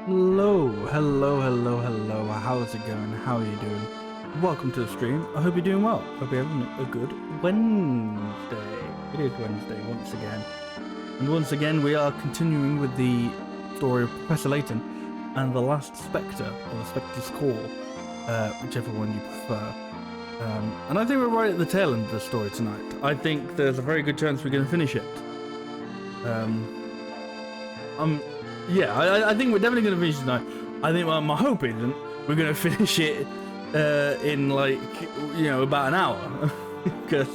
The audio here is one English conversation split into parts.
Hello, hello, hello, hello. How's it going? How are you doing? Welcome to the stream. I hope you're doing well. Hope you're having a good Wednesday. It is Wednesday once again. And once again, we are continuing with the story of Professor Layton and the last Spectre, or the Spectre's Call, whichever one you prefer. And I think we're right at the tail end of the story tonight. I think there's a very good chance we're going to finish it. Yeah, I think we're definitely going to finish tonight. I think my hope isn't we're going to finish it in like, about an hour. Because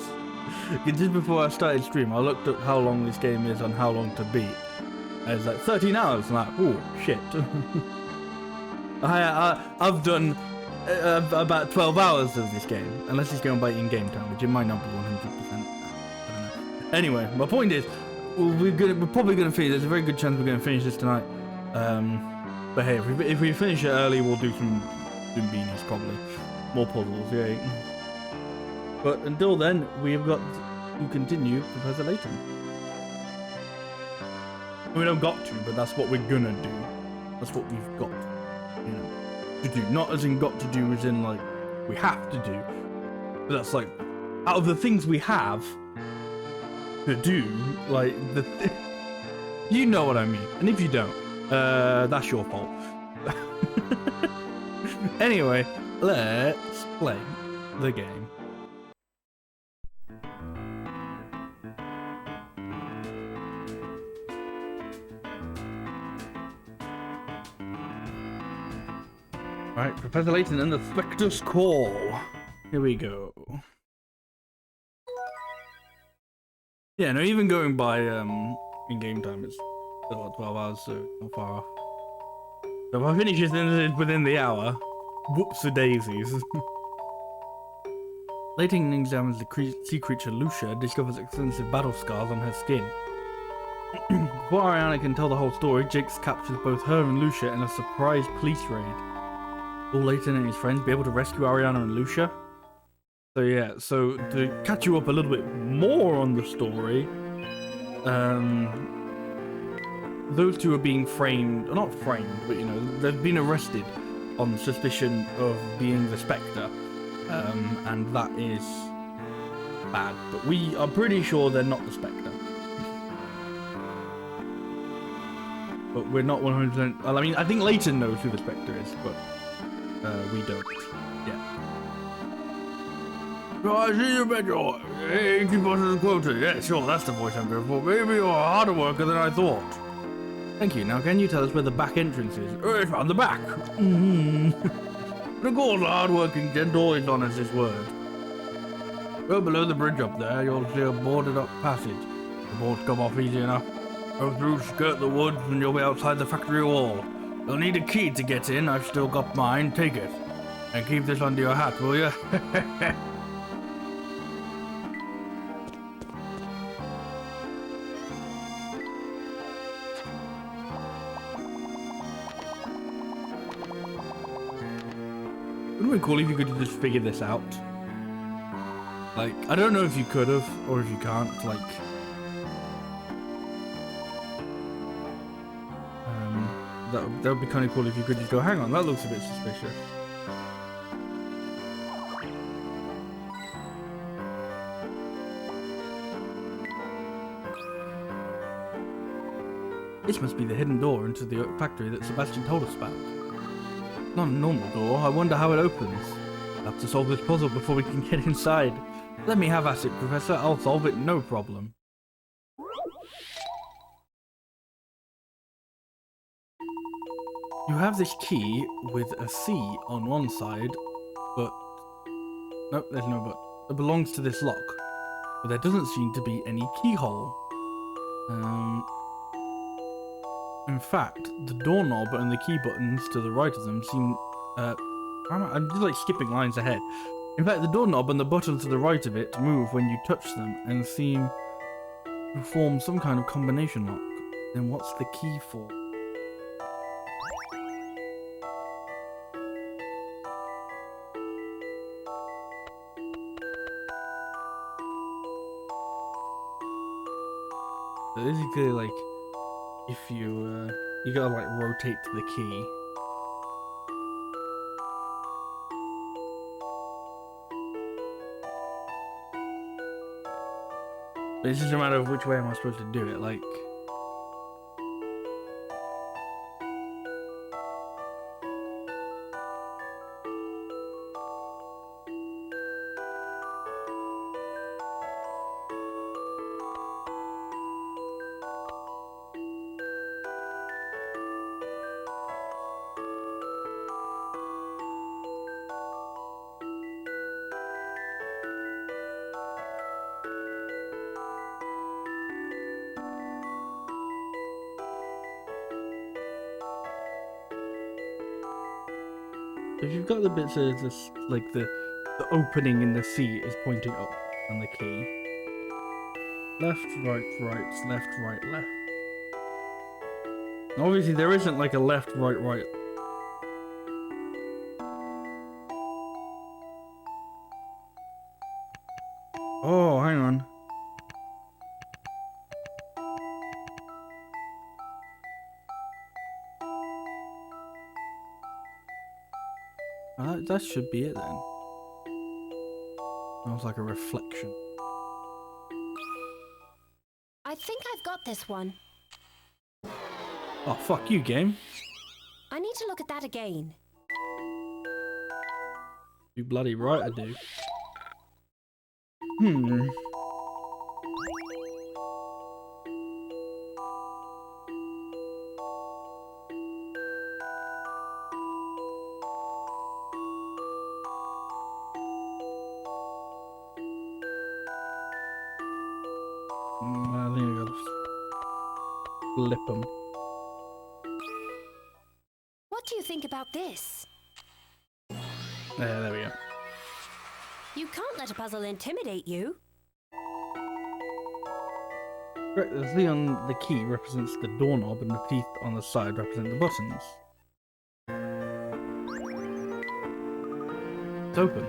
just before I started stream, I looked up how long this game is and how long to beat. And it's like 13 hours. I'm like, oh, shit. I've done about 12 hours of this game. Unless it's going by in-game time, which it might not be 100%. I don't know. Anyway, my point is, we're probably gonna finish. There's a very good chance we're gonna finish this tonight. But hey, if we finish it early, we'll do some beanies probably, more puzzles, yeah. But until then, we have got to continue Professor Layton. We don't got to, but that's what we're gonna do. That's what we've got, to do. Not as in got to do, as in like we have to do. But that's like out of the things we have to do, like you know what I mean, and if you don't, that's your fault. Anyway, let's play the game. Alright, Professor Layton and the Specter's Call. Here we go. Yeah, no, even going by in game time, it's about 12 hours, so not far off. So if I finish this within the hour, whoops-a-daisies. Layton examines the sea creature Lucia, discovers extensive battle scars on her skin. Before Ariana can tell the whole story, Jakes captures both her and Lucia in a surprise police raid. Will Layton and his friends be able to rescue Ariana and Lucia? So yeah, so to catch you up a little bit more on the story, those two are being framed, or not framed, but they've been arrested on suspicion of being the Spectre, and that is bad, but we are pretty sure they're not the Spectre. But we're not 100%, I mean, I think Layton knows who the Spectre is, but we don't yet. So I see you met your 80% quota. Yeah, sure, that's the voice I'm going for. Maybe you're a harder worker than I thought. Thank you. Now, can you tell us where the back entrance is? It's on the back. But of course, a hard-working gent always honors his word. Go below the bridge up there, you'll see a boarded-up passage. The boards come off easy enough. Go through, skirt the woods, and you'll be outside the factory wall. You'll need a key to get in. I've still got mine. Take it. And keep this under your hat, will you? Wouldn't it be cool if you could just figure this out? Like, I don't know if you could have, or if you can't, like... that would be kind of cool if you could just go, hang on, that looks a bit suspicious. This must be the hidden door into the factory that Sebastian told us about. Not a normal door. I wonder how it opens. I'll have to solve this puzzle before we can get inside. Let me have at it, Professor. I'll solve it, no problem. You have this key with a C on one side, but... Nope, there's no but. It belongs to this lock. But there doesn't seem to be any keyhole. In fact, the doorknob and the key buttons to the right of them seem... I'm just like skipping lines ahead. In fact, the doorknob and the buttons to the right of it move when you touch them and seem to form some kind of combination lock. Then what's the key for? So basically, like, if you You gotta like rotate to the key. But it's just a matter of which way am I supposed to do it, like... If you've got the bits of this, like the opening in the seat is pointing up on the key. Left, right, right, left, right, left. Obviously there isn't like a left, right, right. Oh, hang on. That should be it then. That was like a reflection. I think I've got this one. Oh, fuck you, game. I need to look at that again. You bloody right I do. Hmm. I think I gotta flip them. What do you think about this? There we go. You can't let a puzzle intimidate you. Right, the V on the key represents the doorknob and the teeth on the side represent the buttons. It's open.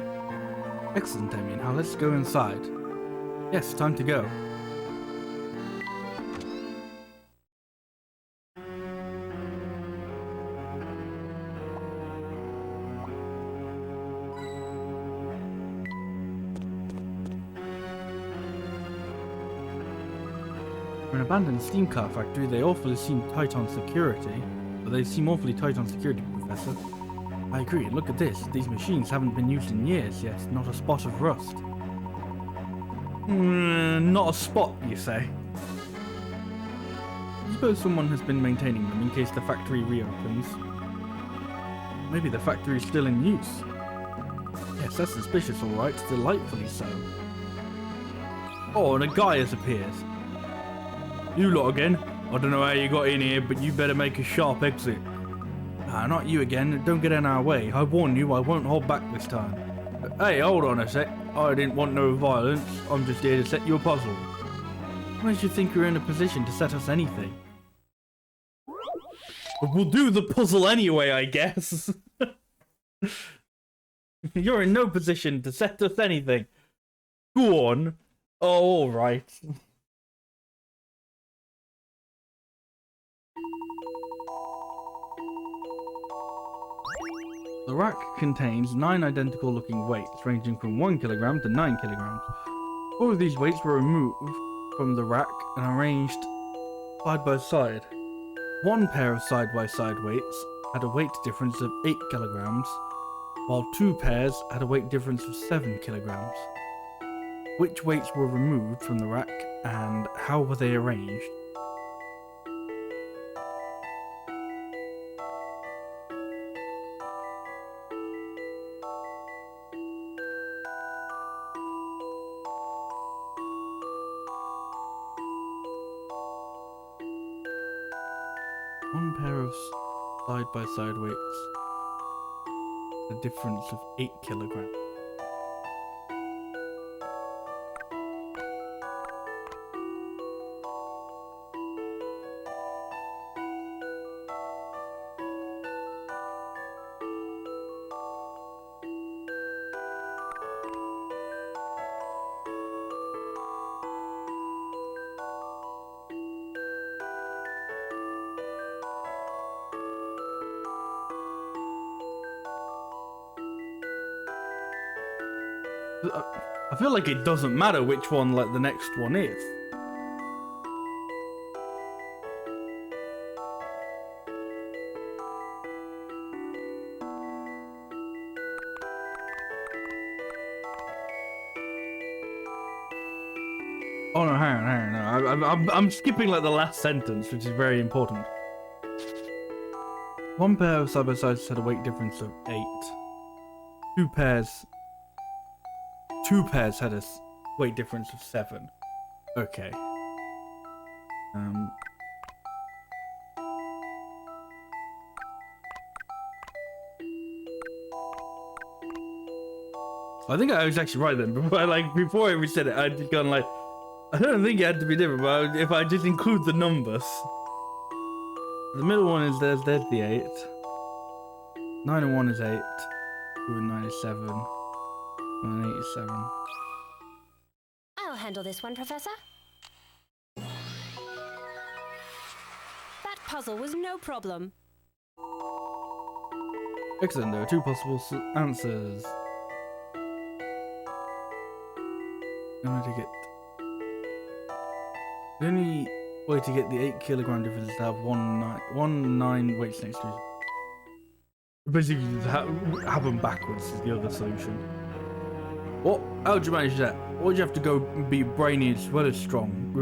Excellent, Amy. Now let's go inside. Yes, time to go. For an abandoned steam car factory, they awfully seem tight on security. But they seem awfully tight on security, Professor. I agree. Look at this. These machines haven't been used in years, yet not a spot of rust. Not a spot, you say? I suppose someone has been maintaining them in case the factory reopens. Maybe the factory is still in use. Yes, that's suspicious, alright. Delightfully so. Oh, and a guy has appeared. You lot again? I don't know how you got in here, but you better make a sharp exit. Ah, not you again. Don't get in our way. I warn you, I won't hold back this time. Hey, hold on a sec. I didn't want no violence. I'm just here to set you a puzzle. What makes you think you're in a position to set us anything? But we'll do the puzzle anyway, I guess. You're in no position to set us anything. Go on. Oh, alright. The rack contains 9 identical looking weights ranging from 1 kilogram to 9 kilograms. All of these weights were removed from the rack and arranged side by side. One pair of side by side weights had a weight difference of 8 kilograms, while 2 pairs had a weight difference of 7 kilograms. Which weights were removed from the rack and how were they arranged? One pair of side-by-side weights, a difference of 8 kilograms. I feel like it doesn't matter which one, like, the next one is. Oh no, hang on, no. I'm skipping like the last sentence, which is very important. One pair of side-by-sides had a weight difference of 8. Two pairs had a weight difference of 7. Okay. I think I was actually right then. Before I said it, I'd just gone like, I don't think it had to be different, but if I just include the numbers. The middle one is there's the 8. 9 and 1 is 8. 2 and 9 is 7. 1 and 8 is 7. I'll handle this one, Professor. That puzzle was no problem. Excellent, there are 2 possible answers. The only way to get the 8 kilogram difference is to have 1 9 weights next to each. Basically, have them backwards is the other solution. What? How'd you manage that? Why'd you have to go be brainy as well as strong?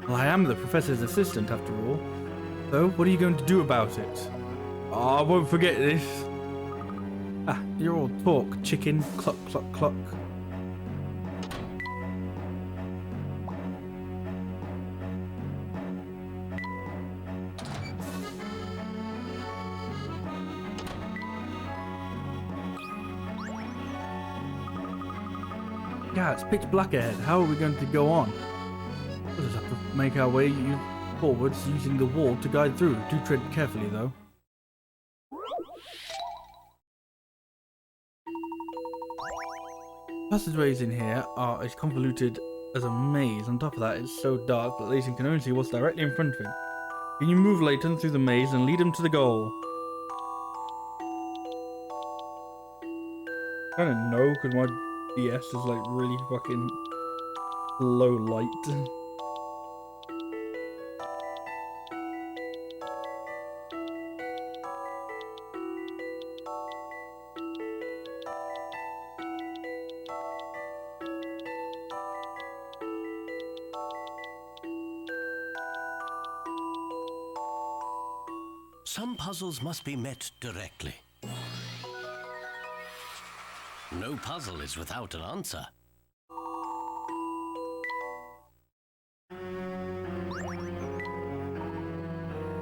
Well, I am the professor's assistant after all. So, what are you going to do about it? Oh, I won't forget this. Ah, you're all talk, chicken. Cluck, cluck, cluck. Yeah, it's pitch black ahead. How are we going to go on? We'll just have to make our way forwards using the wall to guide through. Do tread carefully, though. Passageways in here are as convoluted as a maze. On top of that, it's so dark that Layton can only see what's directly in front of him. Can you move Layton through the maze and lead him to the goal? I don't know, because my DS is like really fucking low light. Some puzzles must be met directly. No puzzle is without an answer.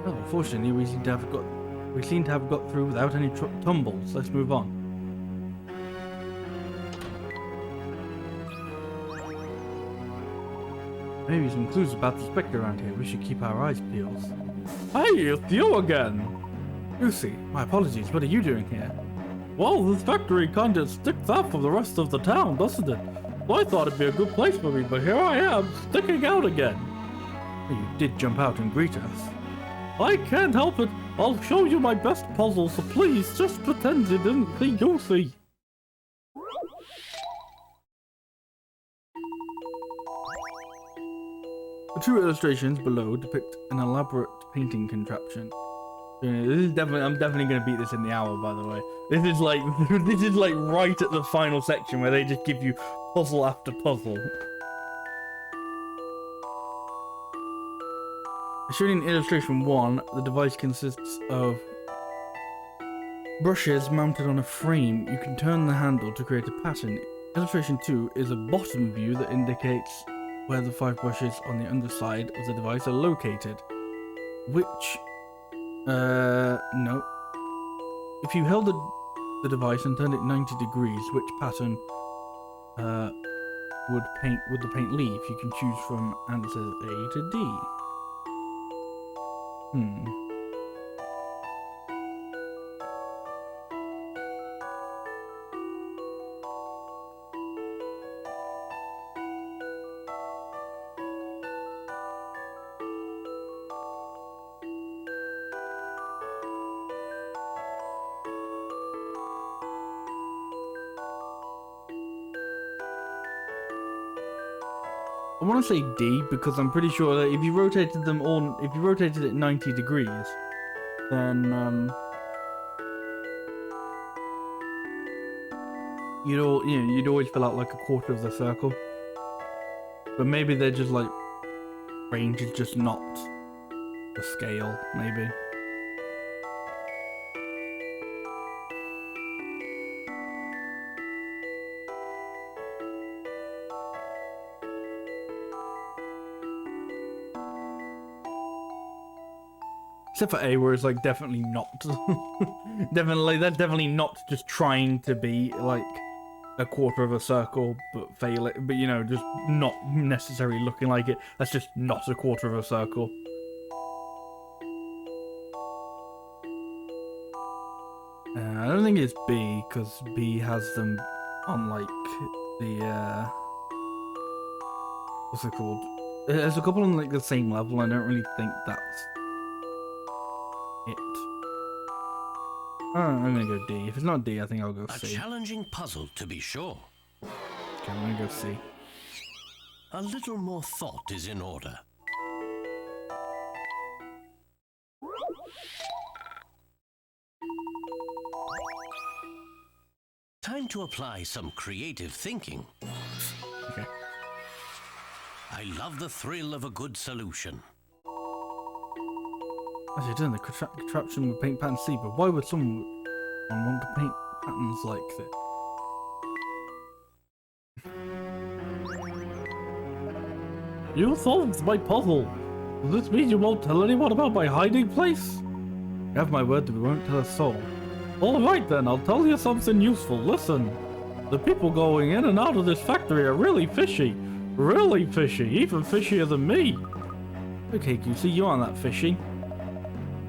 Well, unfortunately, we seem to have got through without any tumbles. Let's move on. Maybe some clues about the Specter around here. We should keep our eyes peeled. Hey, it's you again! Lucy, my apologies. What are you doing here? Well, this factory kind of sticks out from the rest of the town, doesn't it? Well, I thought it'd be a good place for me, but here I am, sticking out again. You did jump out and greet us. I can't help it. I'll show you my best puzzle, so please just pretend you didn't see Lucy. The two illustrations below depict an elaborate painting contraption. I'm definitely going to beat this in the hour, by the way. This is like right at the final section where they just give you puzzle after puzzle. Shown in illustration 1, the device consists of brushes mounted on a frame. You can turn the handle to create a pattern. Illustration 2 is a bottom view that indicates where the 5 brushes on the underside of the device are located. Which no. If you held the device and turned it 90 degrees, which pattern would the paint leave? You can choose from answers A to D. want to say D because I'm pretty sure that if you rotated them all, if you rotated it 90 degrees, then you'd always fill out like a quarter of the circle. But maybe they're just like range is just not the scale, maybe. Except for A, where it's like definitely not. That's definitely not just trying to be like a quarter of a circle, but fail it. But you know, just not necessarily looking like it. That's just not a quarter of a circle. I don't think it's B, because B has them on like the what's it called? There's a couple on like the same level. I don't really think that's it. I'm gonna go D. If it's not D, I think I'll go C. A challenging puzzle, to be sure. Okay, I'm gonna go C. A little more thought is in order. Time to apply some creative thinking. Okay. I love the thrill of a good solution. As you're doing the contraption with paint pattern C, but why would someone want to paint patterns like this? You solved my puzzle. Does this mean you won't tell anyone about my hiding place? You have my word that we won't tell a soul. Alright then, I'll tell you something useful. Listen. The people going in and out of this factory are really fishy. Really fishy. Even fishier than me. Okay, QC, you aren't that fishy.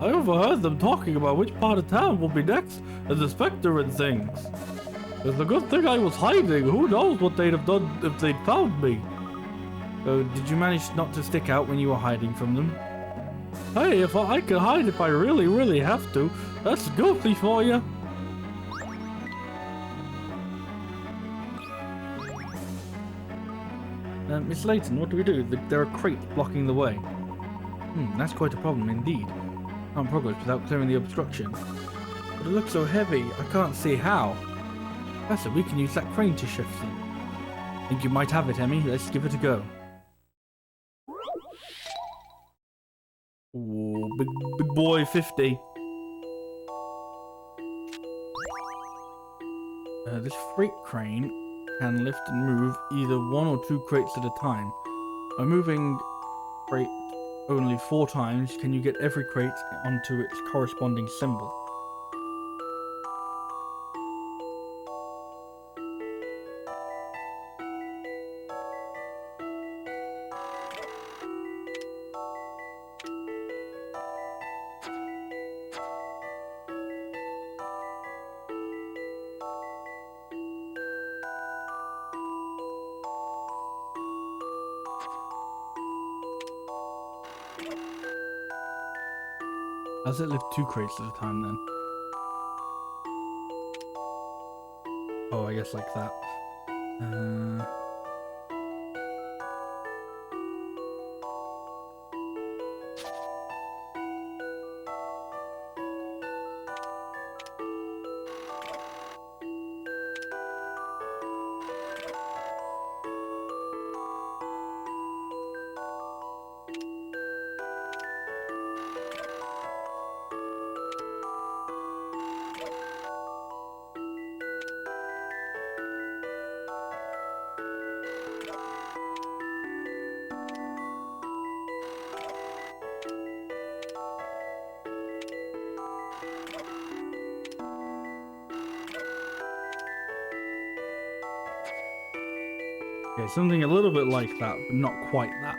I overheard them talking about which part of town will be next and the Specter and things. It's a good thing I was hiding. Who knows what they'd have done if they'd found me. Did you manage not to stick out when you were hiding from them? Hey, if I can hide if I really, really have to. That's goofy for you. Miss Layton, what do we do? There are crates blocking the way. That's quite a problem indeed. Can't progress without clearing the obstruction. But it looks so heavy, I can't see how. Professor, we can use that crane to shift them. Think you might have it, Emmy. Let's give it a go. Ooh, big boy 50. This freight crane can lift and move either 1 or 2 crates at a time. By moving crate only 4 times, can you get every crate onto its corresponding symbol? How does it lift 2 crates at a time then? Oh, I guess like that. Okay, something a little bit like that, but not quite that.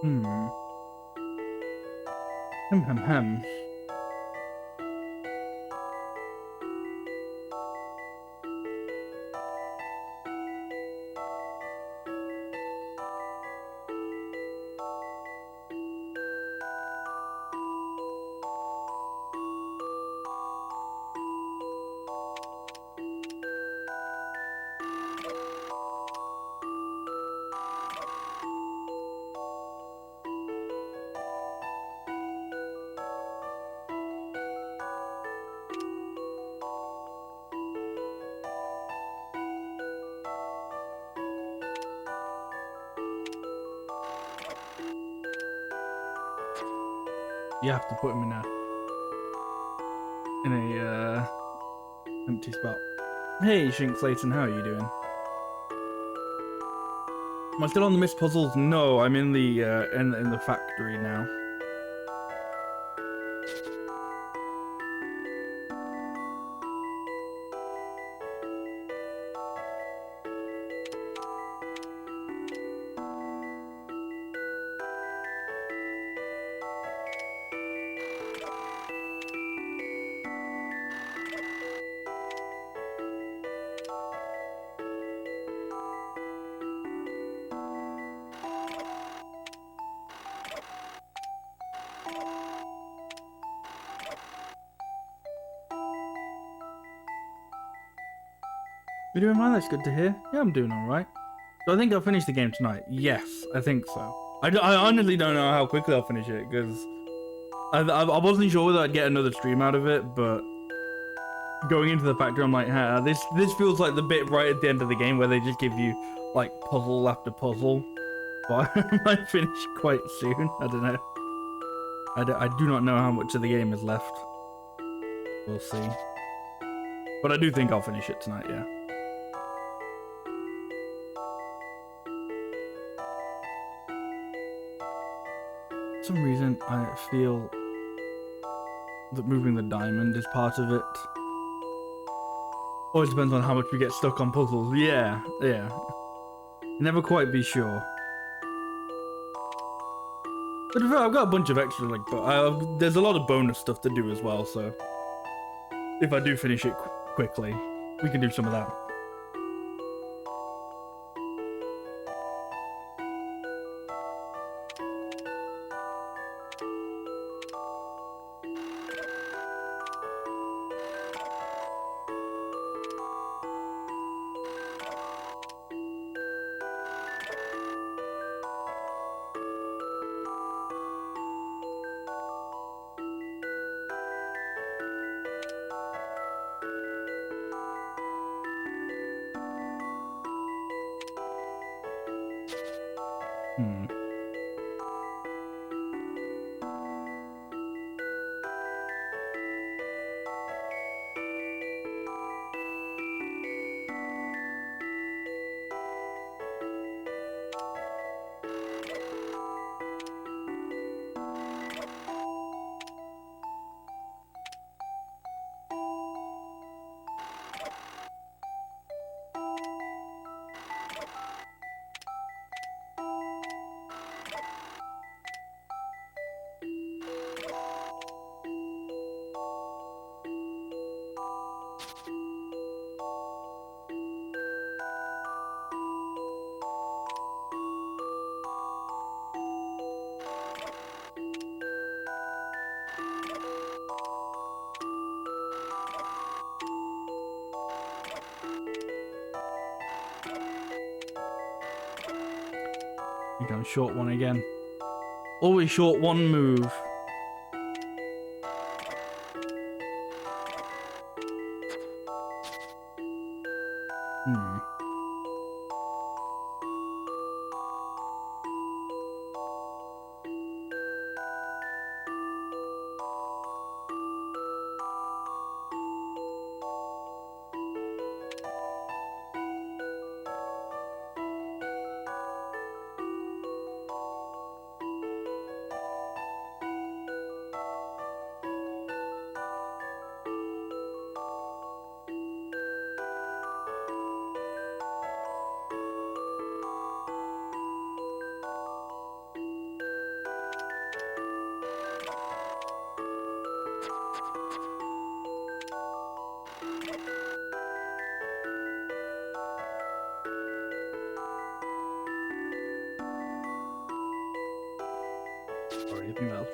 Hmm. Hem. You have to put him in a empty spot. Hey, Shinx Layton, how are you doing? Am I still on the missed puzzles? No, I'm in the in the factory now. You doing well? That's good to hear. Yeah, I'm doing alright. So I think I'll finish the game tonight. Yes, I think so. I honestly don't know how quickly I'll finish it, because I wasn't sure whether I'd get another stream out of it, but going into the factory, I'm like, this feels like the bit right at the end of the game where they just give you, like, puzzle after puzzle. But I might finish quite soon. I don't know. I do not know how much of the game is left. We'll see. But I do think I'll finish it tonight, yeah. For some reason, I feel that moving the diamond is part of it. Always depends on how much we get stuck on puzzles. Yeah. Never quite be sure. But I've got a bunch of extra, like, but there's a lot of bonus stuff to do as well, so if I do finish it quickly, we can do some of that. Hmm. You go short one again. Always short one move. Hmm.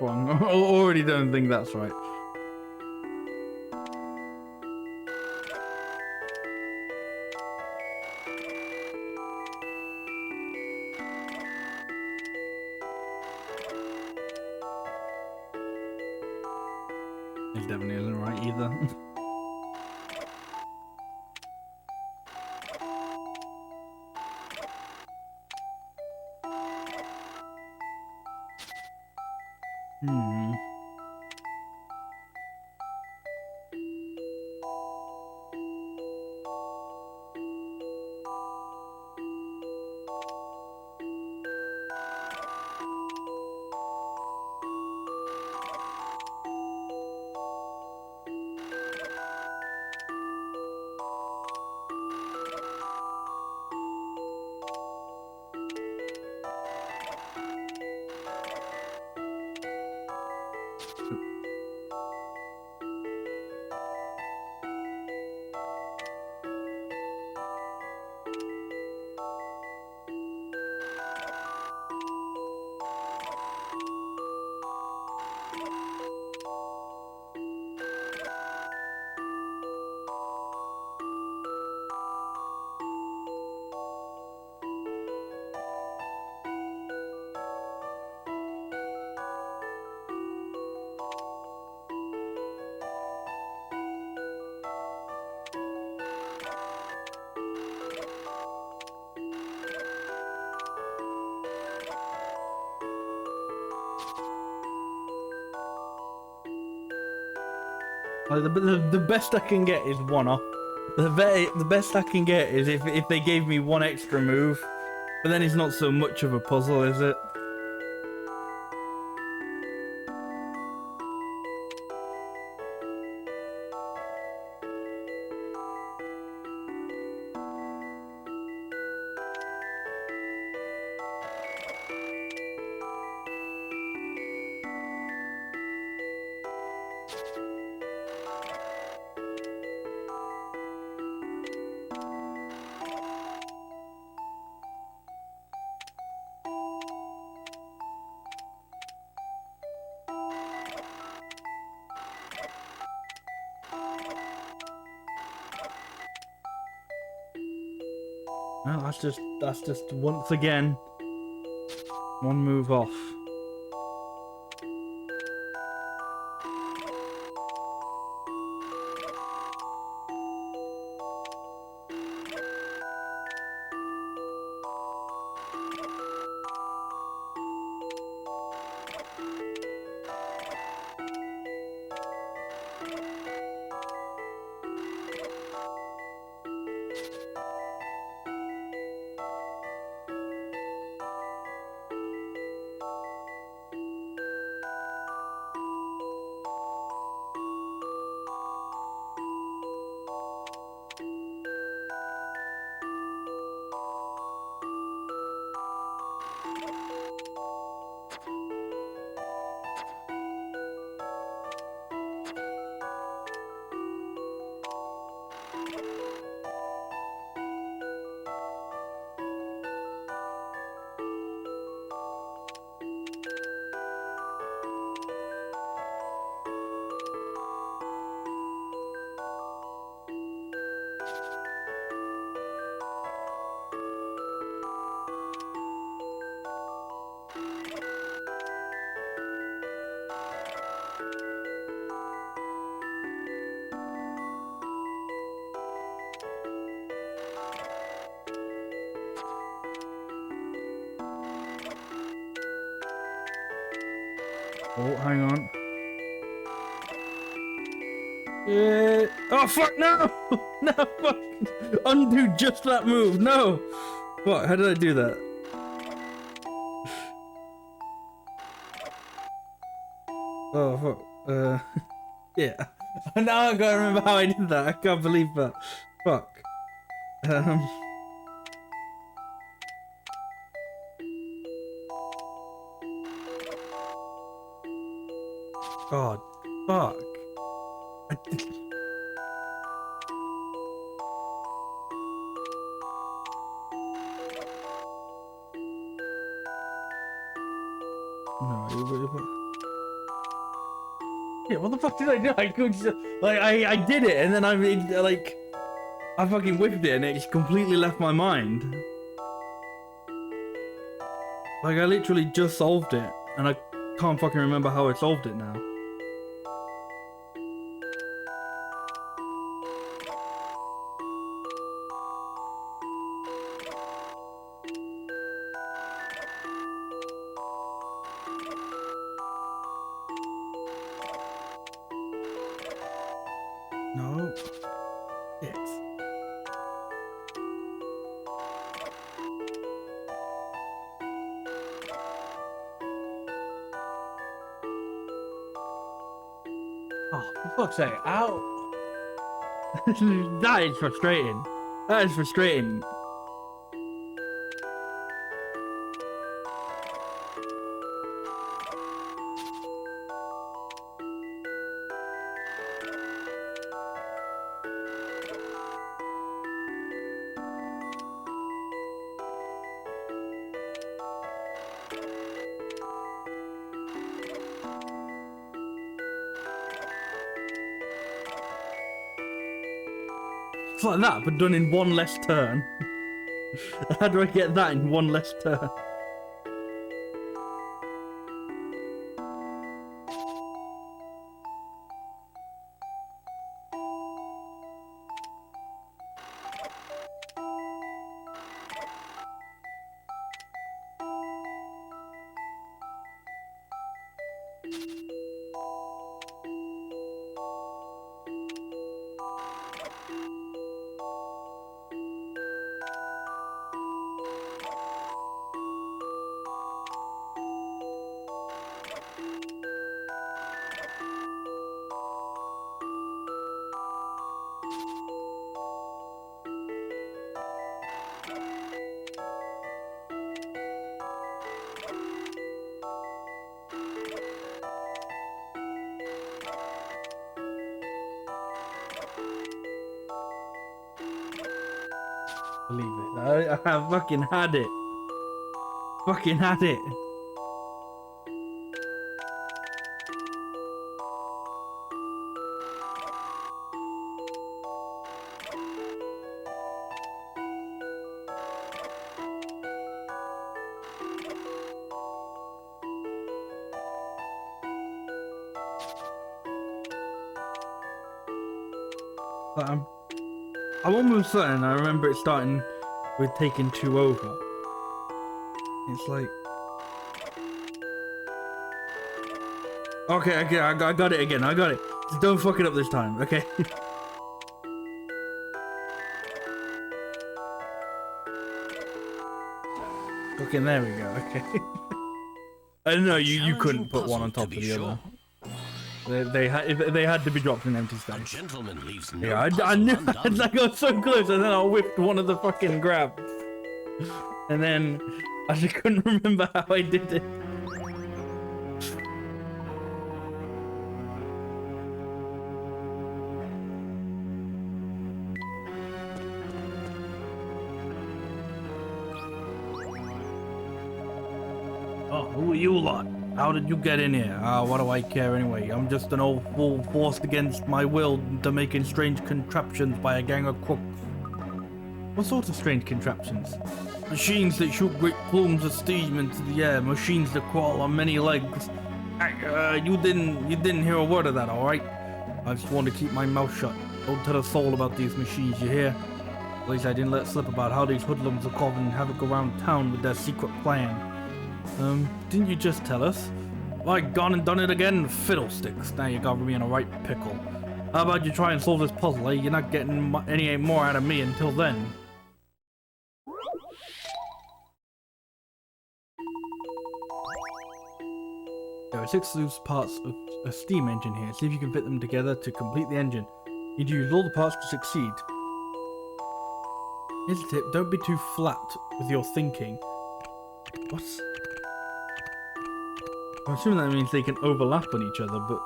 wrong. I already don't think that's right. It definitely isn't right either. Hmm. Like the best I can get is one off. The best I can get is if they gave me one extra move, but then it's not so much of a puzzle, is it? No, that's just once again one move off. Oh, hang on. Oh fuck no! No fuck! Undo just that move. No. What? How did I do that? Oh fuck. Yeah. Now I gotta remember how I did that. I can't believe that. Fuck. God. Fuck. No. Yeah, what the fuck did I do? I could just, like, I did it, and then I fucking whiffed it, and it just completely left my mind. Like, I literally just solved it, and I can't fucking remember how I solved it now. No. Shit. Oh, for fuck's sake, ow. That is frustrating. That is frustrating. It's like that, but done in one less turn. How do I get that in one less turn? Believe it. I fucking had it. Fucking had it. But I'm almost certain I remember it starting with taking 2 over. It's like... Okay, I got it again. I got it. Just don't fuck it up this time, okay? Okay, there we go, okay. I don't know, you couldn't put one on top of the other. They had to be dropped in empty space. A gentleman leaves no Yeah, I knew. I got so close, and then I whipped one of the fucking grabs, and then I just couldn't remember how I did it. Oh, who are you lot? How did you get in here? What do I care anyway? I'm just an old fool forced against my will into making strange contraptions by a gang of crooks. What sorts of strange contraptions? Machines that shoot great plumes of steam into the air. Machines that crawl on many legs. You didn't hear a word of that, all right? I just wanted to keep my mouth shut. Don't tell a soul about these machines, you hear? At least I didn't let slip about how these hoodlums are causing havoc around town with their secret plan. Didn't you just tell us? Well, I gone and done it again? Fiddlesticks. Now you got me in a right pickle. How about you try and solve this puzzle, eh? You're not getting any more out of me until then. There are 6 loose parts of a steam engine here. See if you can fit them together to complete the engine. You need to use all the parts to succeed. Here's a tip, don't be too flat with your thinking. What? I'm assuming that means they can overlap on each other, but...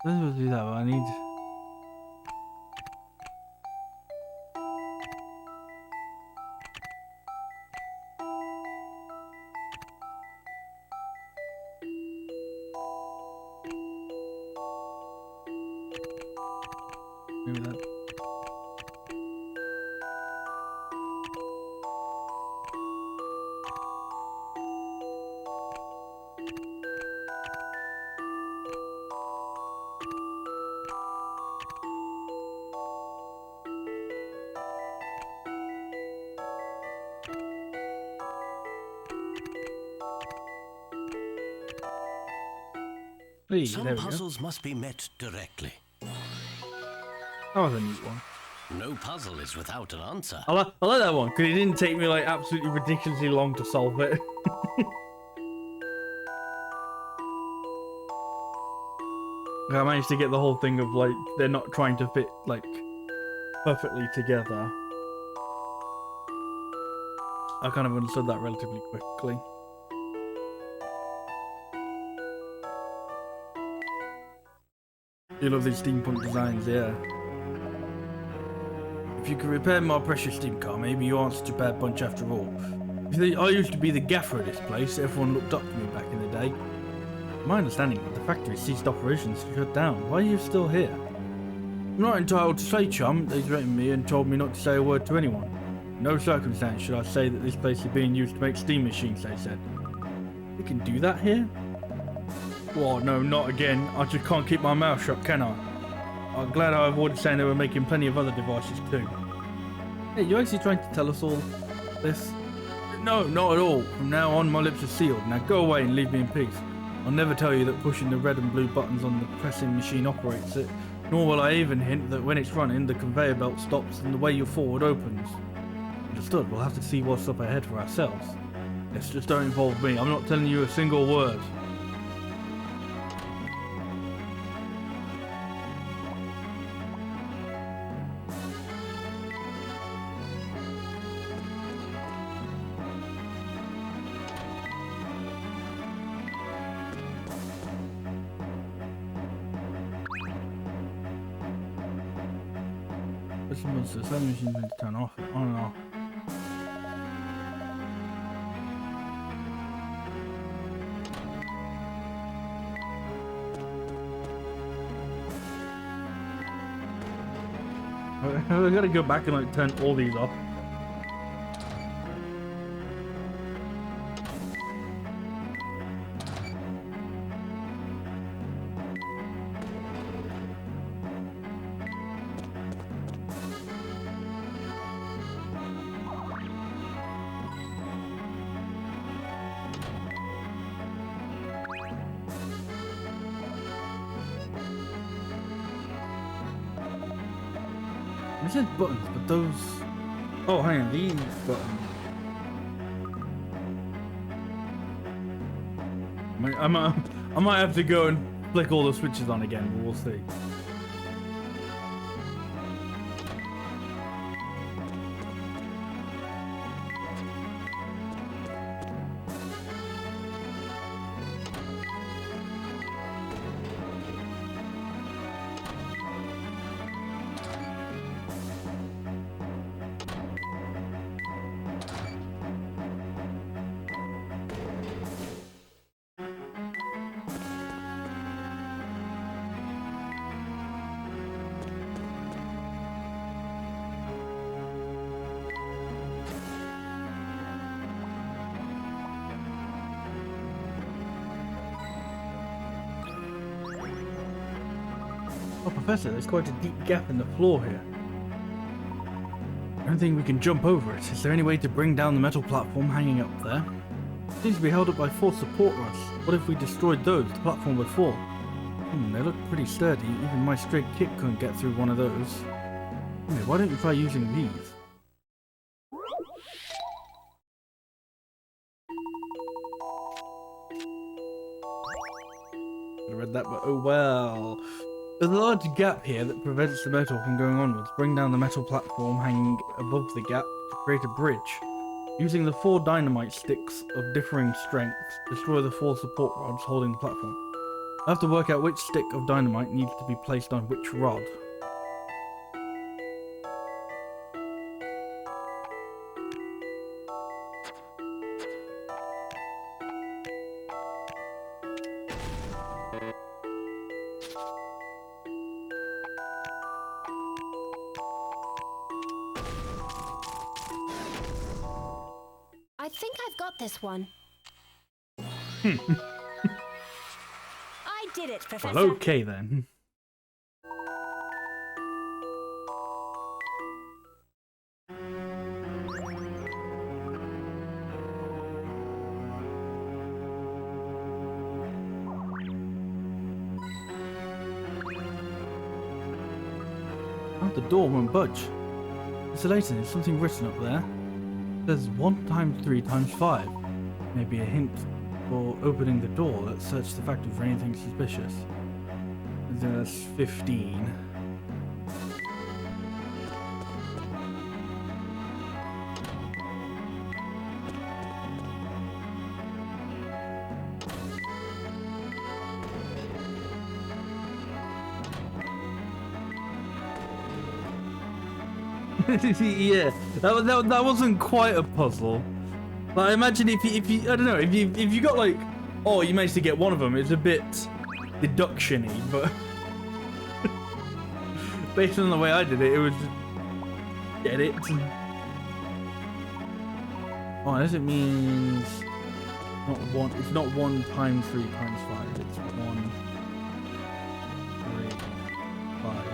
Let's do that, but I need... Maybe that... Hey, Some there we go. puzzles must be met directly. That was a neat one. No puzzle is without an answer. I like that one, because it didn't take me like absolutely ridiculously long to solve it. I managed to get the whole thing of like, they're not trying to fit like perfectly together. I kind of understood that relatively quickly. You love these steampunk designs, yeah. If you could repair my precious steam car, maybe you aren't such a bad bunch after all. You see, I used to be the gaffer of this place. Everyone looked up to me back in the day. My understanding is the factory ceased operations to shut down. Why are you still here? I'm not entitled to say, chum. They threatened me and told me not to say a word to anyone. In no circumstance should I say that this place is being used to make steam machines, they said. You can do that here? Well, no, not again. I just can't keep my mouth shut, can I? I'm glad I avoided saying they were making plenty of other devices too. Hey, you actually trying to tell us all this? No, not at all. From now on, my lips are sealed. Now go away and leave me in peace. I'll never tell you that pushing the red and blue buttons on the pressing machine operates it, nor will I even hint that when it's running, the conveyor belt stops and the way you're forward opens. Understood. We'll have to see what's up ahead for ourselves. Yes, just don't involve me. I'm not telling you a single word. The sewing machine needs to turn off, on and off. I gotta go back and like turn all these off. I said buttons, but those... Oh, hang on, these buttons. I might have to go and flick all the switches on again, but we'll see. Oh, Professor, there's quite a deep gap in the floor here. I don't think we can jump over it. Is there any way to bring down the metal platform hanging up there? It seems to be held up by 4 support rods. What if we destroyed those? The platform would fall. They look pretty sturdy. Even my straight kick couldn't get through one of those. Why don't you try using these? I read that, but oh well. There's a large gap here that prevents the metal from going onwards. Bring down the metal platform hanging above the gap to create a bridge. Using the 4 dynamite sticks of differing strengths, destroy the 4 support rods holding the platform. I have to work out which stick of dynamite needs to be placed on which rod. I think I've got this one. I did it, Professor. Well, okay then. Oh, the door won't budge. Mr. Layton, there's something written up there. There's 1 times 3 times 5. Maybe a hint for opening the door. Let's search the factory for anything suspicious. That's 15. Yeah, that wasn't quite a puzzle. But I imagine if you I don't know, if you got like, oh, you managed to get one of them, it's a bit deduction-y, but based on the way I did it, it was just get it. Oh, unless it means not one. It's not 1 times 3 times 5. It's 1, 3, 5.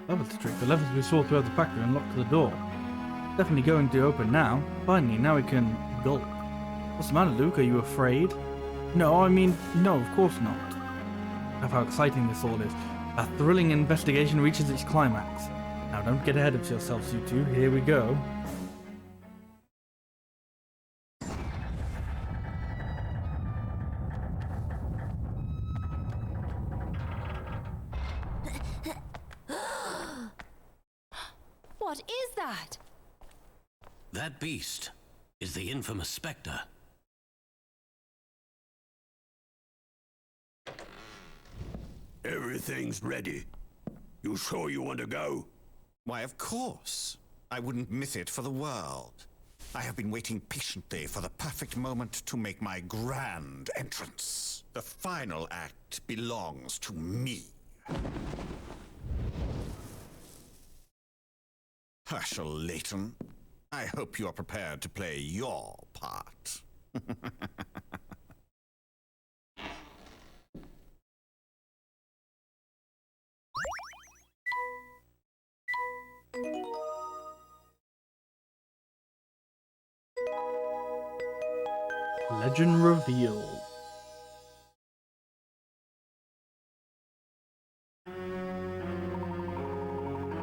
That was the trick. The levers we saw throughout the factory unlocked the door. Definitely going to open now. Finally, now we can gulp. What's the matter, Luke? Are you afraid? No, I mean, no, of course not. Of how exciting this all is. A thrilling investigation reaches its climax. Now don't get ahead of yourselves, you two. Here we go. What is that? That beast is the infamous Specter. Everything's ready. You sure you want to go? Why, of course. I wouldn't miss it for the world. I have been waiting patiently for the perfect moment to make my grand entrance. The final act belongs to me. Herschel Layton, I hope you are prepared to play your part. Legend revealed.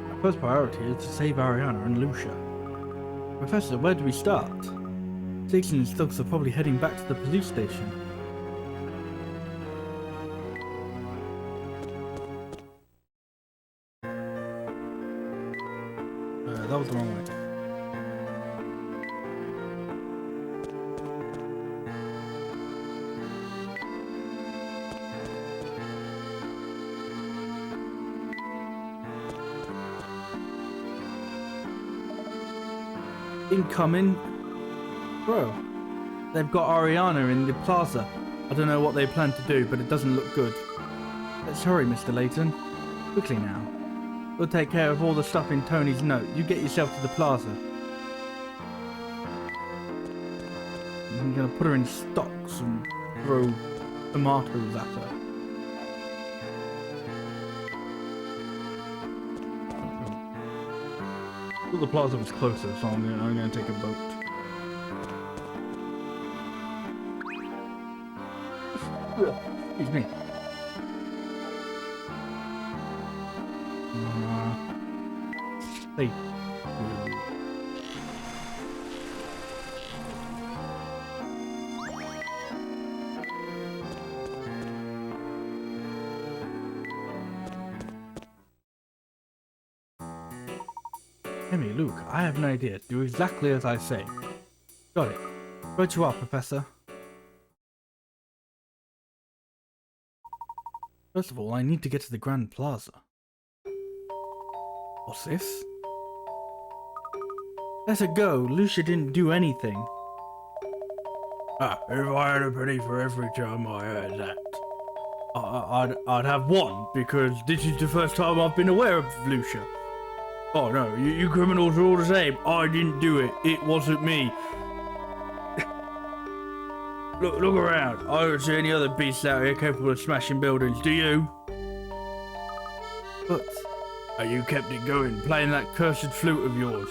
Our first priority is to save Ariana and Lucia. Professor, where do we start? Jason and Stokes are probably heading back to the police station. That was the wrong way. Incoming. Bro, they've got Ariana in the plaza. I don't know what they plan to do, but it doesn't look good. Let's hurry, Mr. Layton. Quickly now. We'll take care of all the stuff in Tony's note. You get yourself to the plaza. I'm gonna put her in stocks and throw tomatoes at her. Well, the plaza was closer, so I'm gonna take a boat. Excuse me. Hey. Emmy, Luke, I have an idea. Do exactly as I say. Got it. Right you are, Professor. First of all, I need to get to the Grand Plaza. What's this? Let her go. Lucia didn't do anything. If I had a penny for every time I heard that, I'd have one, because this is the first time I've been aware of Lucia. Oh no, you criminals are all the same. I didn't do it. It wasn't me. Look around. I don't see any other beasts out here capable of smashing buildings, do you? But you kept it going, playing that cursed flute of yours.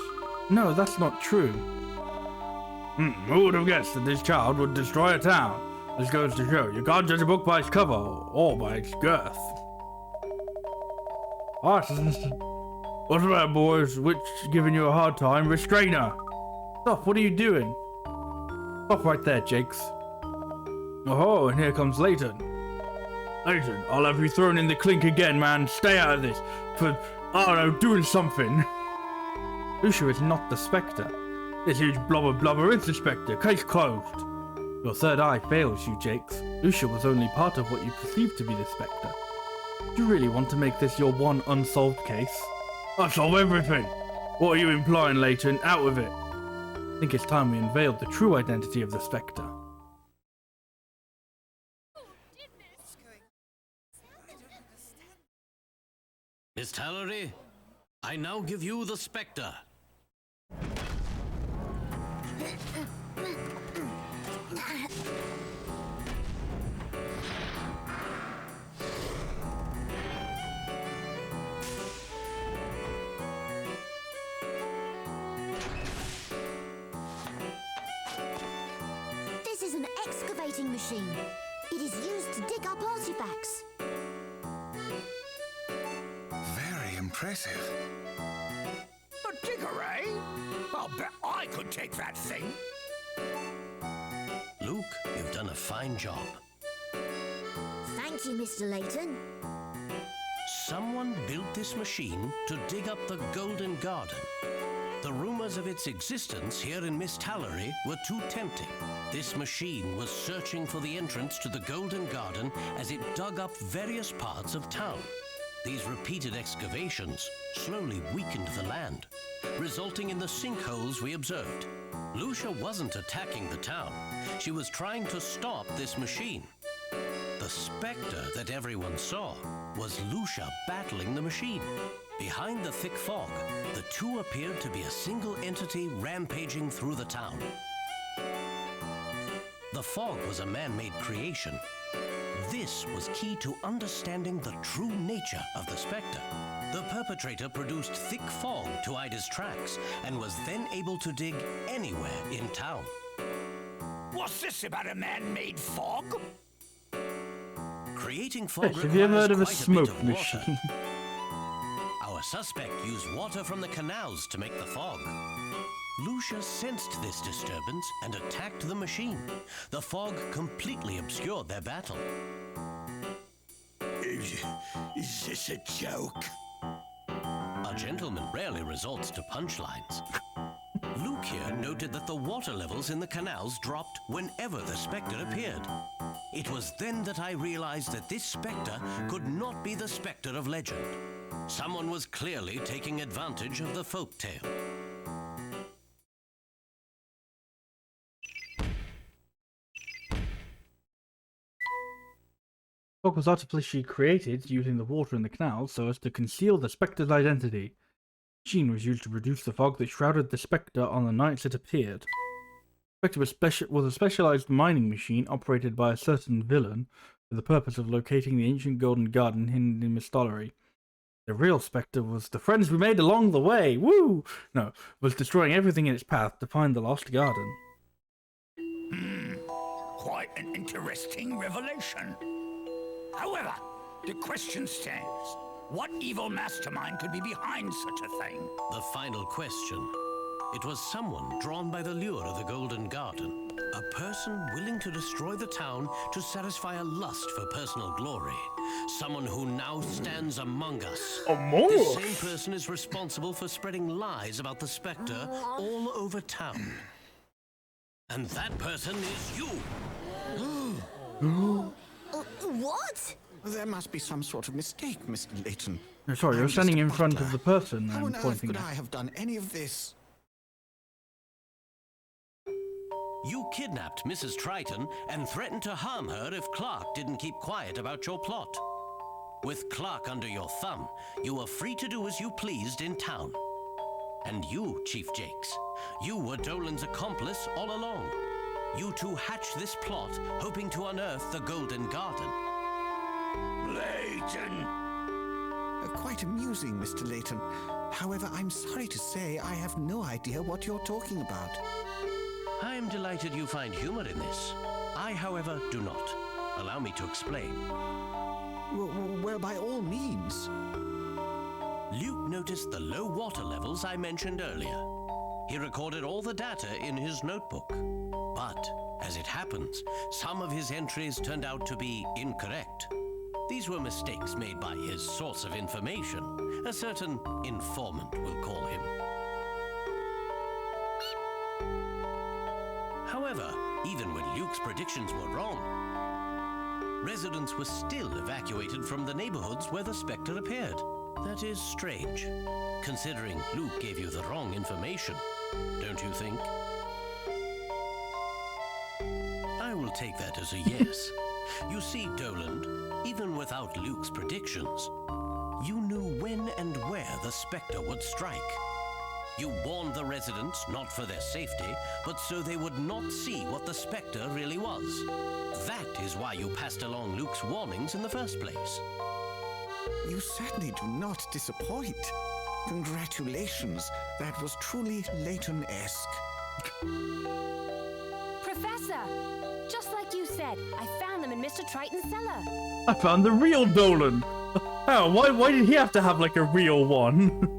No, that's not true. Who would have guessed that this child would destroy a town? This goes to show you can't judge a book by its cover or by its girth. What's the matter, boys? Which giving you a hard time? Restrain her! Stop, what are you doing? Stop right there, Jakes. Oh, and here comes Layton. Layton, I'll have you thrown in the clink again, man. Stay out of this. For, I don't know, doing something. Lucia is not the Specter. This huge blob of blubber is the Specter. Case closed. Your third eye fails you, Jakes. Lucia was only part of what you perceived to be the Specter. Do you really want to make this your one unsolved case? I solve everything. What are you implying, Layton? Out with it. I think it's time we unveiled the true identity of the Specter. Miss Tallery, I now give you the Specter. This is an excavating machine. It is used to dig up artifacts. Very impressive. A digger, eh? I'll bet I could take that thing. Luke, you've done a fine job. Thank you, Mr. Layton. Someone built this machine to dig up the Golden Garden. The rumors of its existence here in Miss Tallery were too tempting. This machine was searching for the entrance to the Golden Garden as it dug up various parts of town. These repeated excavations slowly weakened the land, resulting in the sinkholes we observed. Lucia wasn't attacking the town. She was trying to stop this machine. The Specter that everyone saw was Lucia battling the machine. Behind the thick fog, the two appeared to be a single entity rampaging through the town. The fog was a man-made creation. This was key to understanding the true nature of the Specter. The perpetrator produced thick fog to hide his tracks and was then able to dig anywhere in town. What's this about a man-made fog? Creating fog Yes, have you ever heard of a requires quite smoke bit of water. machine? Our suspect used water from the canals to make the fog. Lucia sensed this disturbance and attacked the machine. The fog completely obscured their battle. Is this a joke? A gentleman rarely resorts to punchlines. Luke here noted that the water levels in the canals dropped whenever the Specter appeared. It was then that I realized that this Specter could not be the Specter of legend. Someone was clearly taking advantage of the folk tale. Fog was artificially created using the water in the canals so as to conceal the Specter's identity. The machine was used to produce the fog that shrouded the Specter on the nights it appeared. The Specter was a specialized mining machine operated by a certain villain for the purpose of locating the ancient Golden Garden hidden in Miss Tallery. The real Specter was the friends we made along the way. Woo! No, was destroying everything in its path to find the lost garden. Quite an interesting revelation. However, the question stands. What evil mastermind could be behind such a thing? The final question. It was someone drawn by the lure of the Golden Garden. A person willing to destroy the town to satisfy a lust for personal glory. Someone who now stands among us. Among This us? same person is responsible for spreading lies about the Specter all over town. And that person is you. What? There must be some sort of mistake, Mr. Layton. No, sorry, you're I'm standing just a in front butler. of the person How and on earth pointing could at. I have done any of this? You kidnapped Mrs. Triton and threatened to harm her if Clark didn't keep quiet about your plot. With Clark under your thumb, you were free to do as you pleased in town. And you, Chief Jakes, you were Dolan's accomplice all along. You two hatched this plot, hoping to unearth the Golden Garden. Layton! Quite amusing, Mr. Layton. However, I'm sorry to say I have no idea what you're talking about. I'm delighted you find humor in this. I, however, do not. Allow me to explain. Well, by all means. Luke noticed the low water levels I mentioned earlier. He recorded all the data in his notebook. But, as it happens, some of his entries turned out to be incorrect. These were mistakes made by his source of information, a certain informant, we'll call him. However, even when Luke's predictions were wrong, residents were still evacuated from the neighborhoods where the Spectre appeared. That is strange, considering Luke gave you the wrong information, don't you think? I will take that as a yes. You see, Doland, even without Luke's predictions, you knew when and where the Spectre would strike. You warned the residents not for their safety, but so they would not see what the Spectre really was. That is why you passed along Luke's warnings in the first place. You certainly do not disappoint. Congratulations. That was truly Layton-esque. Professor! Just like you said, I found them in Mr. Triton's cellar. I found the real Dolan. Oh, why did he have to have like a real one?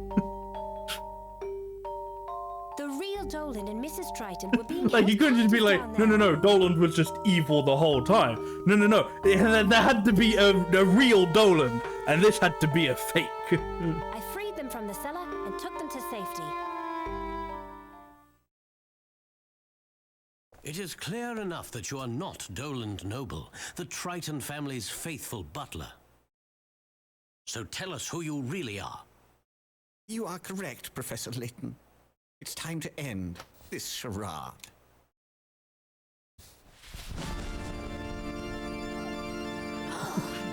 The real Dolan and Mrs. Triton were being Like, you couldn't just be held like, captive down no, there. Dolan was just evil the whole time. No. There had to be a real Dolan, and this had to be a fake. I freed them from the cellar and took them to safety. It is clear enough that you are not Doland Noble, the Triton family's faithful butler. So tell us who you really are. You are correct, Professor Layton. It's time to end this charade.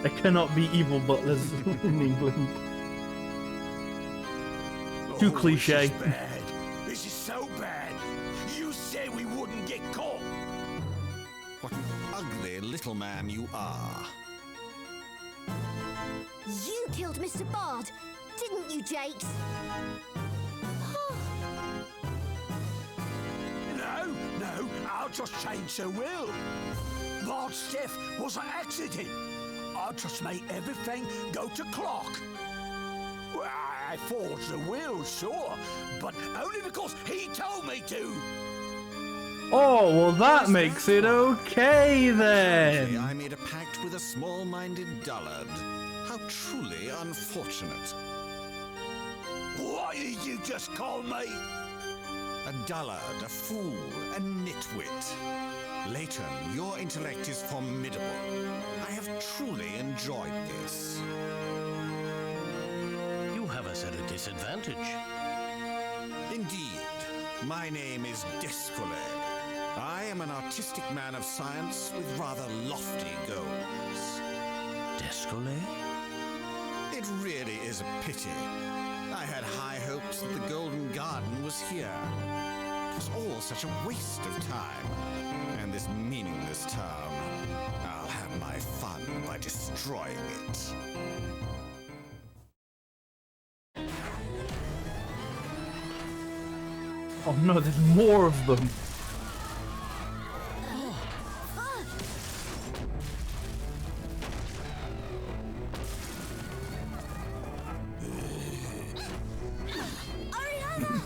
There cannot be evil butlers in England. Too cliche. This is bad. This is so bad. You said we wouldn't get caught. What an ugly little man you are. You killed Mr. Bard, didn't you, Jakes? No, I'll just change the will. Bard's death was an accident. I'll just make everything go to clock. Well, I forged the will, sure, but only because he told me to. Oh, well that makes it okay Unfortunately, then. I made a pact with a small-minded dullard. How truly unfortunate. What did you just call me? A dullard, a fool, a nitwit. Layton, your intellect is formidable. I have truly enjoyed this. You have us at a disadvantage. Indeed. My name is Descolet. I am an artistic man of science with rather lofty goals. Descolet? It really is a pity. I had high hopes that the Golden Garden was here. It was all such a waste of time. And this meaningless town, I'll have my fun by destroying it. Oh no, there's more of them. Ariana!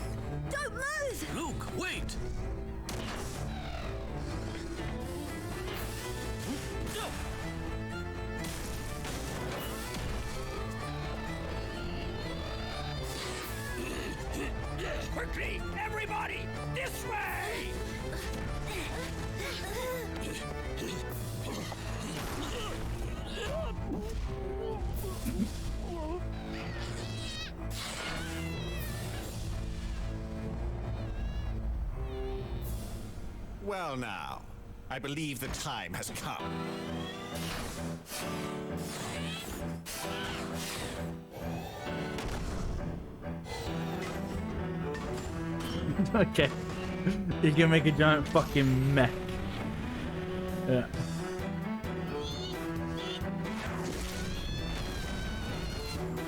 Don't move! Quickly, everybody, this way! Well now, I believe the time has come. Okay. You can make a giant fucking mech. Yeah.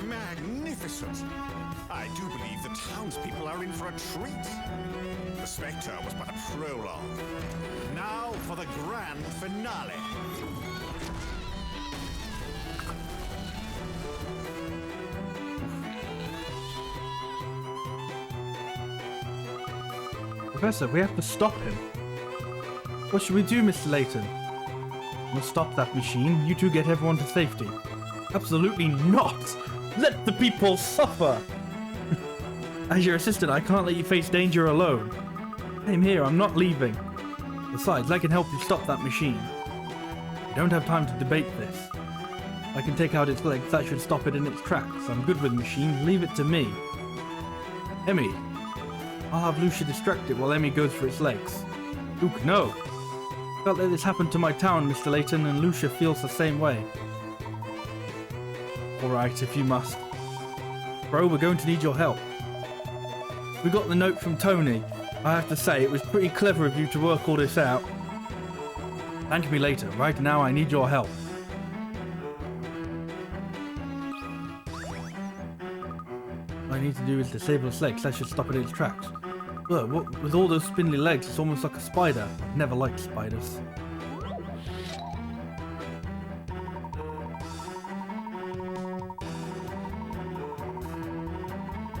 Magnificent! I do believe the townspeople are in for a treat. The Specter was but a prologue. Now for the grand finale. Professor, we have to stop him. What should we do, Mr. Layton? We'll stop that machine. You two get everyone to safety. Absolutely not! Let the people suffer! As your assistant, I can't let you face danger alone. Same here, I'm not leaving. Besides, I can help you stop that machine. We don't have time to debate this. I can take out its legs, that should stop it in its tracks. I'm good with machines, leave it to me. Emmy, I'll have Lucia distract it while Emmy goes for its legs. Luke, no! Can't let this happen to my town, Mr. Layton, and Lucia feels the same way. Alright, if you must. Bro, we're going to need your help. We got the note from Tony. I have to say, it was pretty clever of you to work all this out. Thank me later. Right now, I need your help. All I need to do is disable its legs. That should stop it in its tracks. Look, with all those spindly legs, it's almost like a spider. I've never liked spiders.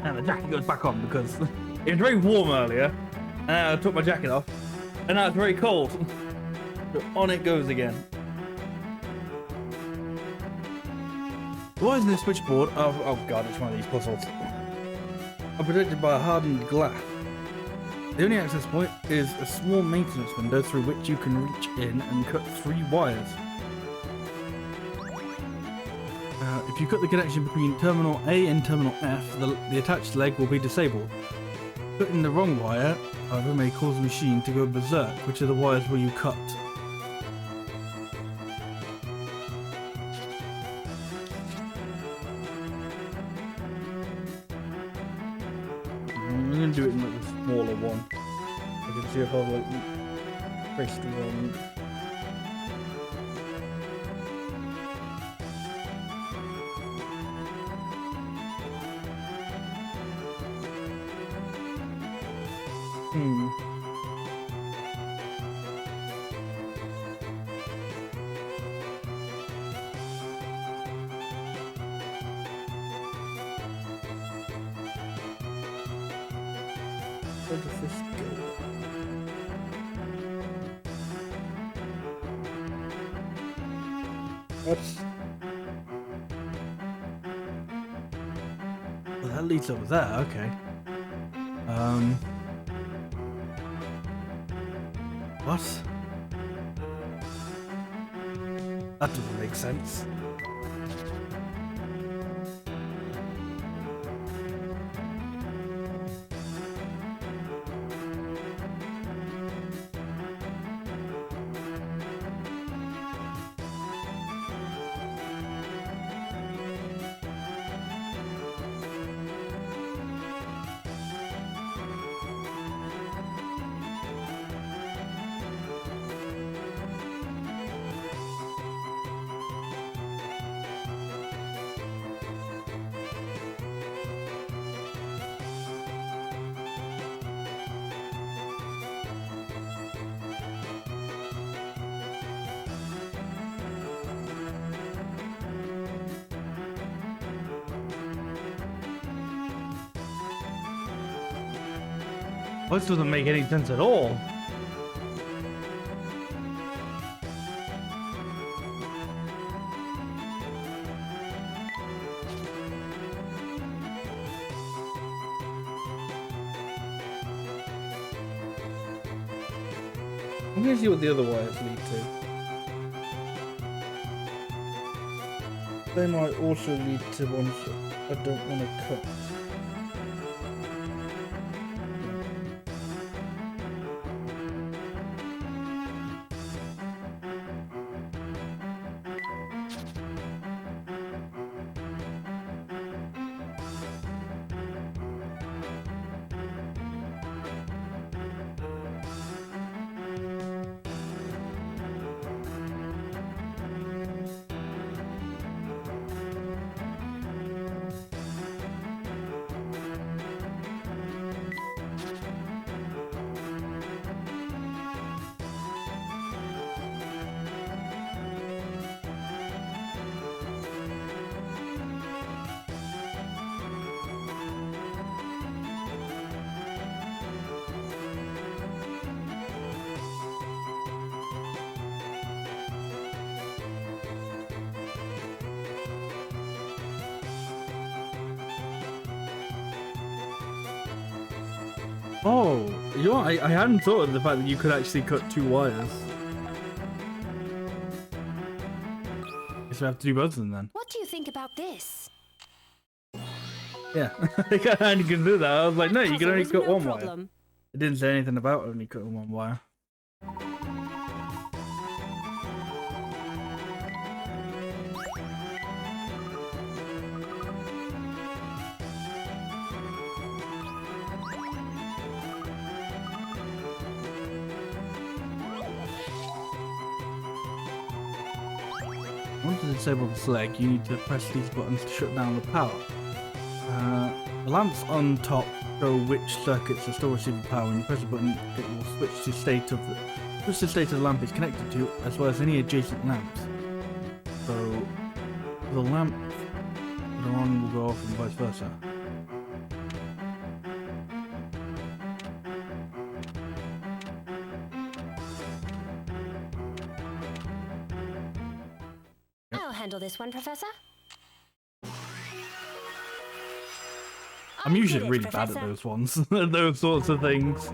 And the jacket goes back on because it was very warm earlier. And I took my jacket off. And now it's very cold. So on it goes again. Why isn't the switchboard? Oh god, it's one of these puzzles. I'm protected by a hardened glass. The only access point is a small maintenance window through which you can reach in and cut 3 wires. If you cut the connection between Terminal A and Terminal F, the attached leg will be disabled. Cutting the wrong wire, however, may cause the machine to go berserk. Which are the wires will you cut? I'm going to do it in like the smaller one. I can see if I've like pressed the wrong. Where does this go? Oops. Well, that leads over there, okay. What? That doesn't make sense. Well, this doesn't make any sense at all. I'm gonna see what the other wires lead to. They might also lead to ones that I don't want to cut. Oh, you know what? I hadn't thought of the fact that you could actually cut two wires. Guess we have to do both of them then. What do you think about this? Yeah, I kind of can do that. I was like, no, you can only Puzzle cut was no one wire. problem. It didn't say anything about only cutting one wire. To disable the leg, you need to press these buttons to shut down the power. The lamps on top show which circuits are still receiving power. When you press the button, it will switch the state of the lamp it's connected to, as well as any adjacent lamps. So the lamp that are on will go off and vice versa. I'll handle this one, Professor. I'm I usually get it, really bad Professor. at those ones, those sorts of things.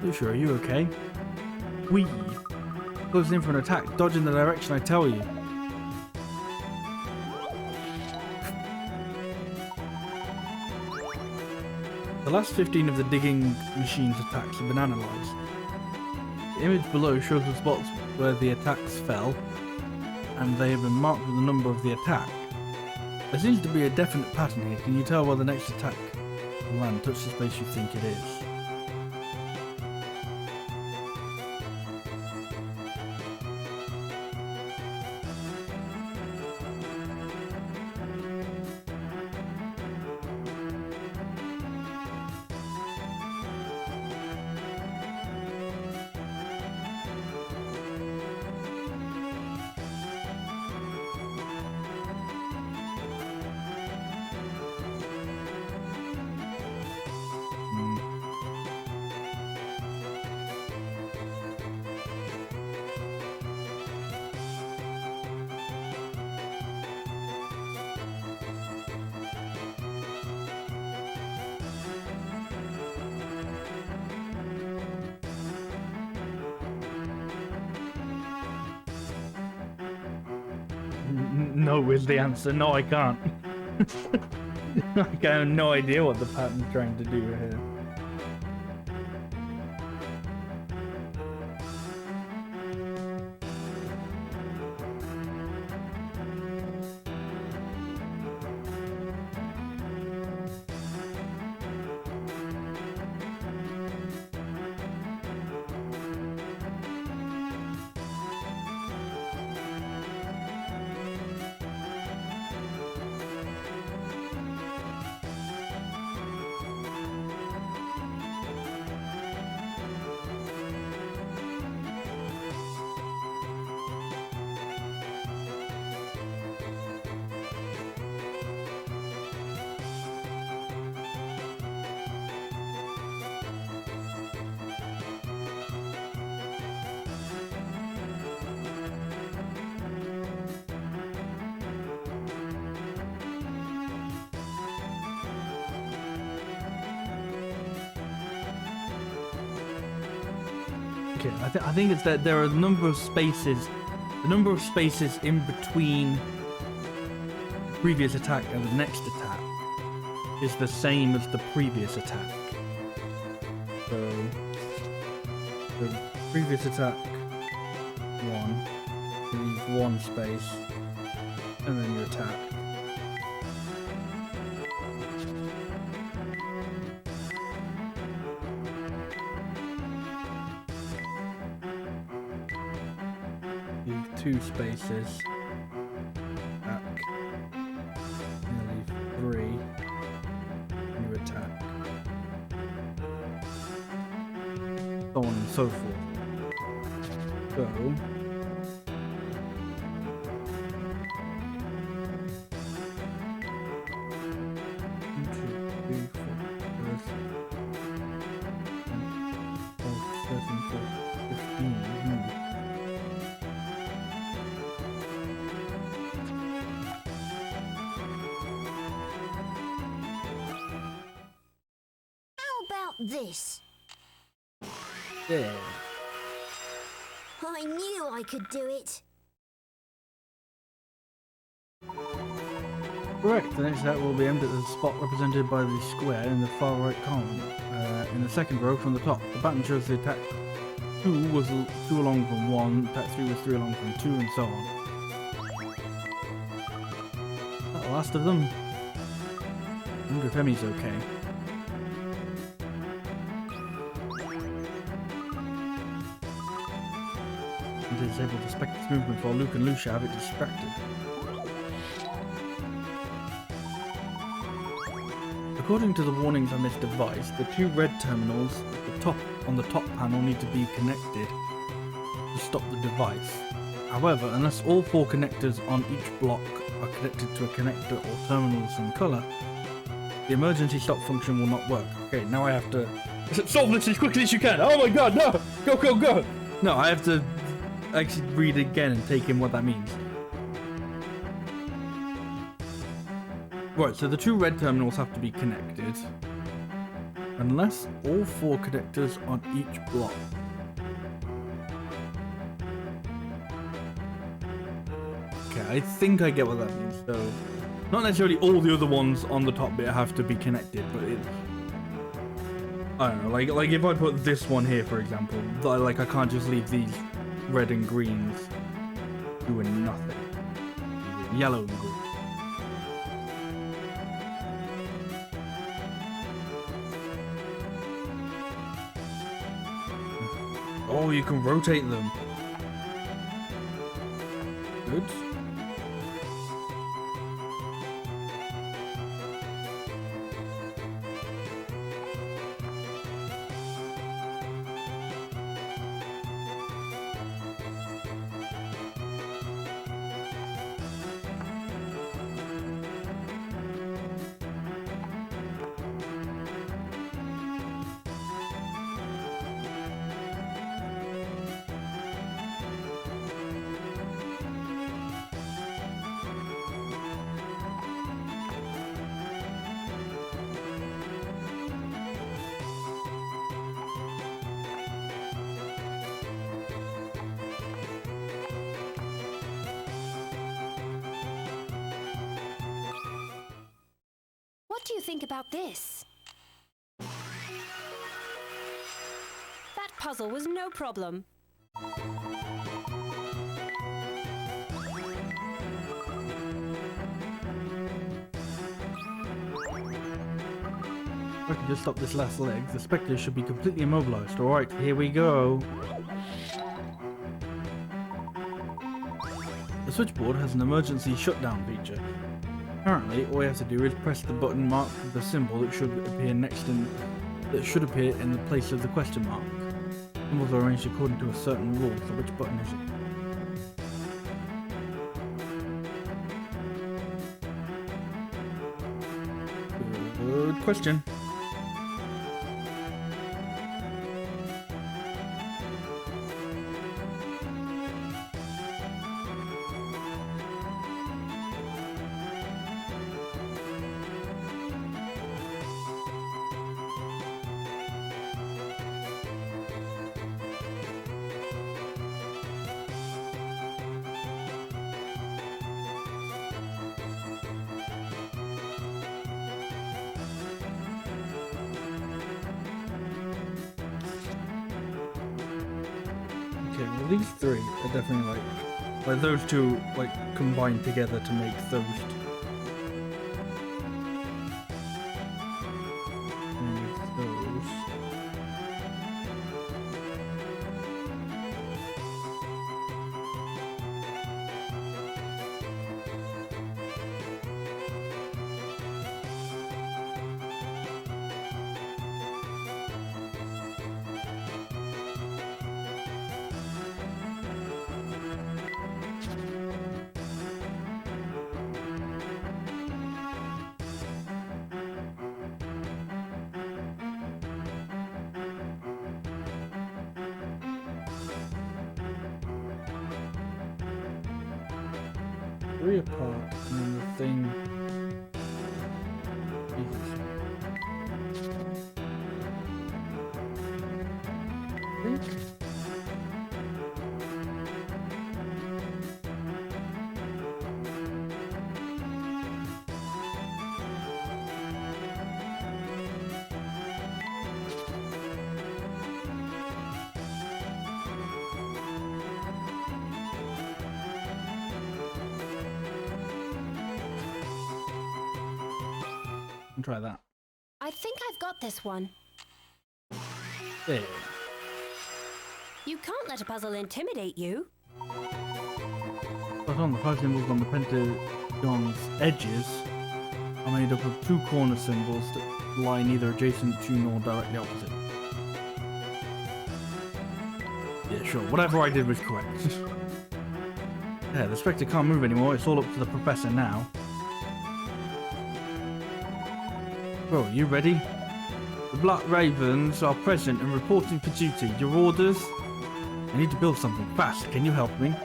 Lucia, are you okay? Wee. Goes in for an attack, dodge in the direction I tell you. The last 15 of the digging machine's attacks have been analysed. The image below shows the spots where the attacks fell, and they have been marked with the number of the attack. There seems to be a definite pattern here. Can you tell where the next attack will land? Touch the space you think it is. No is the answer. No, I can't. I have no idea what the pattern's trying to do here. Okay, I think it's that there are a number of spaces. The number of spaces in between the previous attack and the next attack is the same as the previous attack. So the previous attack, 1, you leave 1 space, and then you attack. Leave 2 spaces, attack, and you leave 3, and you attack. So on and so forth. So How about this? yeah. I knew I could do it. Correct. The next attack will be aimed at the spot represented by the square in the far right column. In the second row from the top, the pattern shows the attack 2 was 2 along from 1, attack 3 was 3 along from 2, and so on. That the last of them? I wonder if Emmy's okay. And disable the Specter's movement while Luke and Lucia have it distracted. According to the warnings on this device, the 2 red terminals on the top panel need to be connected to stop the device. However, unless all 4 connectors on each block are connected to a connector or terminal of some color, the emergency stop function will not work. Okay, now I have to solve this as quickly as you can. Oh my god, no! Go, go, go! No, I have to actually read it again and take in what that means. Right, so the 2 red terminals have to be connected, unless all 4 connectors on each block. Okay, I think I get what that means. So, not necessarily all the other ones on the top bit have to be connected, but I don't know, like if I put this one here, for example, like I can't just leave these red and greens doing nothing. Yellow and green. Oh, you can rotate them. Good. What do you think about this? That puzzle was no problem. If I can just stop this last leg, the Spectre should be completely immobilized. Alright, here we go. The switchboard has an emergency shutdown feature. Apparently, all we have to do is press the button marked with the symbol that should appear in the place of the question mark. Symbols are arranged according to a certain rule, so which button is it? Good question. Okay, well these three are definitely like those two like combined together to make those. Those. Three apart, and then the thing is. I think. Try that. I think I've got this one. There. You can't let a puzzle intimidate you. But on the 5 symbols on the pentagon's edges are made up of 2 corner symbols that lie neither adjacent to nor directly opposite. Yeah, sure. Whatever I did was correct. Yeah, the Specter can't move anymore. It's all up to the professor now. Bro, you ready? The Black Ravens are present and reporting for duty. Your orders? I need to build something fast. Can you help me?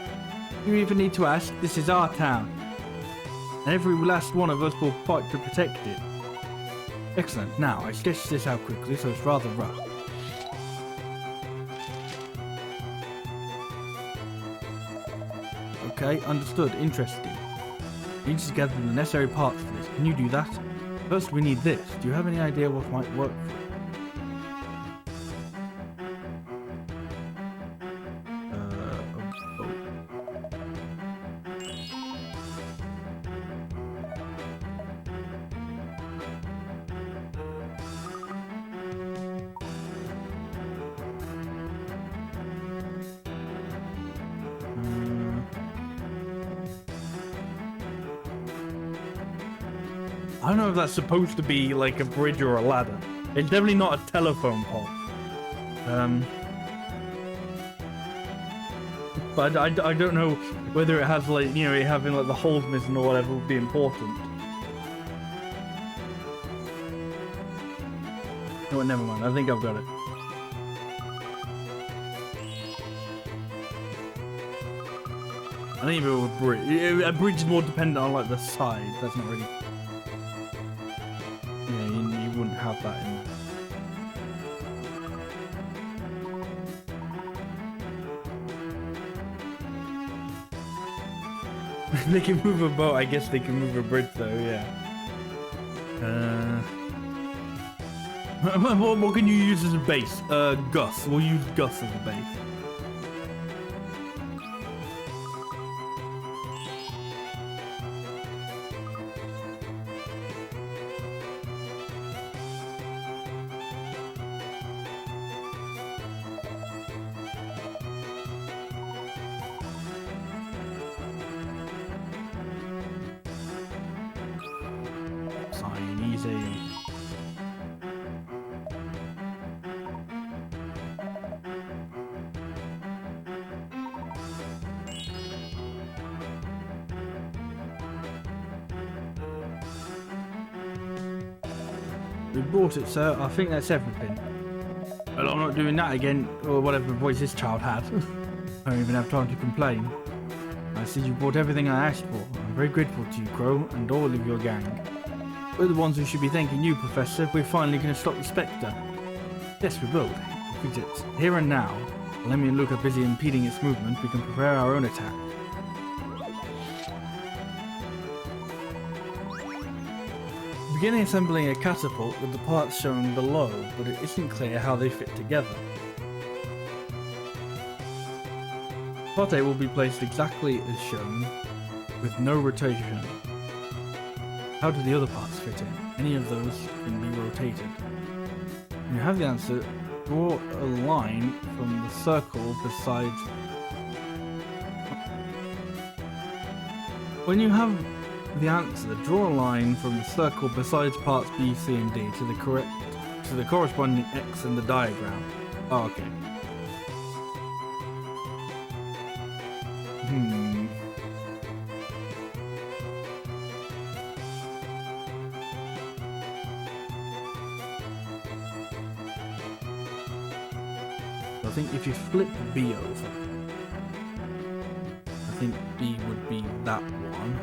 You even need to ask. This is our town. And every last one of us will fight to protect it. Excellent. Now, I sketched this out quickly, so it's rather rough. Okay, understood. Interesting. We need to gather the necessary parts for this. Can you do that? First, we need this. Do you have any idea what might work for it? I don't know if that's supposed to be like a bridge or a ladder. It's definitely not a telephone pole. But I don't know whether it has like, you know, it having like the holes missing or whatever would be important. No, never mind. I think I've got it. I think if it was a bridge. A bridge is more dependent on like the side. That's not really. Yeah, you wouldn't have that in there. They can move a boat, I guess they can move a bridge though, yeah. What can you use as a base? Gus. We'll use Gus as a base. Fine, easy. We bought it, sir. I think that's everything. Well, I'm not doing that again, or whatever voice this child had. I don't even have time to complain. I see you bought everything I asked for. I'm very grateful to you, Crow, and all of your gang. We're the ones who should be thanking you, Professor. We're finally going to stop the Specter. Yes, we will. If it's here and now, while Lemmy and Luke are busy impeding its movement, we can prepare our own attack. Beginning assembling a catapult with the parts shown below, but it isn't clear how they fit together. Potte will be placed exactly as shown, with no rotation. How do the other parts fit in? Any of those can be rotated. When you have the answer, draw a line from the circle beside... When you have the answer, draw a line from the circle besides parts B, C, and D to the corresponding X in the diagram. Oh, okay. I think if you flip B over, I think B would be that one.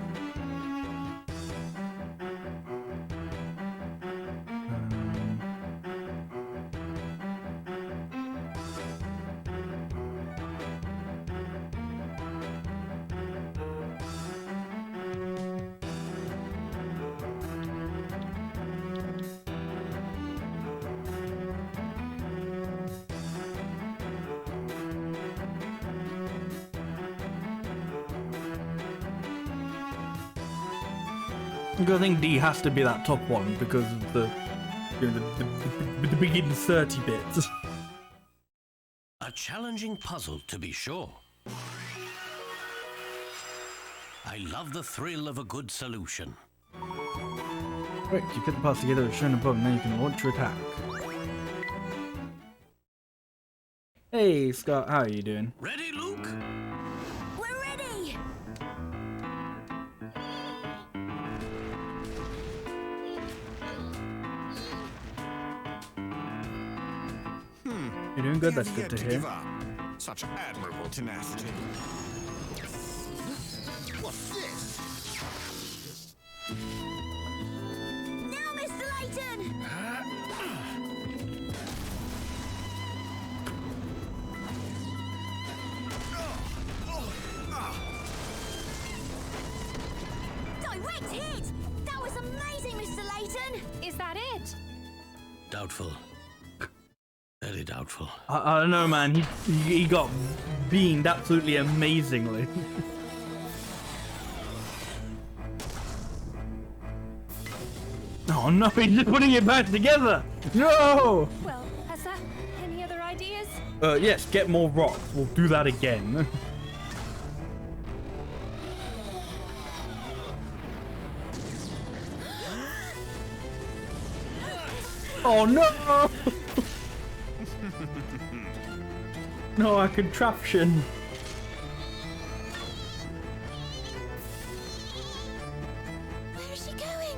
I think D has to be that top one because of the, you know, the big inserty bits. A challenging puzzle, to be sure. I love the thrill of a good solution. Right, you put the parts together as shown above, and then you can launch your attack. Hey Scott, how are you doing? Ready, Luke? We're ready! You're doing good, that's He good had to give hear. up. Such admirable tenacity. What's this? Now, Mr. Layton! Direct hit! That was amazing, Mr. Layton! Is that it? Doubtful. Very doubtful. I don't know, man. He got beamed absolutely amazingly. Oh no, he's just putting it back together! No! Well, has that any other ideas? Yes, get more rocks. We'll do that again. Oh no! No, our contraption. Where is she going?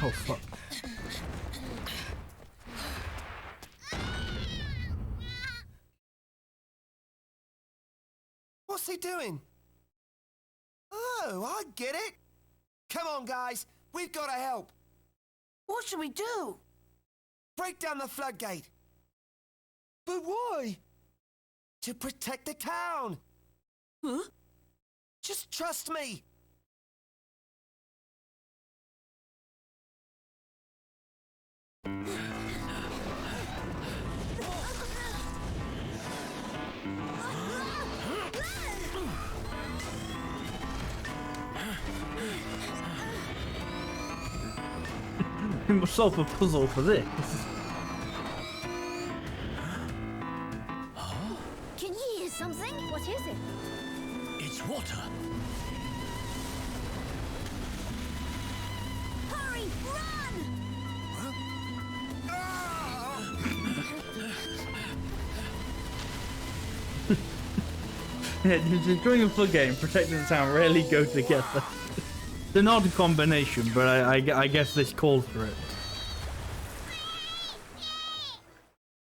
Oh fuck. What's he doing? Oh, I get it. Come on, guys. We've got to help. What should we do? Break down the floodgate. But why? To protect the town. Huh? Just trust me. We must solve a puzzle for this. Can you hear something? What is it? It's water. Hurry, run! Yeah, destroying a floodgate and protecting the town rarely go together. It's an odd combination, but I guess this calls for it.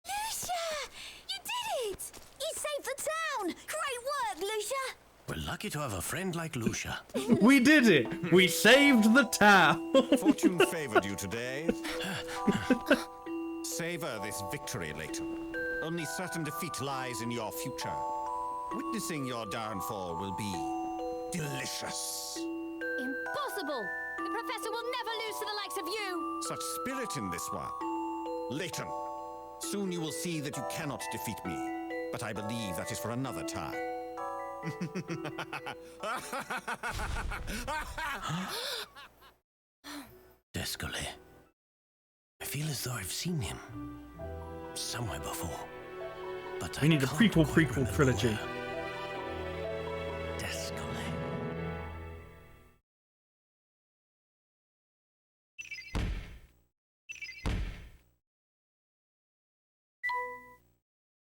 Lucia! You did it! You saved the town! Great work, Lucia! We're lucky to have a friend like Lucia. We did it! We saved the town! Fortune favored you today. Savor this victory, Layton. Only certain defeat lies in your future. Witnessing your downfall will be delicious. Impossible! The Professor will never lose to the likes of you! Such spirit in this one. Layton, soon you will see that you cannot defeat me, but I believe that is for another time. Descole. I feel as though I've seen him somewhere before. But We I need a can't prequel quite remember trilogy. where. Descole.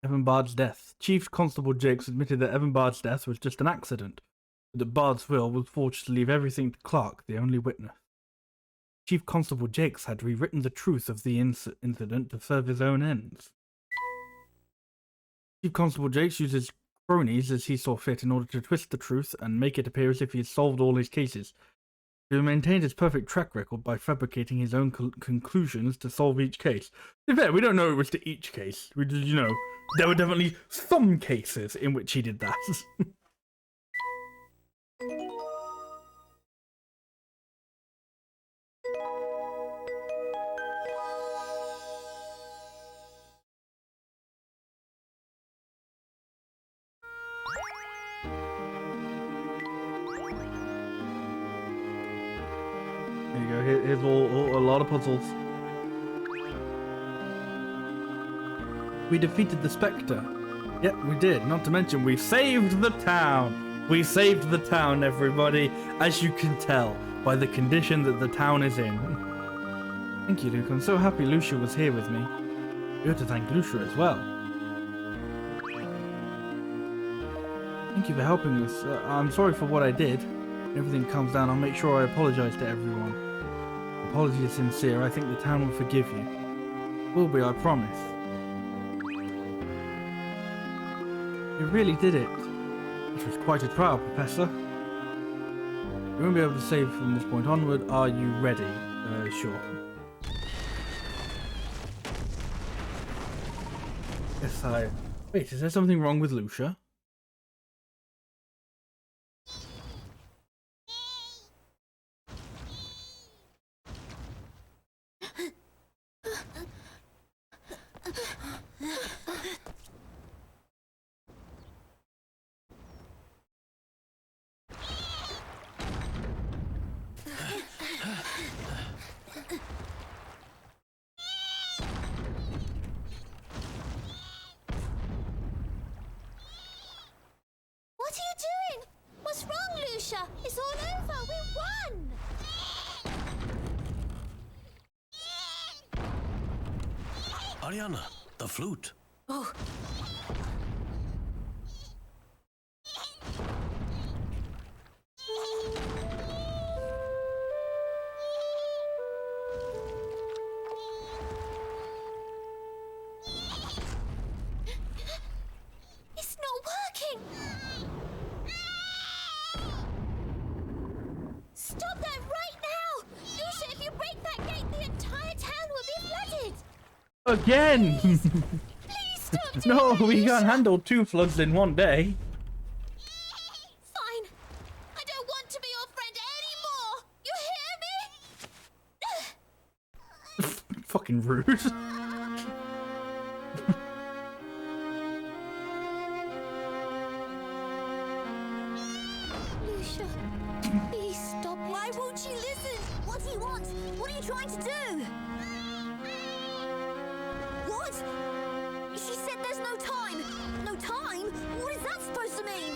Evan Bard's death. Chief Constable Jakes admitted that Evan Bard's death was just an accident, but that Bard's will was forged to leave everything to Clark, the only witness. Chief Constable Jakes had rewritten the truth of the incident to serve his own ends. Chief Constable Jakes used his cronies as he saw fit in order to twist the truth and make it appear as if he had solved all his cases. He maintained his perfect track record by fabricating his own conclusions to solve each case. To be fair, we don't know it was to each case. We just, there were definitely some cases in which he did that. There you go. Here's a lot of puzzles. We defeated the Specter. Yep, we did. Not to mention, we saved the town. We saved the town, everybody, as you can tell by the condition that the town is in. Thank you, Luke. I'm so happy Lucia was here with me. You have to thank Lucia as well. Thank you for helping us. I'm sorry for what I did. When everything comes down, I'll make sure I apologize to everyone. Apology is sincere. I think the town will forgive you. Will be, I promise. You really did it. It was quite a trial, Professor. You won't be able to save from this point onward. Are you ready? Sure. Yes, I... Wait, is there something wrong with Lucia? What are you doing? What's wrong, Lucia? It's all over. We won! Ariana, the flute. Oh. It's not working! Stop that right now! Lucia, if you break that gate, the entire town will be flooded! Again! Please stop doing No, that, we can't Lucia. handle 2 floods in one day. Fine. I don't want to be your friend anymore! You hear me? Fucking rude. Lucia, please stop it. Why won't she listen? What do you want? What are you trying to do? What? She said there's no time. No time? What is that supposed to mean?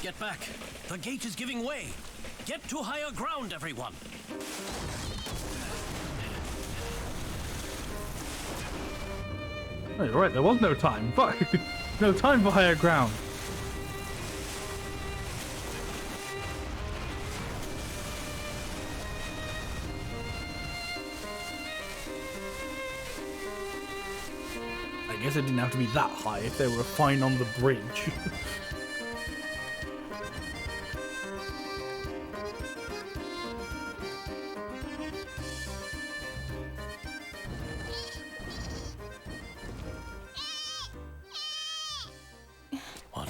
Get back. The gate is giving way. Get to higher ground, everyone. Oh, you're right, there was no time. Fuck. No time for higher ground. I guess it didn't have to be that high if they were fine on the bridge.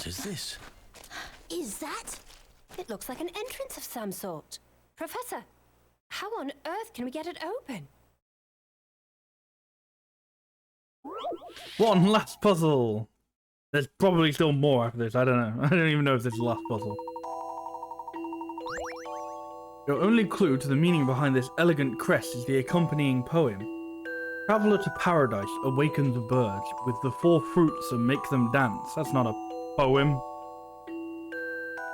is this? Is that? It looks like an entrance of some sort. Professor, how on earth can we get it open? One last puzzle. There's probably still more after this. I don't know. I don't even know if this is the last puzzle. Your only clue to the meaning behind this elegant crest is the accompanying poem. Traveller to paradise awakens birds with the four fruits and make them dance. That's not a poem.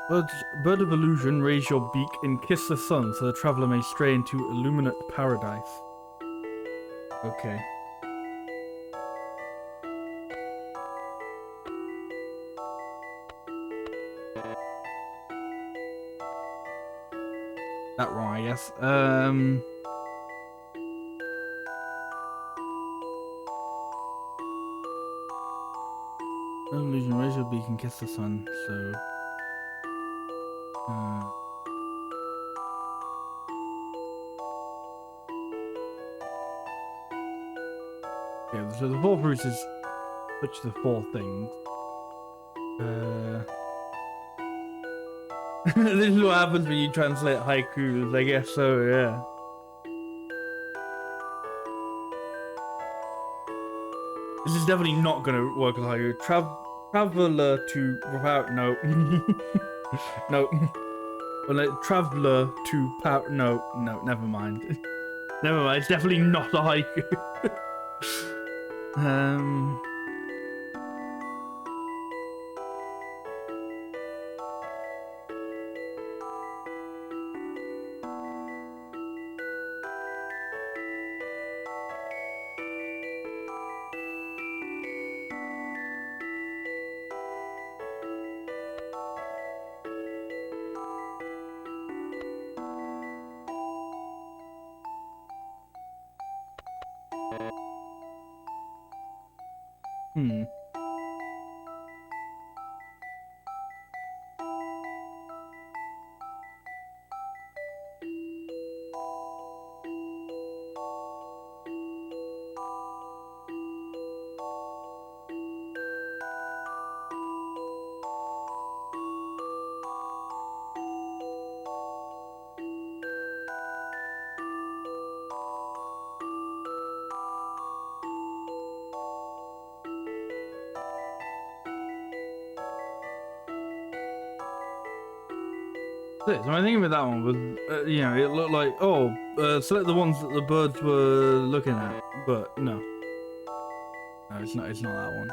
Bird of illusion, raise your beak and kiss the sun so the traveller may stray into illuminate paradise. Okay. That wrong, I guess. Illusion, raise your beak and kiss the sun, so... yeah, so the four fruits is which the four things. This is what happens when you translate haikus, I guess so, yeah. This is definitely not gonna work as haiku. Traveller to without no. No. Well, traveller to no, never mind. Never mind, it's definitely not a haiku. So my thing with that one was, you know, it looked like, oh, select the ones that the birds were looking at, but no. No, it's not that one.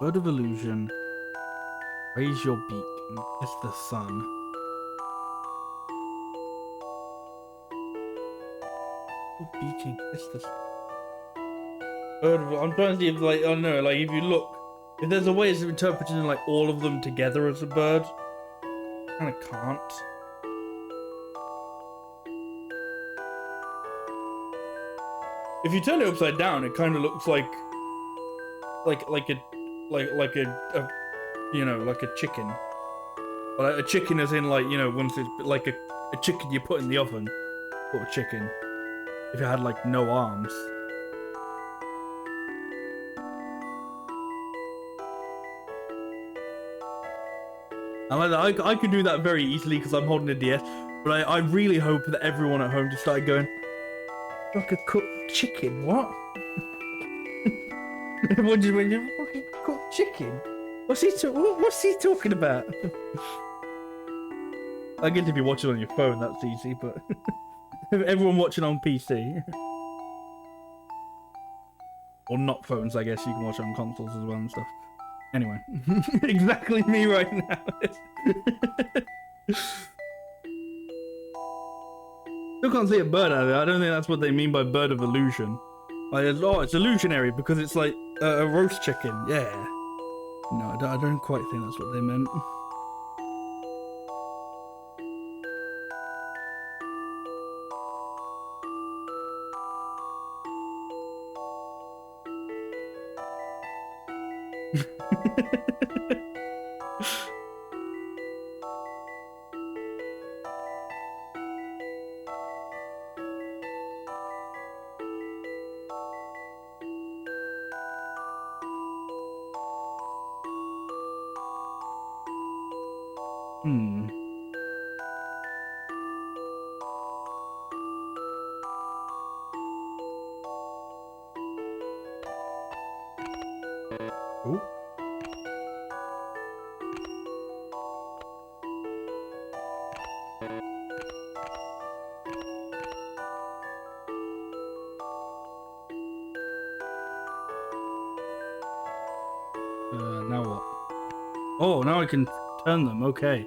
Bird of illusion, raise your beak and kiss the sun. Beak and kiss the sun. I'm trying to see if, like, I don't know, like, if you look, if there's a way of interpreting, like, all of them together as a bird, kind of can't. If you turn it upside down, it kind of looks like a you know, like a chicken. But a chicken as in, like, you know, once it's like a chicken you put in the oven, or a chicken. If it had, like, no arms. And like that, I could do that very easily because I'm holding a DS, but I really hope that everyone at home just started going, like a cooked chicken, what? Everyone just went, fucking cooked chicken? What's he talking about? I guess if you're watching on your phone, that's easy, but everyone watching on PC. Or not phones, I guess you can watch on consoles as well and stuff. Anyway, exactly me right now. Still can't see a bird out of it. I don't think that's what they mean by bird of illusion. Like, oh, it's illusionary because it's like a roast chicken. Yeah. No, I don't quite think that's what they meant. Hmm. Oh. Now what? Oh, now I can turn them. Okay.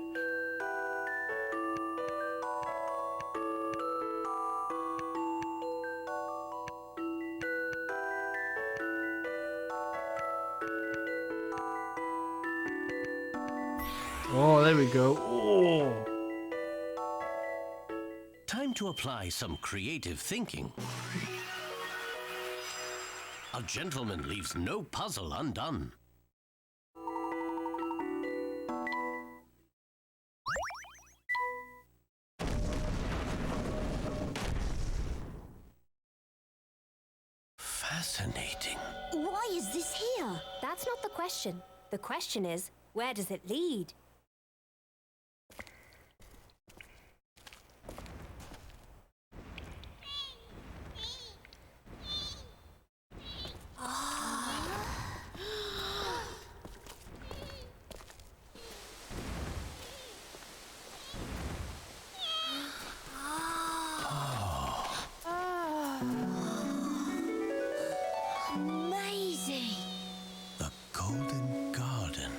Oh, there we go. Oh. Time to apply some creative thinking. A gentleman leaves no puzzle undone. Fascinating. Why is this here? That's not the question. The question is, where does it lead? Amazing. The Golden Garden.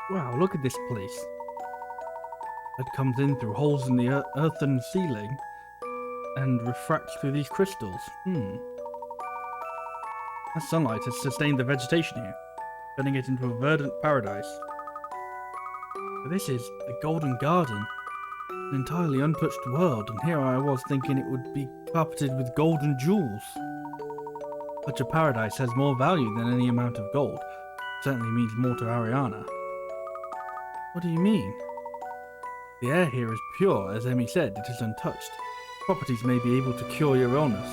Wow, look at this place. It comes in through holes in the earthen ceiling and refracts through these crystals. That sunlight has sustained the vegetation here, turning it into a verdant paradise. But this is the Golden Garden, an entirely untouched world, and here I was thinking it would be carpeted with golden jewels. Such a paradise has more value than any amount of gold. Certainly means more to Ariana. What do you mean? The air here is pure, as Emmy said, it is untouched. Properties may be able to cure your illness.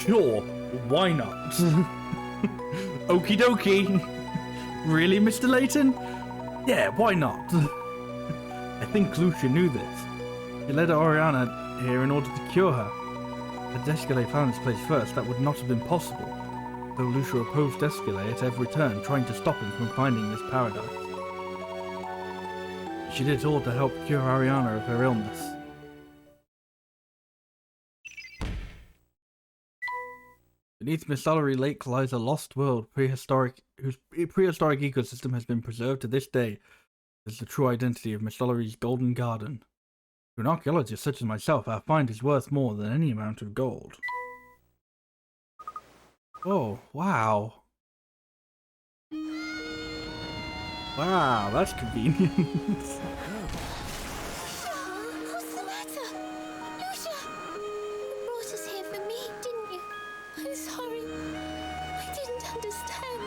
Sure, why not? Okie dokie. Really, Mr. Layton? Yeah, why not? I think Lucia knew this. He led Oriana here in order to cure her. Had Descalé found this place first, that would not have been possible. Though Lucia opposed Descalé at every turn, trying to stop him from finding this paradise. She did it all to help cure Ariana of her illness. Beneath Missouri Lake lies a lost world whose prehistoric ecosystem has been preserved to this day as the true identity of Missouri's Golden Garden. To an archaeologist such as myself, our find is worth more than any amount of gold. Oh, wow. Wow, that's convenient. What's the matter? Lucia! You brought us here for me, didn't you? I'm sorry. I didn't understand.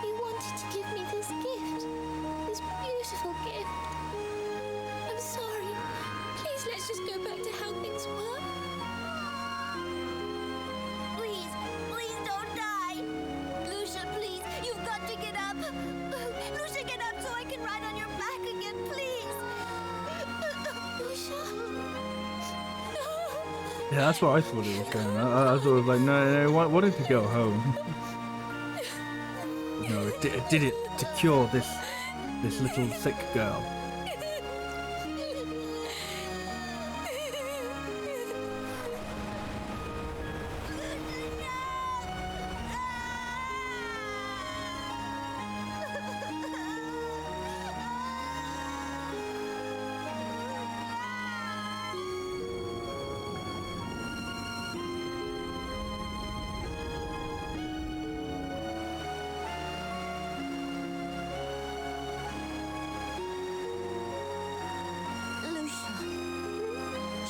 You wanted to give me this gift. This beautiful gift. I'm sorry. Please, let's just go back to how things were. Please, please don't die. Lucia, please, you've got to get up. Lucia, get up so I can ride on your back again, please. Lucia? Yeah, that's what I thought it was going on. I thought it was like, no, I wanted to go home. No, it did it to cure this little sick girl.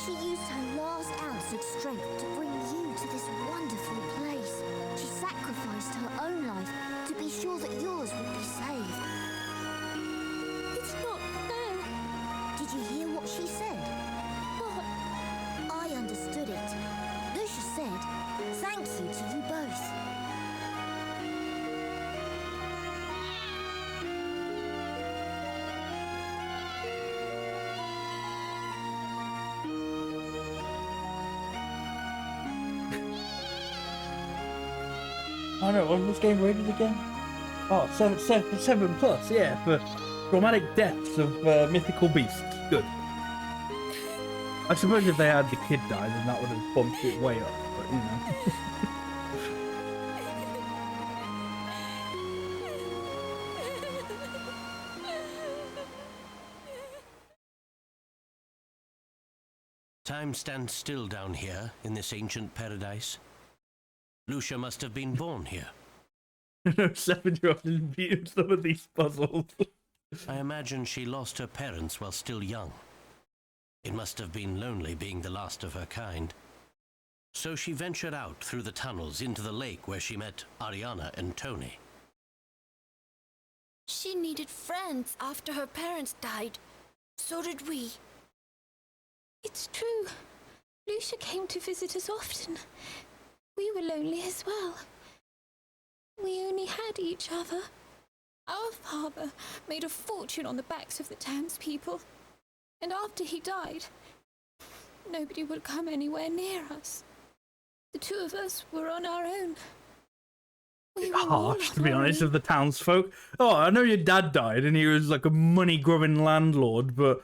She used her last ounce of strength to bring you to this wonderful place. She sacrificed her own life to be sure that yours would be saved. It's not fair. Did you hear what she said? What? I understood I know, what was this game rated again? Oh, 7 plus, yeah, for dramatic deaths of mythical beasts. Good. I suppose if they had the kid die, then that would have bumped it way up, but you know. Time stands still down here in this ancient paradise. Lucia must have been born here. No 7-year-old is beating some of these puzzles. I imagine she lost her parents while still young. It must have been lonely being the last of her kind. So she ventured out through the tunnels into the lake where she met Ariana and Tony. She needed friends after her parents died. So did we. It's true. Lucia came to visit us often. We were lonely as well. We only had each other. Our father made a fortune on the backs of the townspeople. And after he died, nobody would come anywhere near us. The two of us were on our own. We were Harsh, all to be honest, alone. of the townsfolk. Oh, I know your dad died and he was like a money-grubbing landlord, but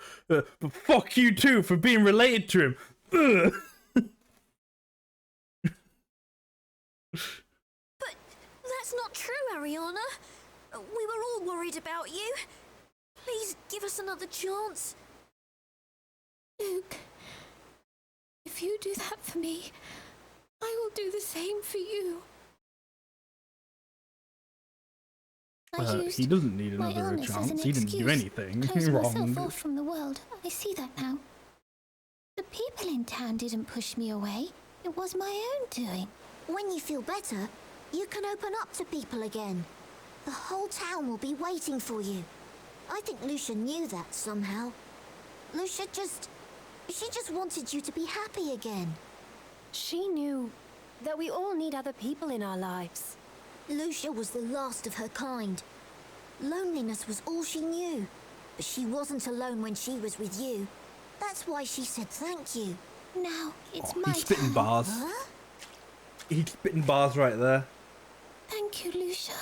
fuck you too for being related to him. Ugh. But that's not true, Ariana. We were all worried about you. Please give us another chance. Luke, if you do that for me, I will do the same for you. He doesn't need my another illness as chance. an He didn't do excuse anything to close myself wrong. off from the world. I see that now. The people in town didn't push me away. It was my own doing. When you feel better, you can open up to people again. The whole town will be waiting for you. I think Lucia knew that somehow. Lucia she just wanted you to be happy again. She knew that we all need other people in our lives. Lucia was the last of her kind. Loneliness was all she knew. But she wasn't alone when she was with you. That's why she said thank you. Now it's Oh, my he's spitting turn. bars. Huh? He's spitting bars right there. Thank you, Lucia.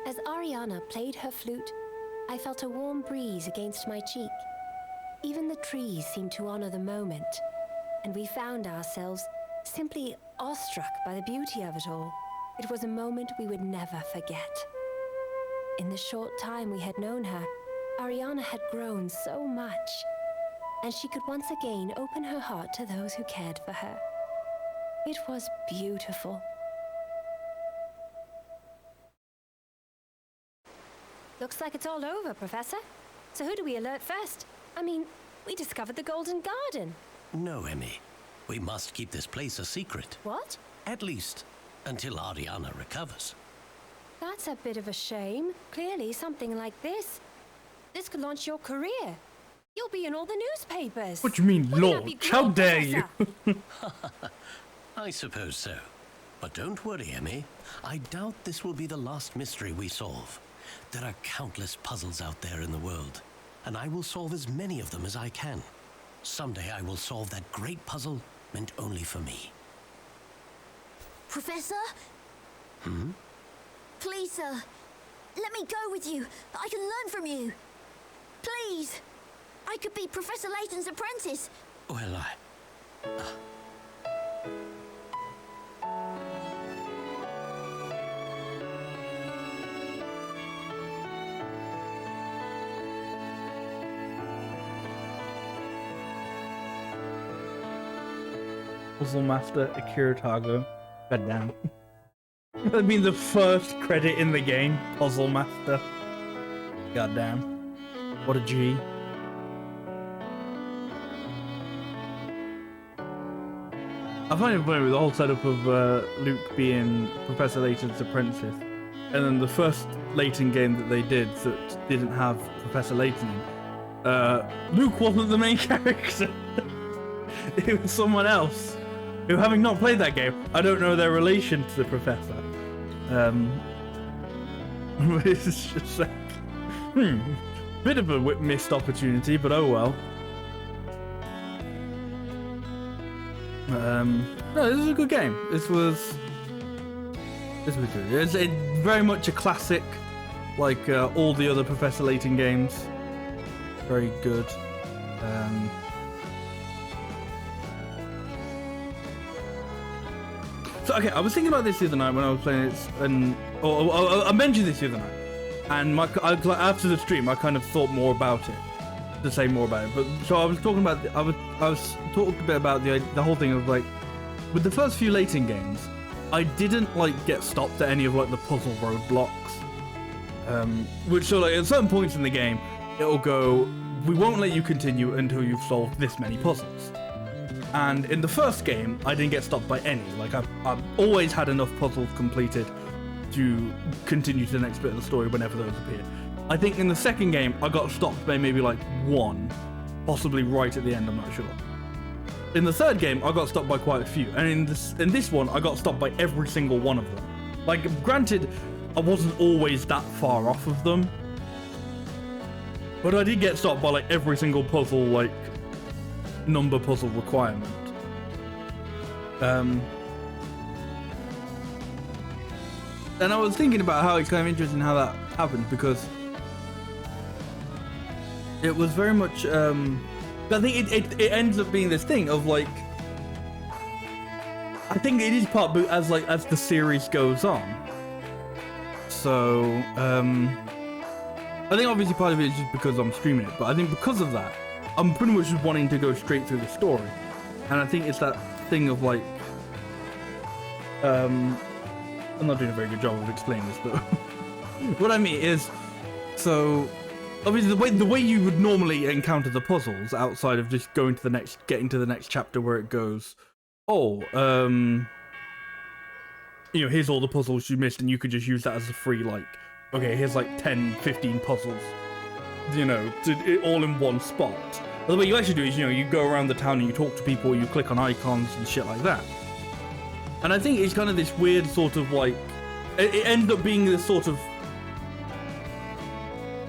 As Ariana played her flute, I felt a warm breeze against my cheek. Even the trees seemed to honor the moment, and we found ourselves simply awestruck by the beauty of it all. It was a moment we would never forget. In the short time we had known her, Ariana had grown so much, and she could once again open her heart to those who cared for her. It was beautiful. Looks like it's all over, Professor. So who do we alert first? I mean, we discovered the Golden Garden. No, Emmy. We must keep this place a secret. What? At least until Ariana recovers. That's a bit of a shame. Clearly, something like this could launch your career. You'll be in all the newspapers. What do you mean, Wouldn't that be launch? How great, dare you? Professor? I suppose so. But don't worry, Emmy. I doubt this will be the last mystery we solve. There are countless puzzles out there in the world, and I will solve as many of them as I can. Someday I will solve that great puzzle meant only for me. Professor? Hmm? Please, sir. Let me go with you. I can learn from you. Please. I could be Professor Layton's apprentice. Well, Puzzle Master Akira Tago. God damn. That'd be the first credit in the game. Puzzle Master. God damn. What a G. I find it funny with the whole setup of Luke being Professor Layton's apprentice. And then the first Layton game that they did that didn't have Professor Layton in, Luke wasn't the main character. It was someone else. Who, having not played that game, I don't know their relation to the Professor. It's just like, bit of a missed opportunity, but oh well. No, this was a good game. This was good. It's very much a classic, like all the other Professor Layton games. Very good. So okay, I was thinking about this the other night when I was playing it, and I mentioned this the other night, and after the stream, I kind of thought more about it, to say more about it. But so I was talking about, I was talking a bit about the whole thing of like, with the first few Layton games, I didn't like get stopped at any of like the puzzle roadblocks, which so like at certain points in the game, it'll go, we won't let you continue until you've solved this many puzzles. And in the first game, I didn't get stopped by any. Like, I've always had enough puzzles completed to continue to the next bit of the story whenever those appeared. I think in the second game, I got stopped by maybe like one, possibly right at the end, I'm not sure. In the third game, I got stopped by quite a few. And in this one, I got stopped by every single one of them. Like, granted, I wasn't always that far off of them, but I did get stopped by like every single puzzle, like, number puzzle requirement. And I was thinking about how it's kind of interesting how that happened, because it was very much I think it ends up being this thing of like, I think it is part, but as the series goes on. So I think obviously part of it is just because I'm streaming it, but I think because of that, I'm pretty much just wanting to go straight through the story. And I think it's that thing of like, I'm not doing a very good job of explaining this, but what I mean is, so obviously the way you would normally encounter the puzzles outside of just getting to the next chapter where it goes, oh, you know, here's all the puzzles you missed, and you could just use that as a free, like, okay, here's like 10, 15 puzzles, you know, all in one spot. But the way you actually do is, you know, you go around the town and you talk to people, you click on icons and shit like that. And I think it's kind of this weird sort of like, it ended up being this sort of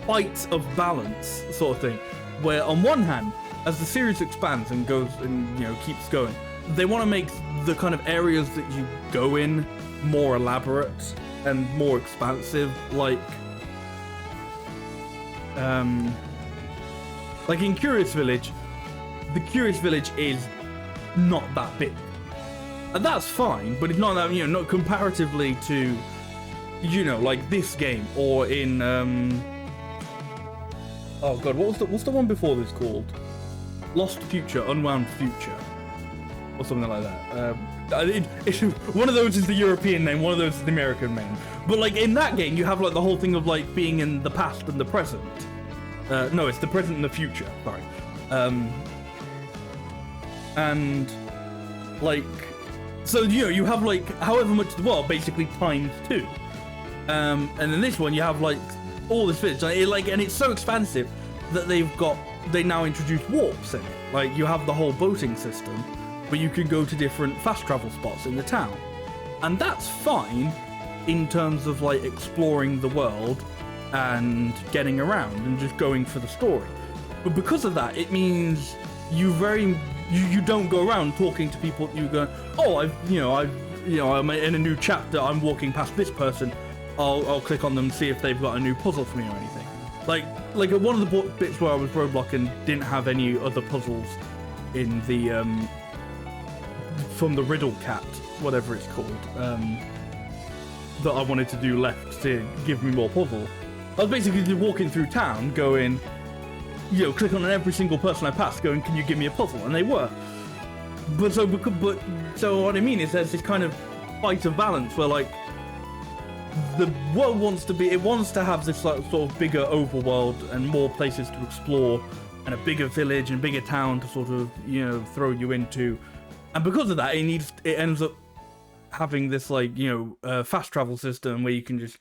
fight of balance sort of thing, where on one hand, as the series expands and goes and, you know, keeps going, they want to make the kind of areas that you go in more elaborate and more expansive, like in Curious Village, the Curious Village is not that big. And that's fine, but it's not that, you know, not comparatively to, you know, like this game, or in, oh god, what's the one before this called? Lost Future, Unwound Future, or something like that. One of those is the European name, one of those is the American name. But like in that game, you have like the whole thing of like being in the past and the present. No, it's the present and the future, sorry. And like, so, you know, you have like however much the world basically times 2. And in this one, you have like all this village, and it's so expansive that they now introduce warps in it. Like, you have the whole boating system, where you can go to different fast travel spots in the town. And that's fine in terms of like exploring the world and getting around and just going for the story. But because of that, it means you don't go around talking to people. You go, oh, I'm in a new chapter, I'm walking past this person, I'll click on them, see if they've got a new puzzle for me or anything. Like one of the bits where I was roadblocking didn't have any other puzzles in the from the Riddle Cat, whatever it's called, that I wanted to do left to give me more puzzle. I was basically just walking through town going, you know, click on every single person I passed going, can you give me a puzzle? And they were. But so what I mean is there's this kind of fight of balance where like the world wants to have this like sort of bigger overworld and more places to explore and a bigger village and bigger town to sort of, you know, throw you into. And because of that, it ends up having this like, you know, fast travel system where you can just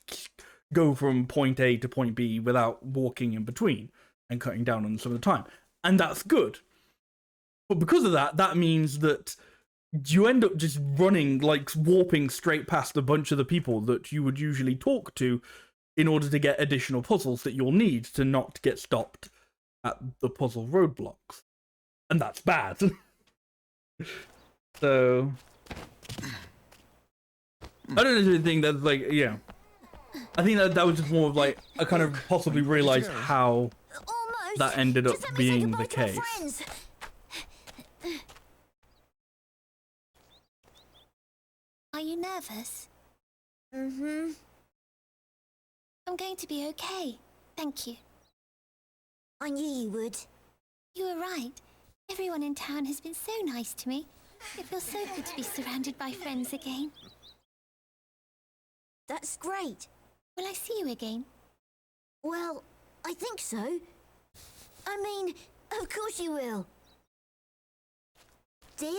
go from point A to point B without walking in between and cutting down on some of the time. And that's good. But because of that, that means that you end up just running, like warping straight past a bunch of the people that you would usually talk to in order to get additional puzzles that you'll need to not get stopped at the puzzle roadblocks. And that's bad. So I don't necessarily think that's like, yeah. I think that was just more of like, I kind of possibly realized how Almost. that ended up Just let me say being goodbye the to my case. friends. Are you nervous? Mm-hmm. I'm going to be okay. Thank you. I knew you would. You were right. Everyone in town has been so nice to me. It feels so good to be surrounded by friends again. That's great. Will I see you again? Well, I think so. I mean, of course you will. Deal?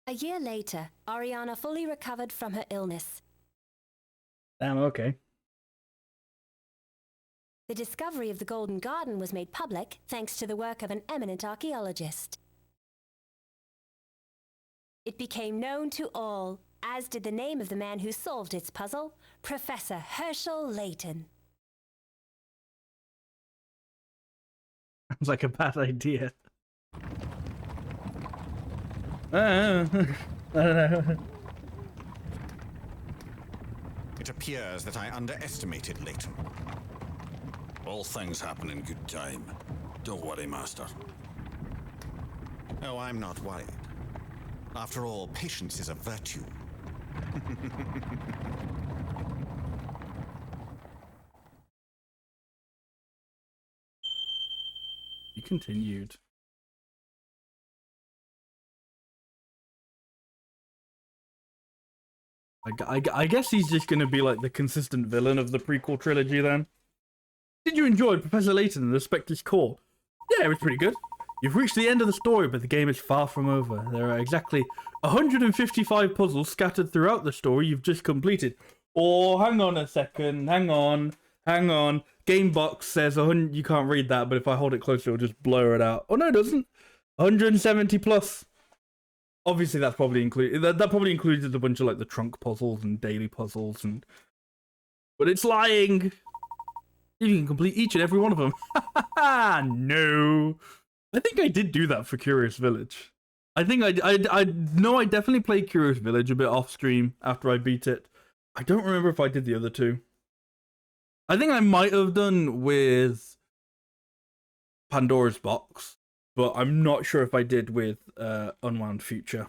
A year later, Ariana fully recovered from her illness. Damn, okay. The discovery of the Golden Garden was made public thanks to the work of an eminent archaeologist. It became known to all, as did the name of the man who solved its puzzle, Professor Herschel Layton. Sounds like a bad idea. I don't know. It appears that I underestimated Layton. All things happen in good time. Don't worry, Master. Oh, I'm not worried. After all, patience is a virtue. You continued. I guess he's just going to be like the consistent villain of the prequel trilogy then. Did you enjoy Professor Layton and the Specter's core? Yeah, it was pretty good. You've reached the end of the story, but the game is far from over. There are exactly 155 puzzles scattered throughout the story you've just completed. Oh, hang on a second. Hang on. Gamebox says 100. You can't read that, but if I hold it closer, it'll just blur it out. Oh, no, it doesn't. 170 plus. Obviously, that's probably included. That probably included a bunch of like the trunk puzzles and daily puzzles, but it's lying. You can complete each and every one of them. No, I think I did do that for Curious Village. I think I know I definitely played Curious Village a bit off stream after I beat it. I don't remember if I did the other two. I think I might have done with Pandora's Box, but I'm not sure if I did with Unwound Future.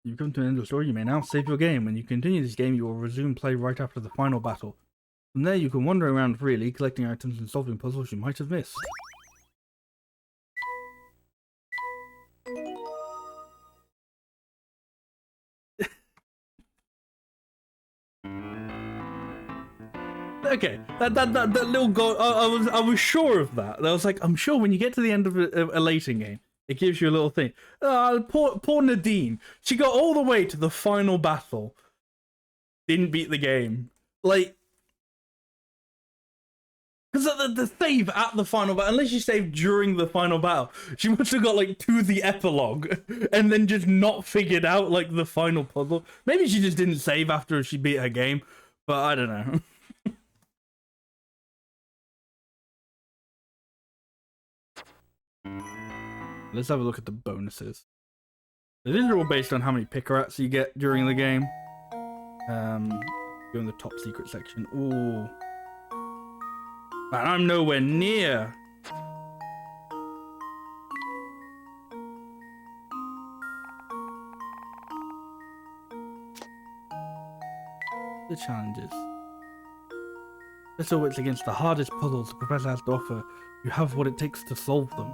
You've come to the end of the story. You may now save your game. When you continue this game, you will resume play right after the final battle. From there, you can wander around freely, collecting items and solving puzzles you might have missed. Okay, that little goal. I was sure of that. I was like, I'm sure when you get to the end of a Layton game, it gives you a little thing. Poor Nadine. She got all the way to the final battle, didn't beat the game. Like, because the save at the final battle, unless you save during the final battle, she must have got like to the epilogue and then just not figured out like the final puzzle. Maybe she just didn't save after she beat her game, but I don't know. Let's have a look at the bonuses. These are all based on how many pickerats you get during the game. Go in the top secret section. Ooh. Man, I'm nowhere near. The challenges. So it's against the hardest puzzles the professor has to offer. You have what it takes to solve them.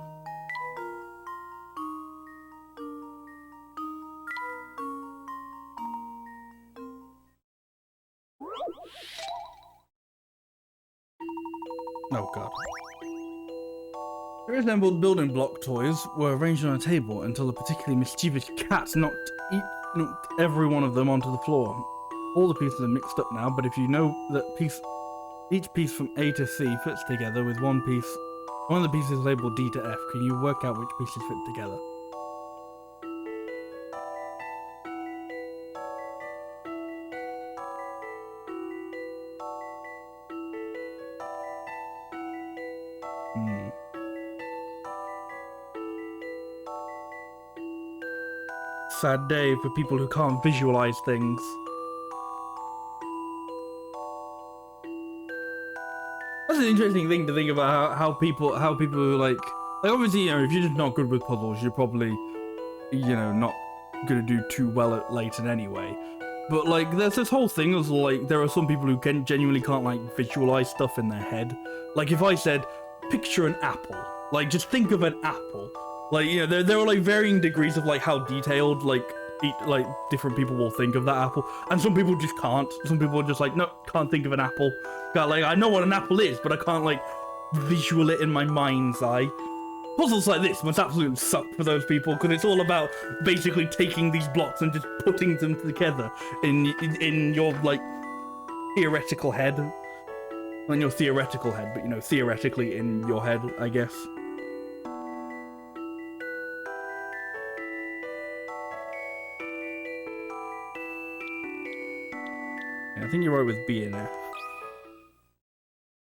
Oh god. The reassembled building block toys were arranged on a table until a particularly mischievous cat knocked every one of them onto the floor. All the pieces are mixed up now, but if you know that each piece from A to C fits together with one of the pieces labeled D to F, can you work out which pieces fit together? Sad day for people who can't visualize things. That's an interesting thing to think about how people who like obviously, you know, if you're just not good with puzzles, you're probably, you know, not gonna do too well at Layton anyway. But like there's this whole thing of like there are some people who genuinely can't like visualize stuff in their head. Like if I said picture an apple, like just think of an apple. Like, you know, there are like varying degrees of like how detailed like different people will think of that apple, and some people just can't. Some people are just like, no, can't think of an apple. Like, I know what an apple is, but I can't like visual it in my mind's eye. Puzzles like this must absolutely suck for those people, because it's all about basically taking these blocks and just putting them together in your like theoretical head. Not in your theoretical head, but you know, theoretically in your head, I guess. I think you're right with B and F.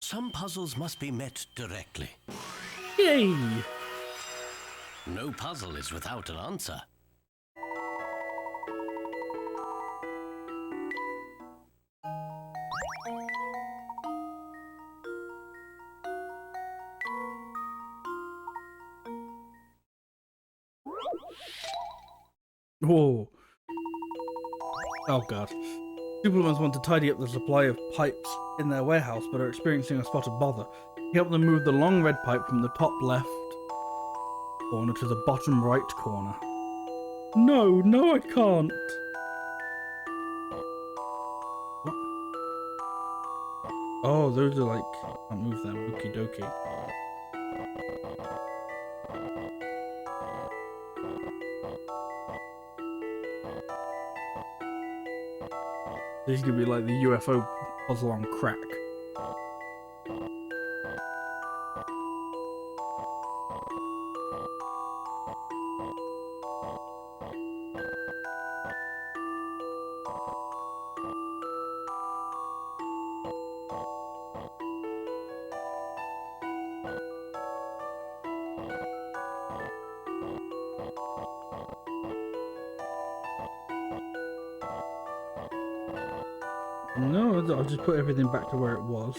Some puzzles must be met directly. Yay! No puzzle is without an answer. Whoa. Oh god. Supermans want to tidy up the supply of pipes in their warehouse, but are experiencing a spot of bother. Help them move the long red pipe from the top left corner to the bottom right corner. No, I can't. What? Oh, those are like, can't move them. Okie dokie. This is gonna be like the UFO puzzle on crack. No, I'll just put everything back to where it was.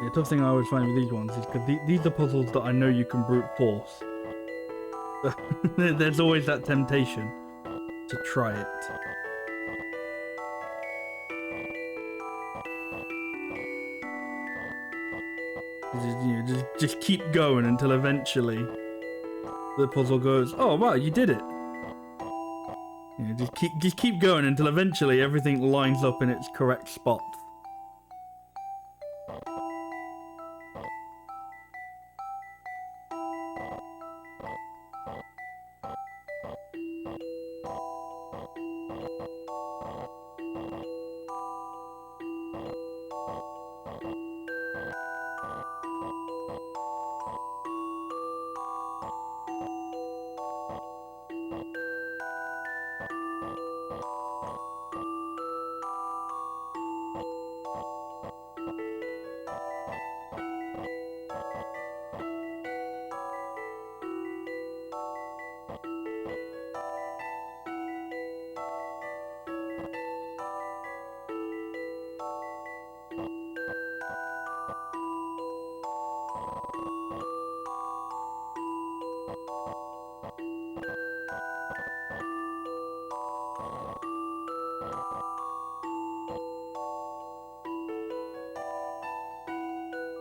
The tough thing I always find with these ones is because these are puzzles that I know you can brute force. There's always that temptation to try it. Just keep going until eventually the puzzle goes, oh wow, you did it. You know, just keep going until eventually everything lines up in its correct spot.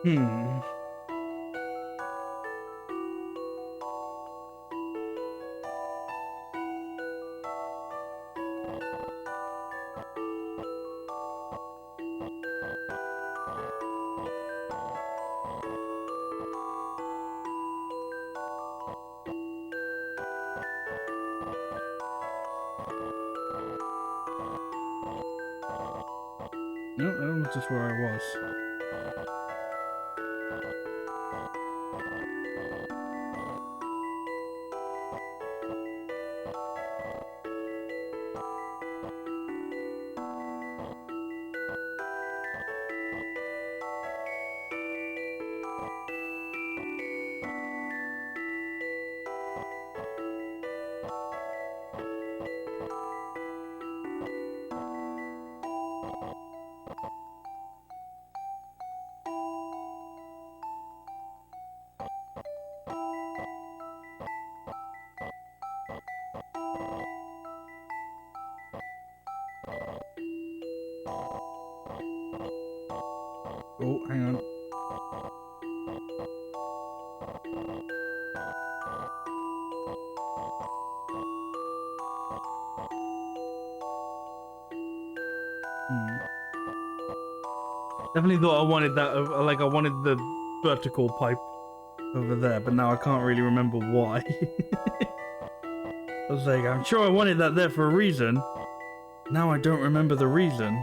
Hmm. No, that was just where I was. Oh, hang on. Definitely thought I wanted that, like I wanted the vertical pipe over there, but now I can't really remember why. I was like, I'm sure I wanted that there for a reason. Now I don't remember the reason.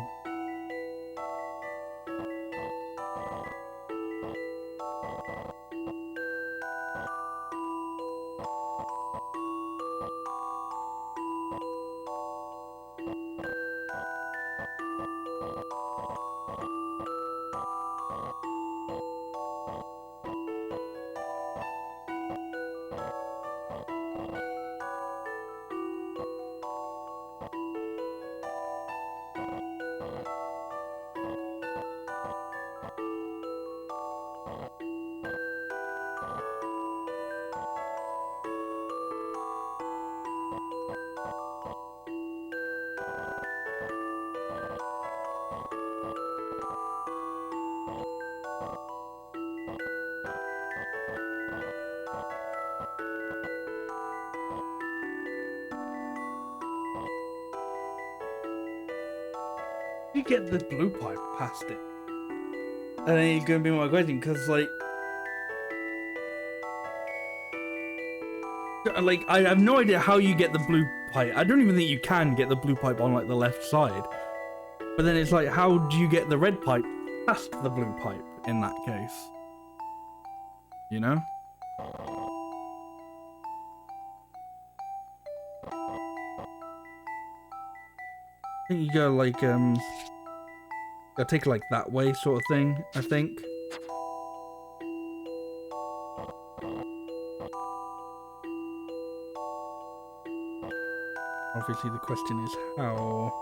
You get the blue pipe past it. And then it's gonna be my question, because like I have no idea how you get the blue pipe. I don't even think you can get the blue pipe on like the left side. But then it's like, how do you get the red pipe past the blue pipe in that case? You know? I think you go like gotta take it like that way sort of thing, I think. Obviously the question is how.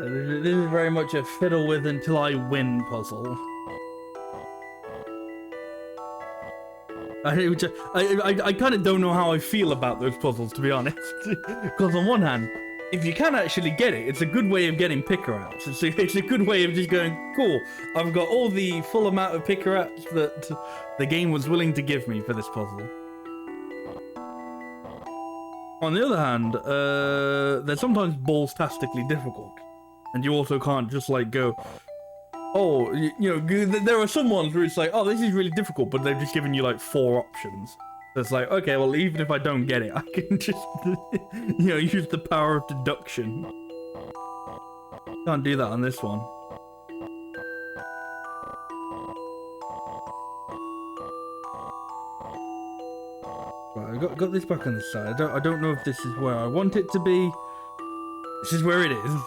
This is very much a fiddle with until I win puzzle. I kind of don't know how I feel about those puzzles, to be honest. Because on one hand, if you can actually get it, it's a good way of getting picker outs. It's a good way of just going, cool, I've got all the full amount of picker outs that the game was willing to give me for this puzzle. On the other hand, they're sometimes balls-tastically difficult. And you also can't just like go, oh, there are some ones where it's like, oh, this is really difficult, but they've just given you like 4 options. So it's like, okay, well, even if I don't get it, I can just, use the power of deduction. Can't do that on this one. Right, I got this back on this side. I don't know if this is where I want it to be. This is where it is.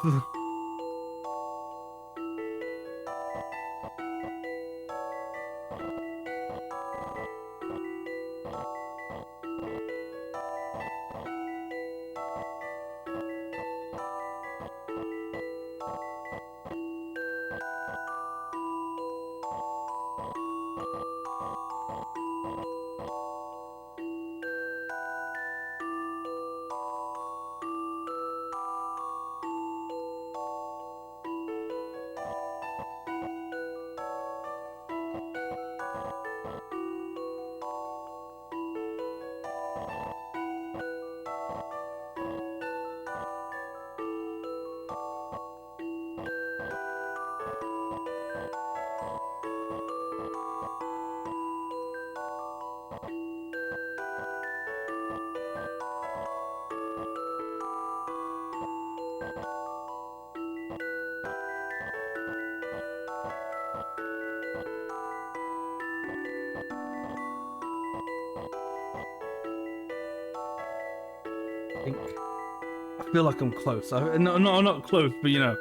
I feel like I'm close. No, not close, but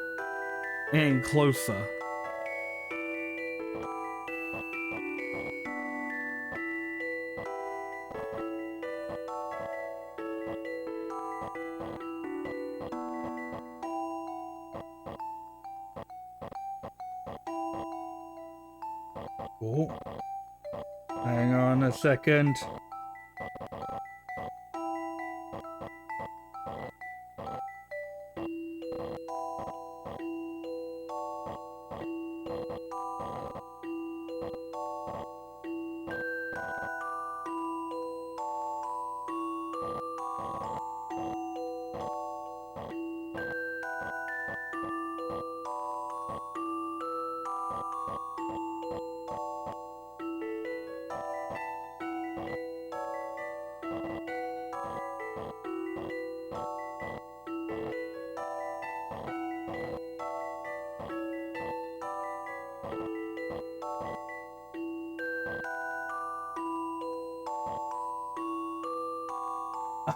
getting closer. Oh, hang on a second.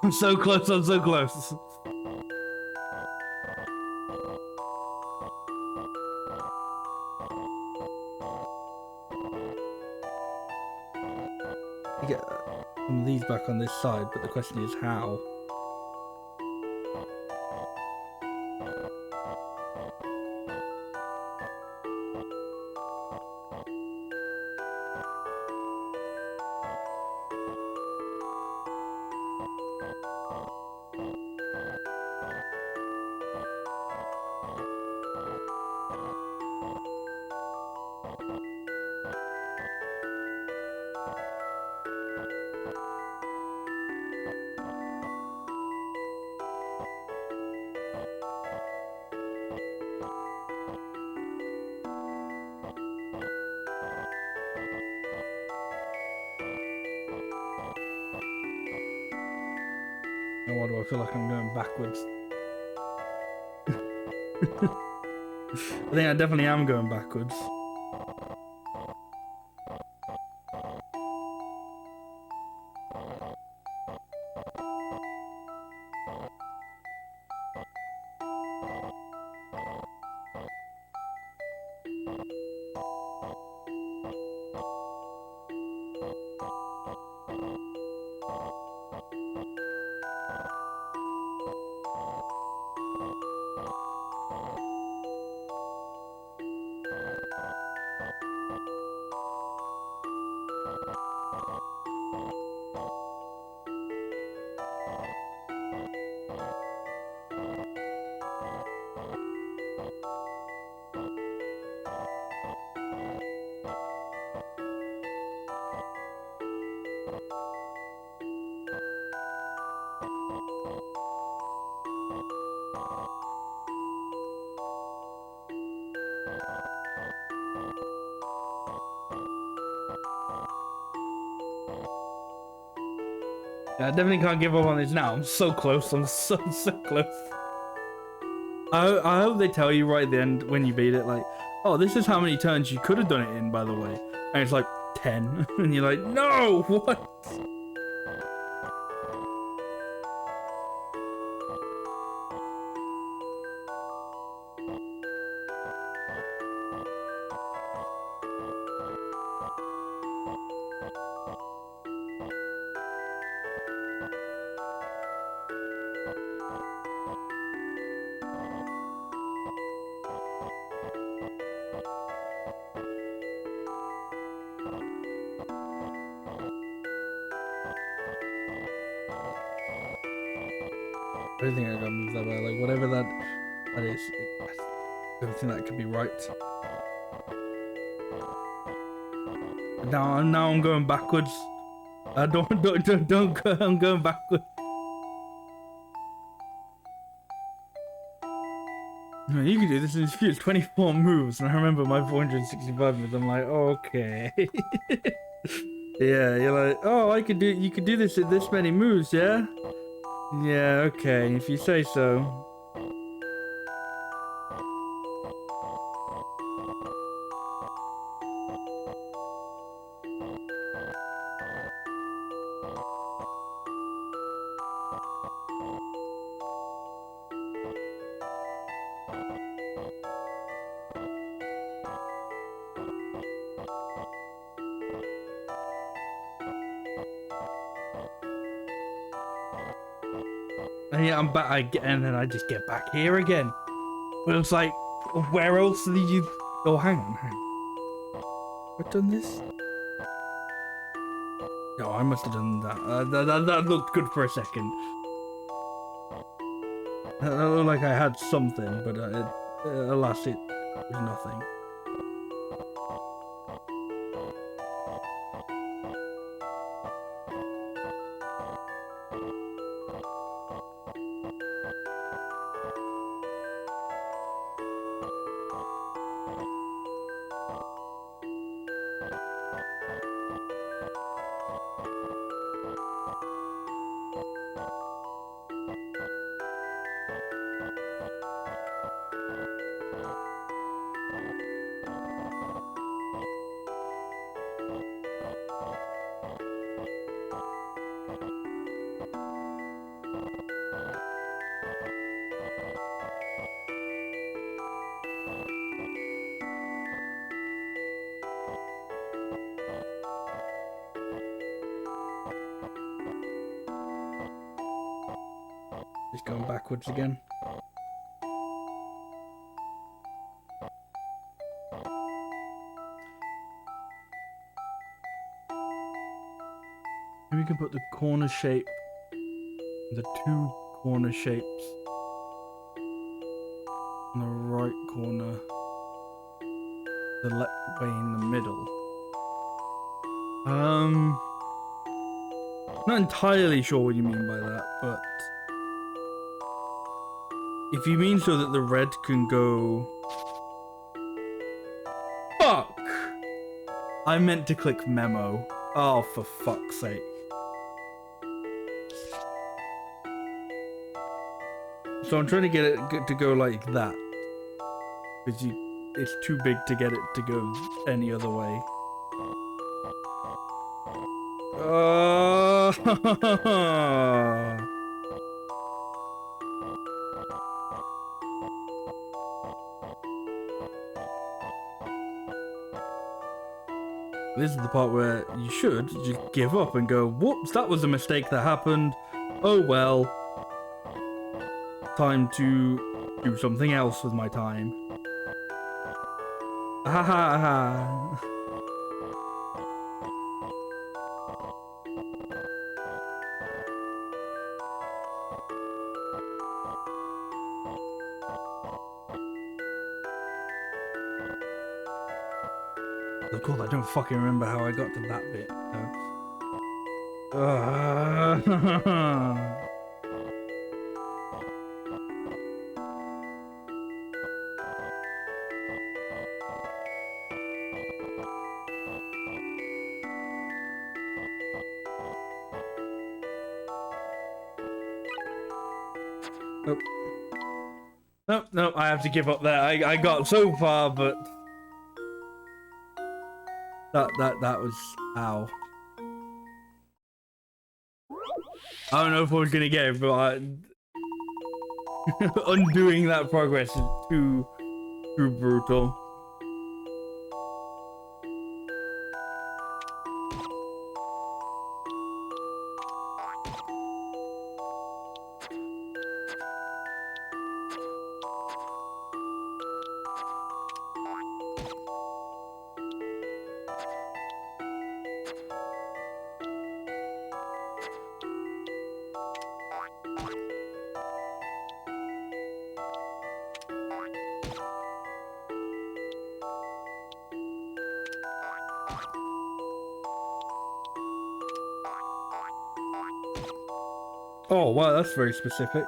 I'm so close, I'm so close. You get some of these back on this side, but the question is how. Oh, why do I feel like I'm going backwards? I think I definitely am going backwards. I definitely can't give up on this now. I'm so close. I'm so close. I hope they tell you right at the end when you beat it, like, oh, this is how many turns you could have done it in, by the way. And it's like 10. And you're like, no, what? I don't think I got moved that way. Like, whatever that is, I don't think that could be right. Now I'm going backwards. Don't go. I'm going backwards. No, you can do this in few 24 moves, and I remember my 465 moves. I'm like, okay. Yeah, you're like, oh, you could do this in this many moves, yeah? Yeah, okay, if you say so. And yeah, I'm back, and then I just get back here again. But it's like, where else did you... Oh, hang on. I've done this? No, I must have done that. That looked good for a second. It looked like I had something, but alas, it was nothing. Just going backwards again. Maybe we can put the corner shape, the two corner shapes in the right corner, the left way in the middle. Not entirely sure what you mean by that, but if you mean so that the red can go... Fuck! I meant to click memo. Oh, for fuck's sake. So I'm trying to get it to go like that. Because it's too big to get it to go any other way. This is the part where you should just give up and go, whoops, that was a mistake that happened. Oh well. Time to do something else with my time. Ha ha ha. Oh, cool, I don't fucking remember how I got to that bit. Oh. No, no, I have to give up there. I got so far, but that was ow. I don't know if we're gonna get it, but undoing that progress is too brutal. Oh, wow, that's very specific.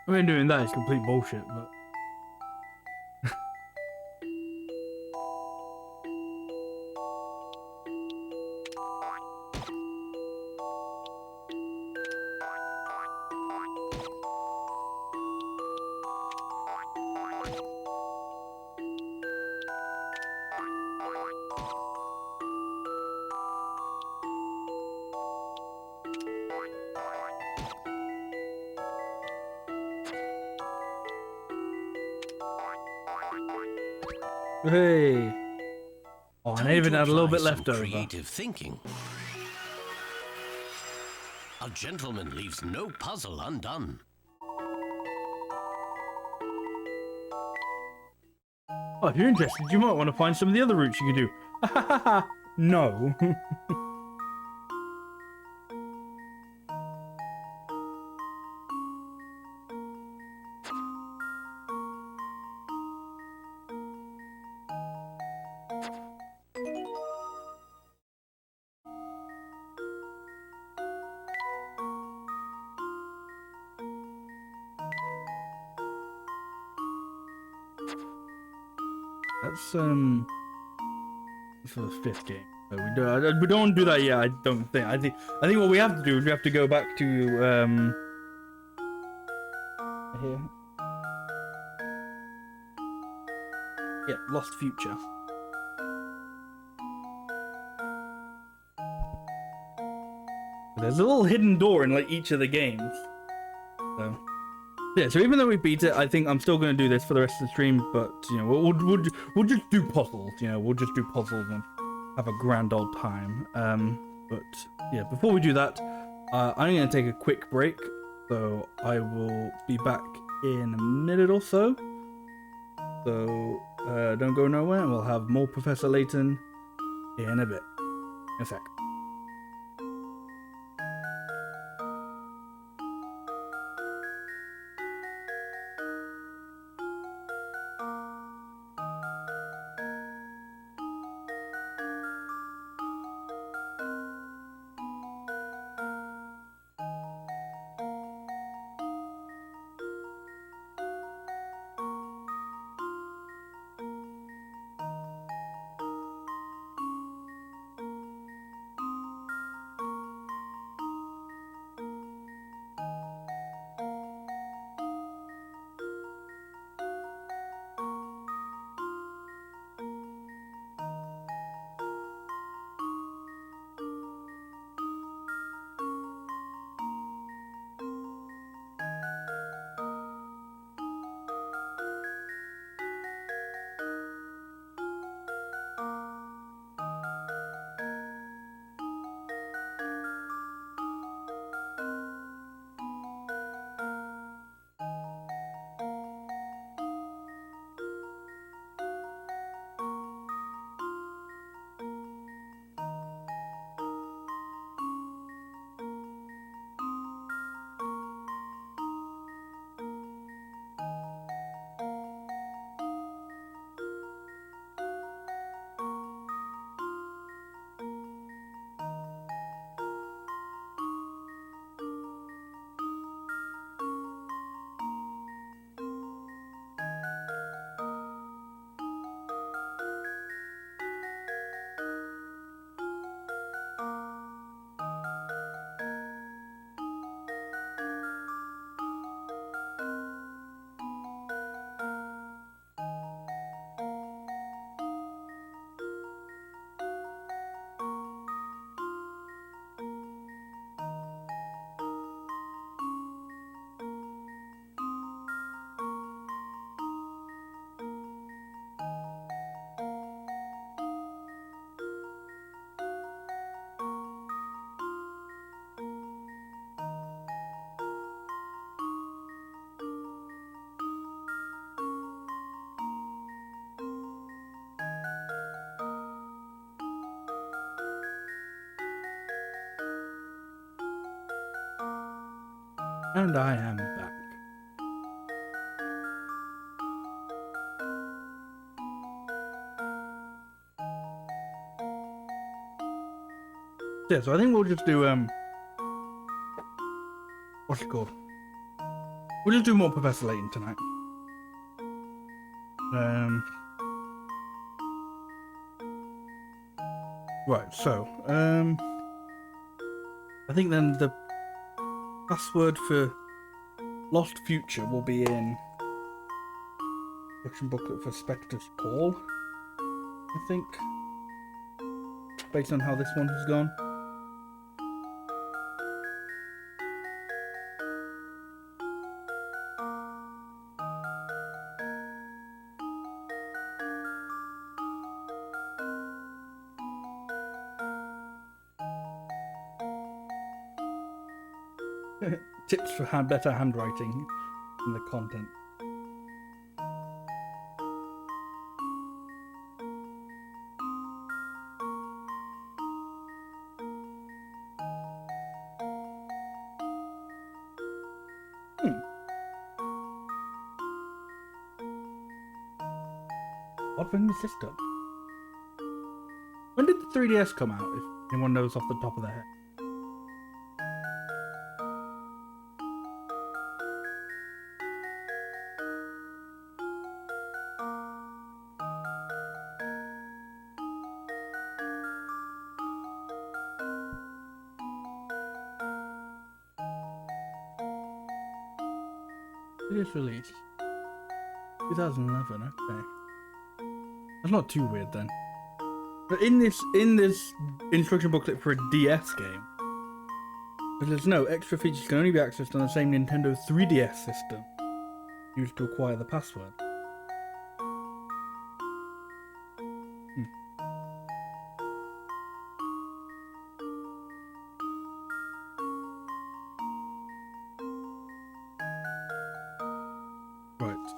I mean, doing that is complete bullshit, but... Hey! Oh, and I even had a little bit left over. Creative thinking. A gentleman leaves no puzzle undone. Oh, if you're interested, you might want to find some of the other routes you can do. No. That's for the 5th game. So we don't do that yet. I don't think. I think what we have to do is we have to go back to here. Yeah, Lost Future. There's a little hidden door in like each of the games. So yeah, so even though we beat it, I think I'm still going to do this for the rest of the stream. But you know, we'll just do puzzles. You know, we'll just do puzzles and have a grand old time. But yeah, before we do that, I'm going to take a quick break. So I will be back in a minute or so. So don't go nowhere, and we'll have more Professor Layton in a bit. In a sec. And I am back. Yeah, so I think we'll just do what's it called? We'll just do more Professor Layton tonight. Right, so I think then the password for Lost Future will be in instruction booklet for Specter's Call, I think, based on how this one has gone. Tips for better handwriting in the content. What in the system? When did the 3DS come out, if anyone knows off the top of their head? It is released 2011. Okay, that's not too weird then. But in this instruction booklet for a DS game, there's no extra features can only be accessed on the same Nintendo 3DS system used to acquire the password.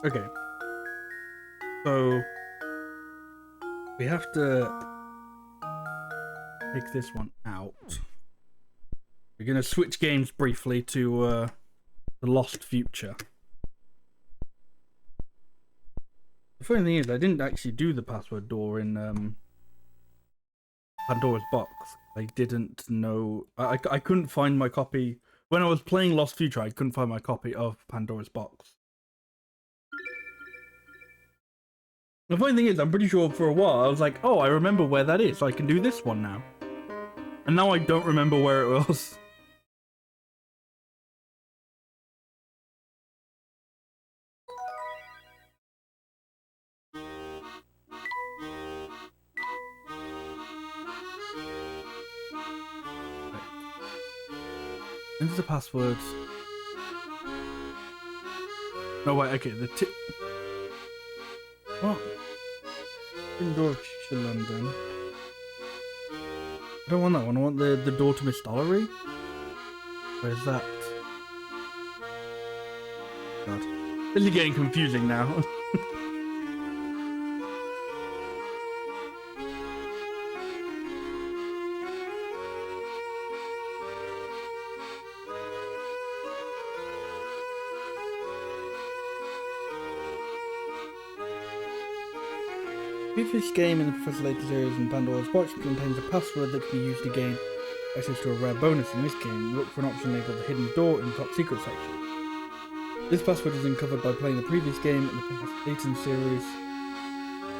Okay, so we have to take this one out. We're going to switch games briefly to The Lost Future. The funny thing is, I didn't actually do the password door in Pandora's Box. I didn't know... I couldn't find my copy... When I was playing Lost Future, I couldn't find my copy of Pandora's Box. The funny thing is, I'm pretty sure for a while I was like, oh, I remember where that is, so I can do this one now. And now I don't remember where it was. Enter the passwords. No, wait, okay, the tip. What? Indoor to London. I don't want that one. I want the door to Miss Stollery. Where's that? God. This is getting confusing now. Previous game in the Professor Layton series in Pandora's Box contains a password that can be used to gain access to a rare bonus. In this game, look for an option labelled the hidden door in the top secret section. This password is uncovered by playing the previous game in the Professor Layton series.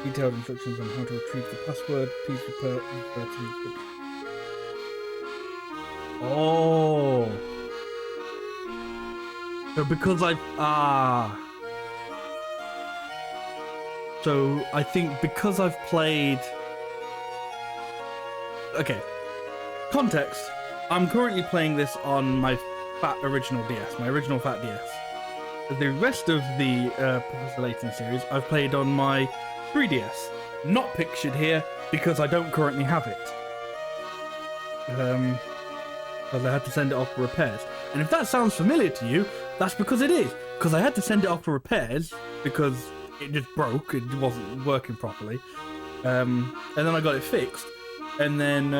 Detailed instructions on how to retrieve the password. Please refer to the description. Oh! So because So I think because I've played... Okay. Context. I'm currently playing this on my fat original DS, my original fat DS. The rest of the Professor Layton series I've played on my 3DS. Not pictured here because I don't currently have it. Because I had to send it off for repairs. And if that sounds familiar to you, that's because it is. Because I had to send it off for repairs because... it just broke, it wasn't working properly. And then I got it fixed. And then,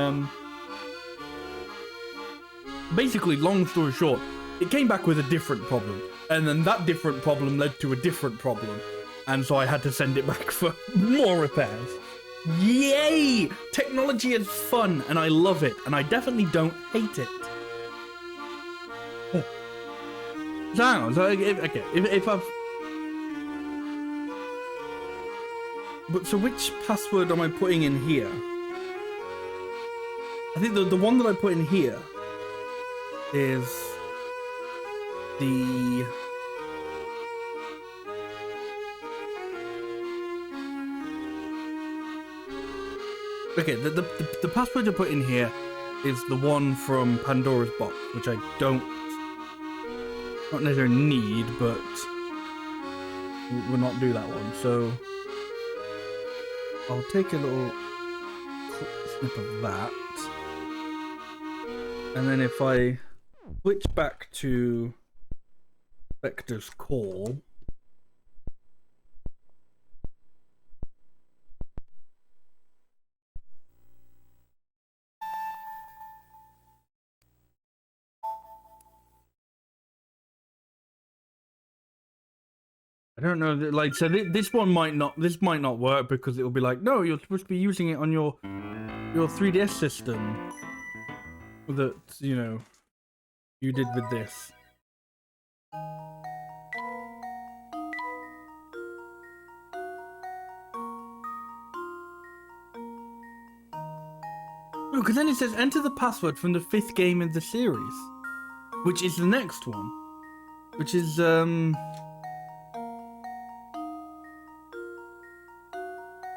basically, long story short, it came back with a different problem, and then that different problem led to a different problem, and so I had to send it back for more repairs. Yay! Technology is fun, and I love it, and I definitely don't hate it. So hang on, so if I've... But so which password am I putting in here? I think the one that I put in here is the... Okay, the password I put in here is the one from Pandora's box, which I not necessarily need, but we'll not do that one. So I'll take a little snip of that, and then if I switch back to Specter's call. I don't know, like, so this might not work because it'll be like, no, you're supposed to be using it on your 3DS system that, you know, you did with this. No, because then it says enter the password from the 5th game in the series, which is the next one, which is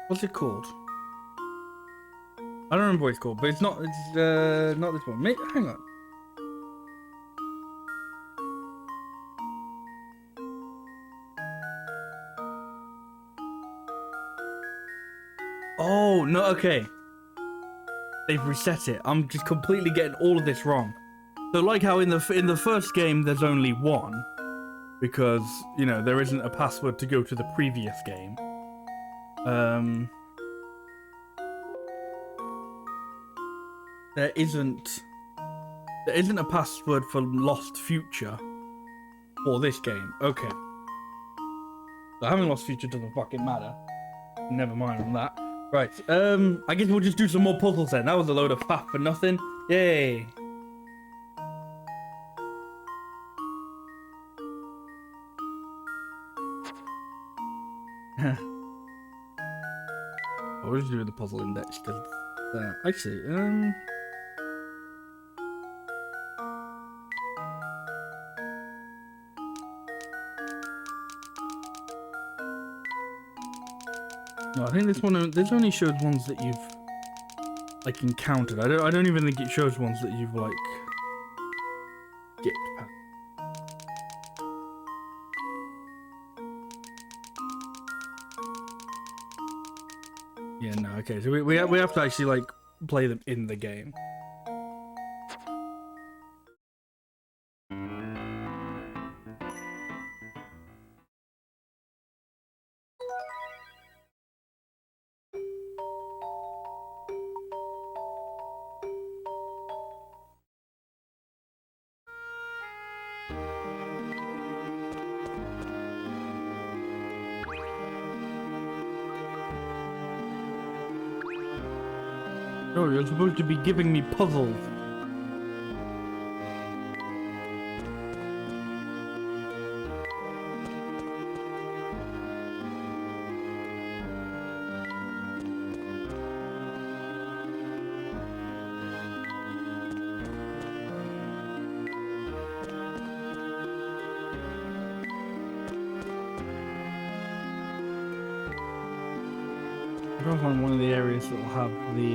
what's it called? I don't remember what it's called, but it's not this one. Hang on. Oh, no, okay. They've reset it. I'm just completely getting all of this wrong. So like how in the first game there's only one, because, you know, there isn't a password to go to the previous game. There isn't a password for Lost Future for this game. Okay. So having Lost Future doesn't fucking matter. Never mind on that. Right, I guess we'll just do some more puzzles then. That was a load of faff for nothing. Yay. We'll just do the puzzle index because actually, no, I think this only shows ones that you've like encountered. I don't even think it shows ones that you've like skipped past. Yeah, no, okay. So we have to actually like play them in the game. No, you're supposed to be giving me puzzles. I don't find one of the areas that will have the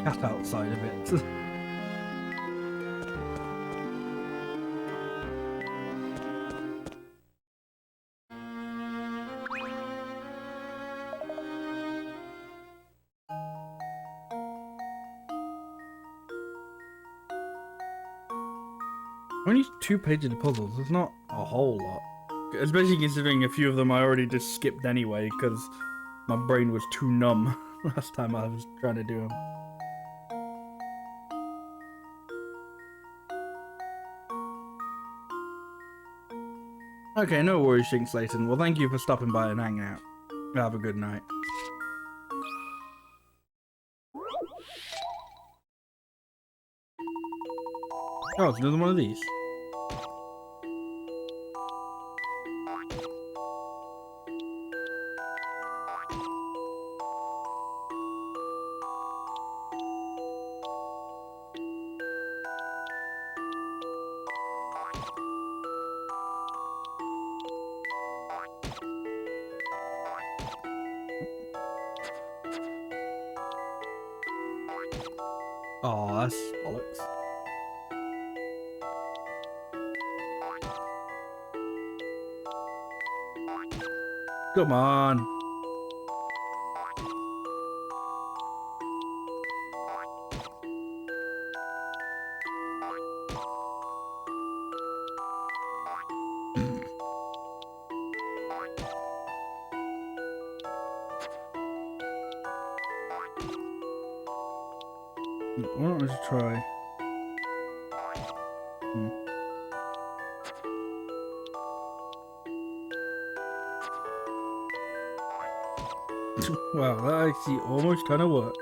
cat outside of it. Only 2 pages of puzzles, it's not a whole lot. Especially considering a few of them I already just skipped anyway, because my brain was too numb last time I was trying to do them. Okay, no worries, Shinx Layton. Well, thank you for stopping by and hanging out. Have a good night. Oh, it's another one of these. Oh, that's bollocks. Come on. Why don't I just try? Wow, that actually almost kind of worked.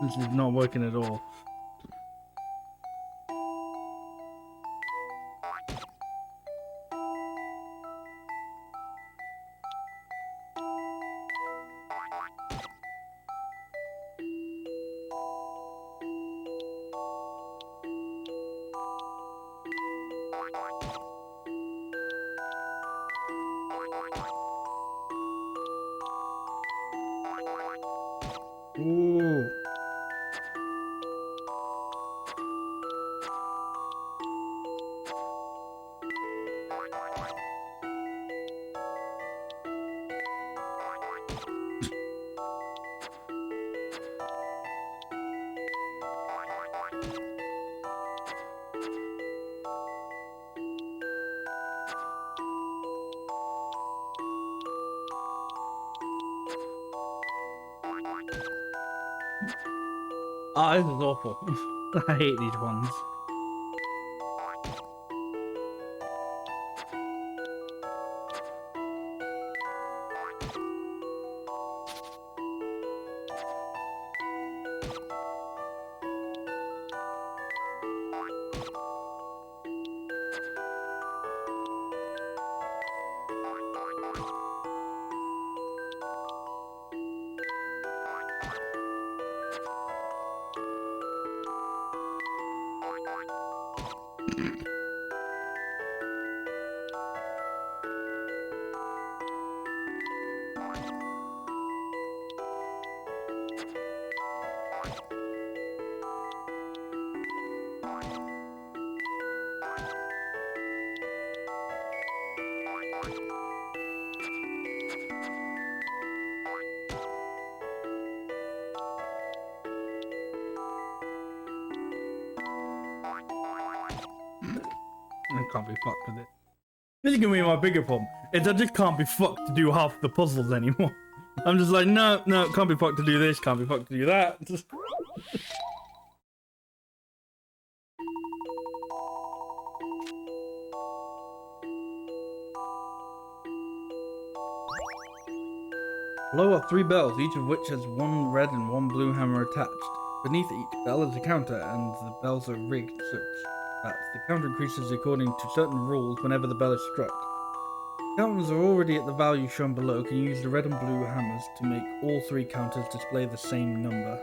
This is not working at all. Ooh. Oh, this is awful. I hate these ones. I can't be fucked with it. This is gonna be my bigger problem. Is I just can't be fucked to do half the puzzles anymore. I'm just like, no, can't be fucked to do this, can't be fucked to do that. Below are 3 bells, each of which has 1 red and 1 blue hammer attached. Beneath each bell is a counter, and the bells are rigged such that the counter increases according to certain rules whenever the bell is struck. Counters are already at the value shown below. Can use the red and blue hammers to make all 3 counters display the same number.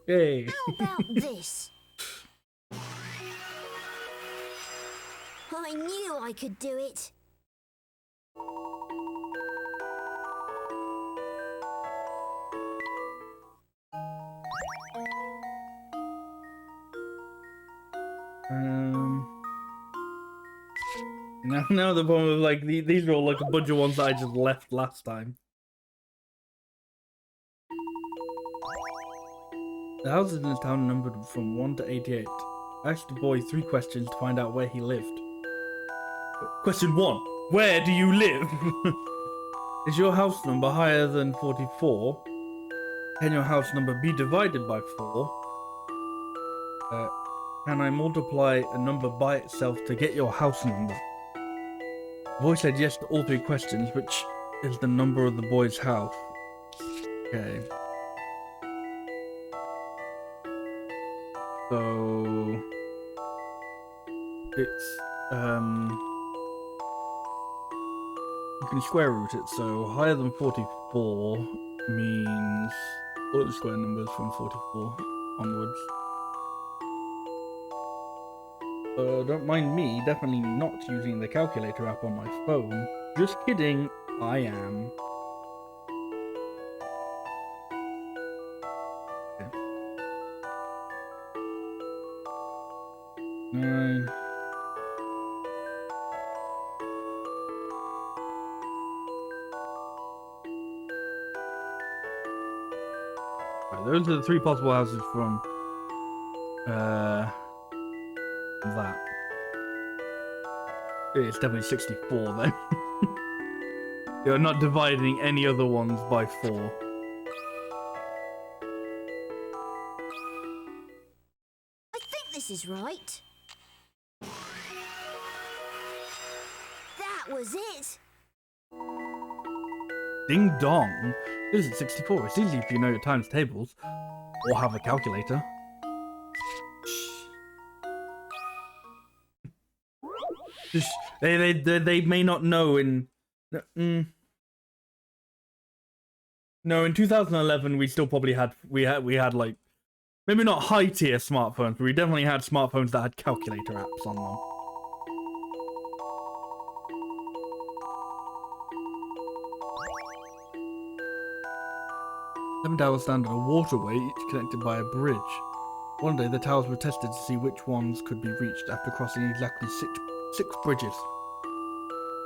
Hey. How about this? I knew I could do it. Now the problem of like these are all like a bunch of ones that I just left last time. The houses in this town numbered from 1 to 88. I asked the boy 3 questions to find out where he lived. Question 1. Where do you live? Is your house number higher than 44? Can your house number be divided by 4? Can I multiply a number by itself to get your house number? The boy said yes to all 3 questions, which is the number of the boy's house. Okay. So it's you can square root it, so higher than 44 means all the square numbers from 44 onwards. Don't mind me, definitely not using the calculator app on my phone. Just kidding, I am. Okay. 9. Right, those are the 3 possible houses from that. It's definitely 64 then. You're not dividing any other ones by 4. I think this is right. That was it. Ding dong. This is 64. It's easy if you know your times tables or have a calculator. Just, they may not know in no, in 2011 we still probably had we had like maybe not high tier smartphones, but we definitely had smartphones that had calculator apps on them. Seven towers stand on a waterway, each connected by a bridge. One day the towers were tested to see which ones could be reached after crossing exactly six bridges,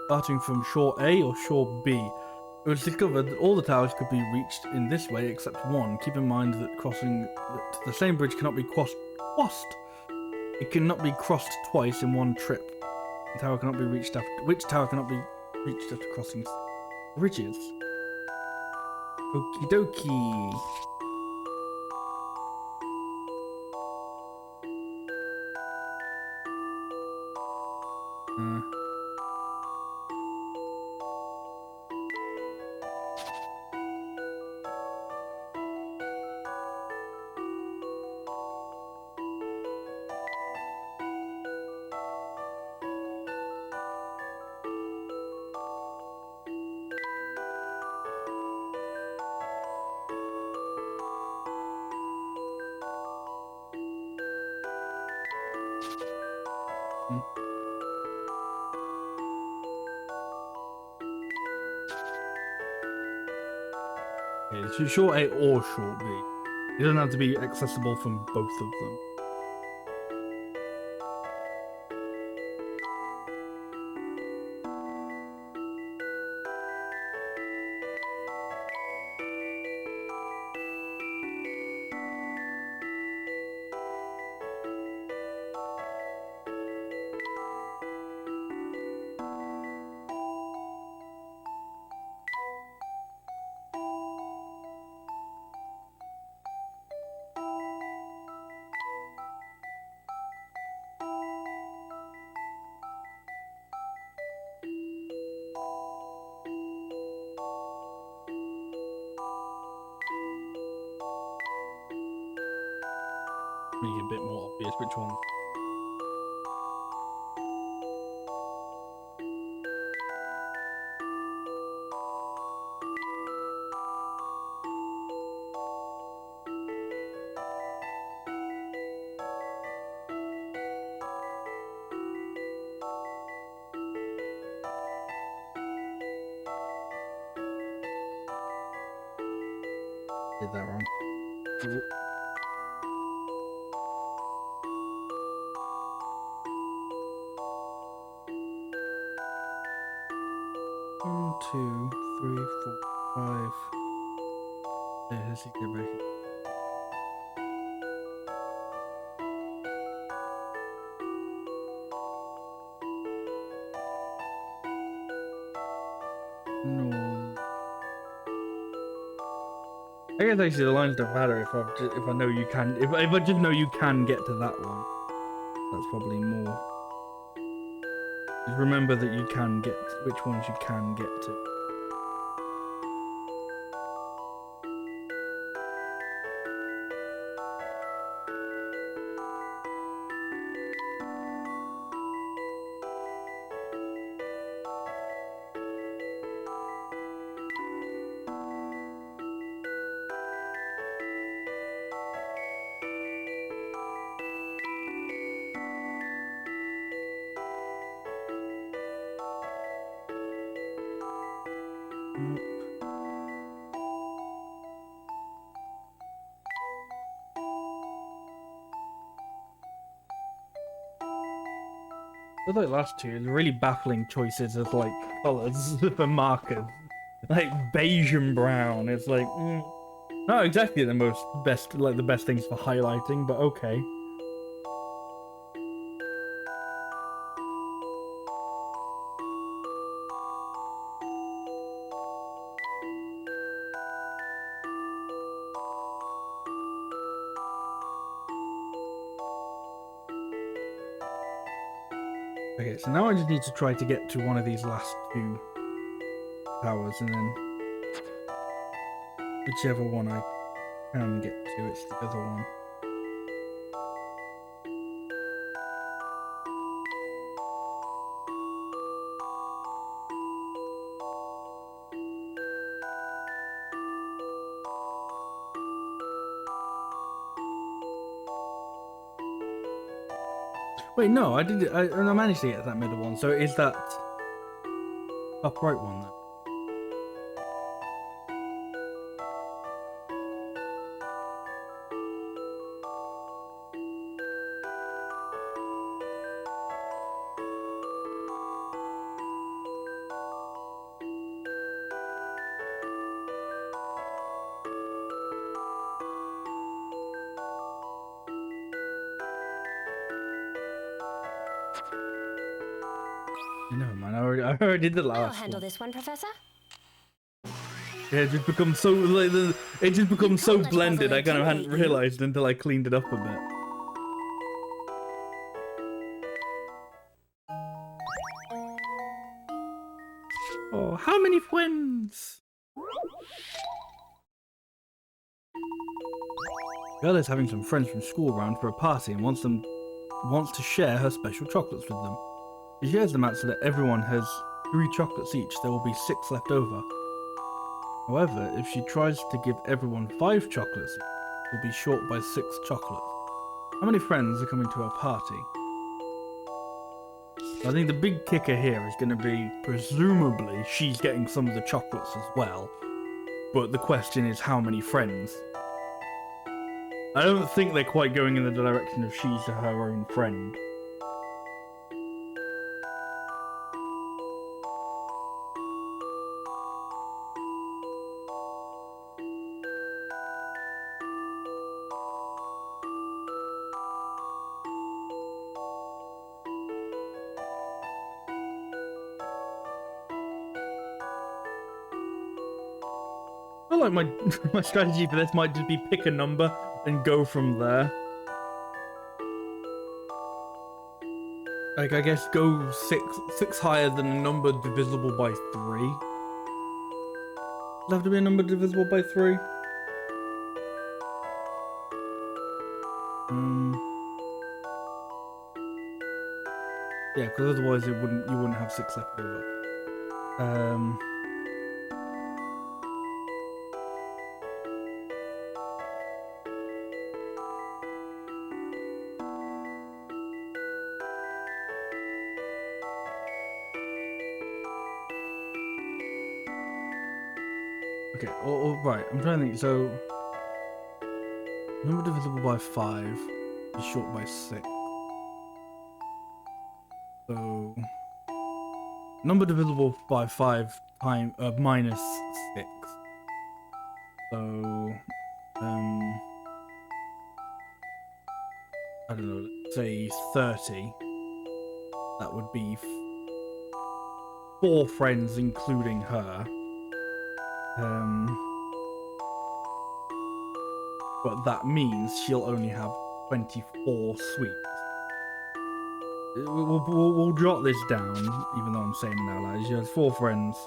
starting from shore A or shore B. It was discovered that all the towers could be reached in this way except one. Keep in mind that the same bridge cannot be crossed. It cannot be crossed twice in one trip. The tower cannot be reached after. Which tower cannot be reached after crossing bridges? Okie dokie. Okay, short A or short B. It doesn't have to be accessible from both of them. Make it a bit more obvious which one. Did that wrong. Ooh. 1, 2, 3, 4, 5. Yeah, let's see, get back. No. I guess actually the lines don't matter if I know you can if I just know you can get to that one. That's probably more. Just remember that you can get which ones you can get to. With like last two, the really baffling choices of like colors for markers, like beige and brown. It's like not exactly the best things for highlighting, but okay. Okay, so now I just need to try to get to one of these last two towers, and then whichever one I can get to, it's the other one. Wait, no, I managed to get that middle one, so is that top right one then? Never mind, I already did the last I'll handle one. this one, Professor. Yeah, it just becomes so like it just becomes so can't let blended. puzzle I kind of hadn't intimidate you. realized until I cleaned it up a bit. Oh, how many friends? Girl is having some friends from school around for a party and wants to share her special chocolates with them. She shares them out so that everyone has 3 chocolates each. There will be 6 left over. However, if she tries to give everyone 5 chocolates, she'll be short by 6 chocolates. How many friends are coming to her party? I think the big kicker here is going to be, presumably, she's getting some of the chocolates as well. But the question is, how many friends? I don't think they're quite going in the direction of she's her own friend. I feel like my strategy for this might just be pick a number and go from there. Like, I guess go six higher than a number divisible by 3. Does it have to be a number divisible by 3? Yeah, because otherwise you wouldn't have 6 left over. Okay, right, I'm trying to think, so Number divisible by 5 is short by 6. So number divisible by 5 minus 6. So I don't know, let's say 30. That would be 4 friends including her. But that means she'll only have 24 sweets. We'll jot this down, even though I'm saying it out loud. She has 4 friends.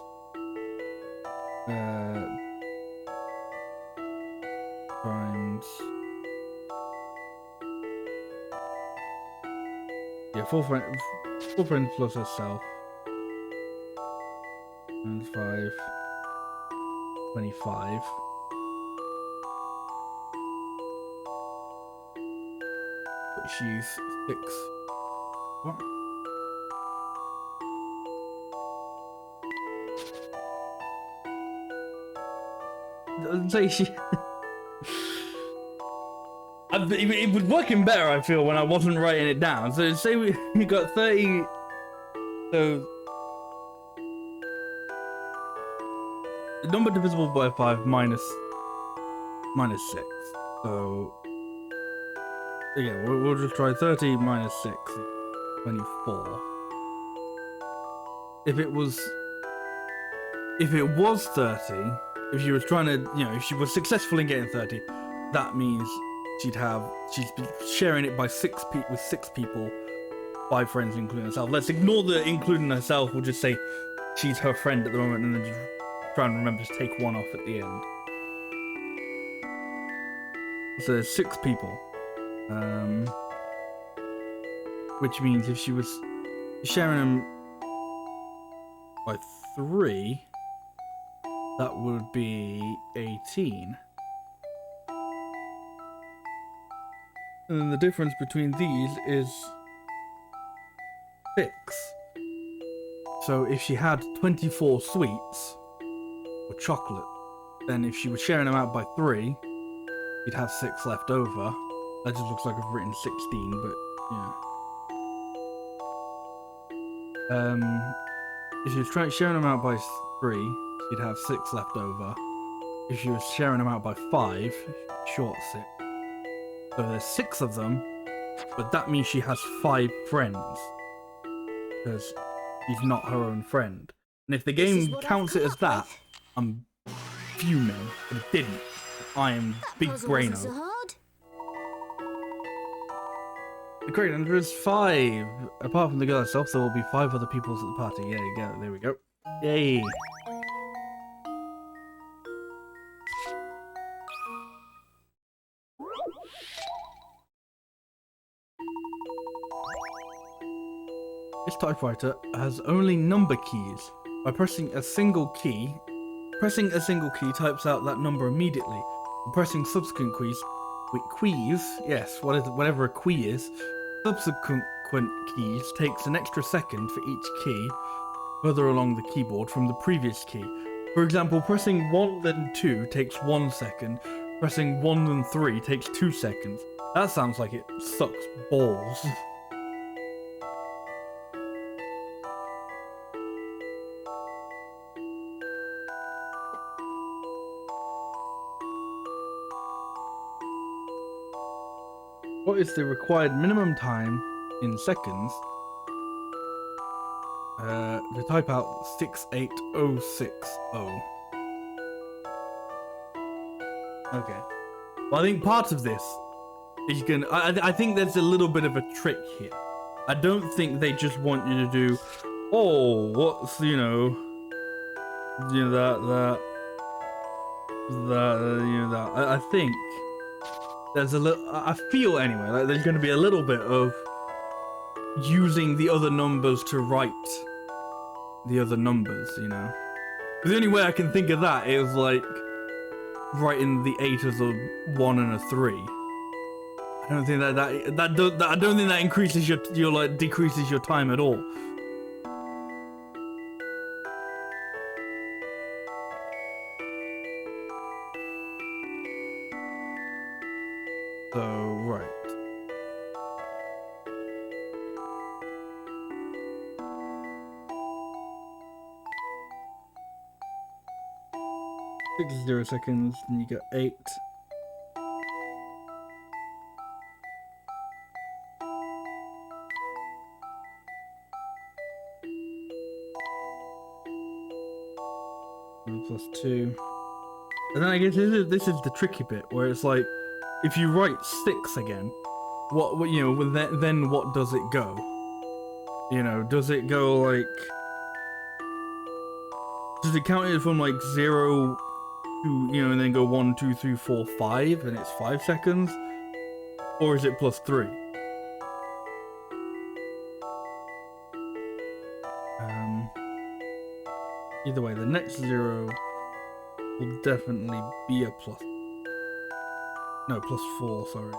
Times. Yeah, 4 friends plus herself. And 5. 25. But she's 6. What? Doesn't say she. It was working better, I feel, when I wasn't writing it down. So say we got 30. So the number divisible by 5 minus 6. So yeah, we'll just try 30 minus 6, 24. If it was 30, if she was trying to, if she was successful in getting 30, that means she's been sharing it by 6 with 6 people, 5 friends including herself. Let's ignore the including herself. We'll just say she's her friend at the moment, and then just try and remember to take 1 off at the end. So there's 6 people. Which means if she was sharing them by 3, that would be 18. And then the difference between these is 6. So if she had 24 sweets or chocolate, then if she was sharing them out by 3, you'd have 6 left over. That just looks like I've written 16, but yeah. If she was sharing them out by 3, she'd have 6 left over. If she was sharing them out by 5, short 6. So there's 6 of them, but that means she has 5 friends. Because she's not her own friend. And if the game counts it as that, I'm fuming. But it didn't. I am big braino. So hard. The correct answer is 5. Apart from the girl herself, there will be 5 other people at the party. Yeah, you go. There we go. Yay. This typewriter has only number keys. By pressing a single key types out that number immediately. And pressing subsequent keys, yes, whatever a key is, subsequent keys takes an extra second for each key further along the keyboard from the previous key. For example, pressing 1 then 2 takes 1 second, pressing 1 then 3 takes 2 seconds. That sounds like it sucks balls. What is the required minimum time in seconds to type out 68060? Okay. Well, I think part of this is I think there's a little bit of a trick here. I don't think they just want you to do, oh, what's, that. I think there's a little, I feel anyway, like there's going to be a little bit of using the other numbers to write the other numbers, The only way I can think of that is like writing the 8 as a 1 and a 3. I don't think I don't think that increases your like decreases your time at all. So, right. Six 0 seconds, and you get 8. Plus 2. And then I guess this is the tricky bit, where it's like, if you write 6 again, what you know, then what does it go? You know, does it go like, does it count it from like 0 to, you know, and then go 1, 2, 3, 4, 5, and it's 5 seconds? Or is it plus 3? Either way, the next 0 will definitely be a plus. No, plus 4, sorry.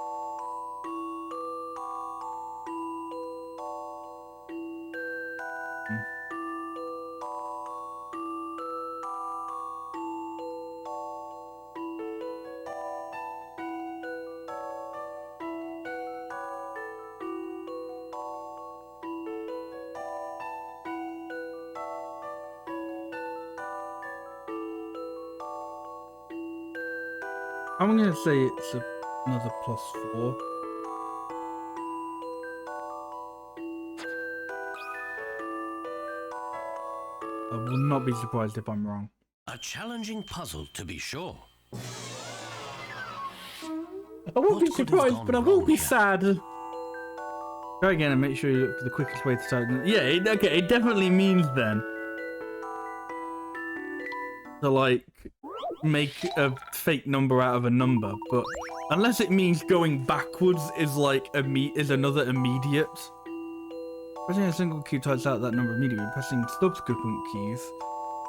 I'm gonna say it's another plus 4. I will not be surprised if I'm wrong. A challenging puzzle, to be sure. I won't be What could have surprised, gone but I won't wrong be here? sad. Try again and make sure you look for the quickest way to type. Yeah, okay, it definitely means then to like make a fake number out of a number, but unless it means going backwards is like is another immediate. Pressing a single key types out that number immediately. Pressing subsequent keys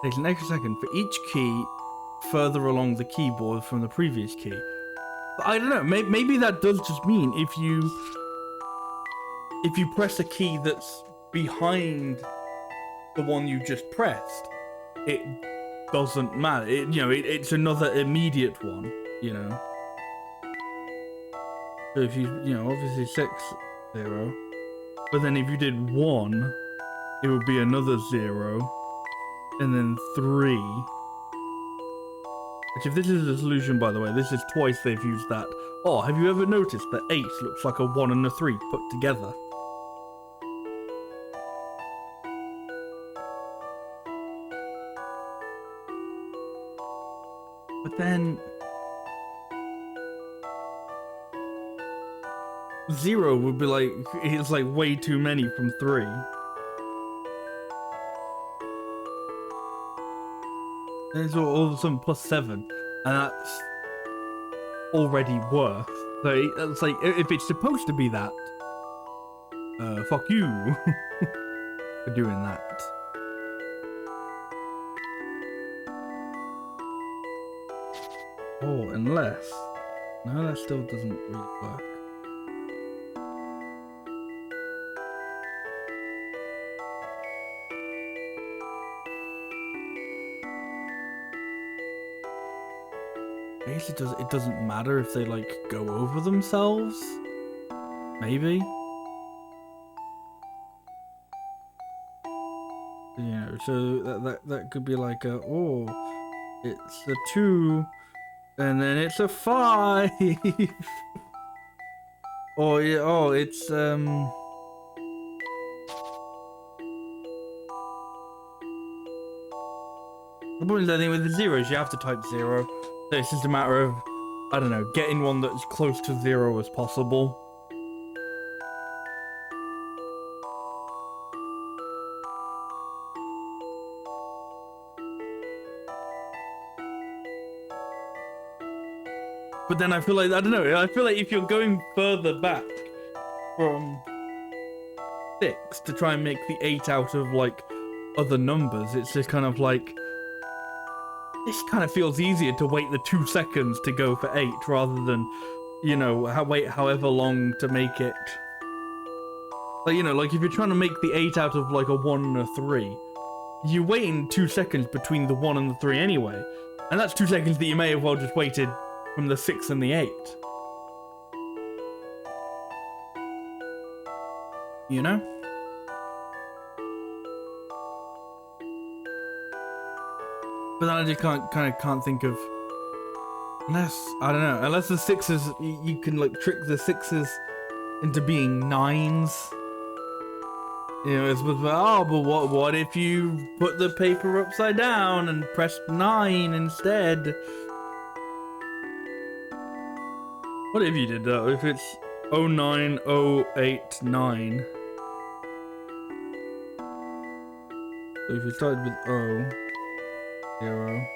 takes an extra second for each key further along the keyboard from the previous key. But I don't know. Maybe that does just mean if you press a key that's behind the one you just pressed, it doesn't matter. It's another immediate one, you know. So if you obviously 6, 0, but then if you did 1, it would be another 0, and then 3. Which, if this is a solution, by the way, this is twice they've used that. Oh, have you ever noticed that 8 looks like a 1 and a 3 put together? But then 0 would be like, it's like way too many from 3. And it's all of a sudden plus 7, and that's already worse. So it's like, if it's supposed to be that, fuck you for doing that. Oh, unless... No, that still doesn't really work. I guess it doesn't matter if they, like, go over themselves? Maybe? You know, so that could be like a... Oh, it's a 2... And then it's a 5. Oh yeah. Oh, it's The problem is, I think with the zeros, you have to type 0. So it's just a matter of, I don't know, getting one that's close to 0 as possible. But then I feel like, I don't know, I feel like if you're going further back from 6 to try and make the 8 out of, like, other numbers, it's just kind of like, this kind of feels easier to wait the 2 seconds to go for 8 rather than, you know, wait however long to make it. Like, you know, like if you're trying to make the 8 out of, like, a 1 and a 3, you wait in 2 seconds between the 1 and the 3 anyway. And that's 2 seconds that you may have well just waited from the 6 and the 8. You know? But then I just can't think of, unless, I don't know, unless the sixes, you can like trick the sixes into being nines. You know, it's with, oh, but what if you put the paper upside down and press 9 instead? What if you did that? If it's 09089? So if you started with 0.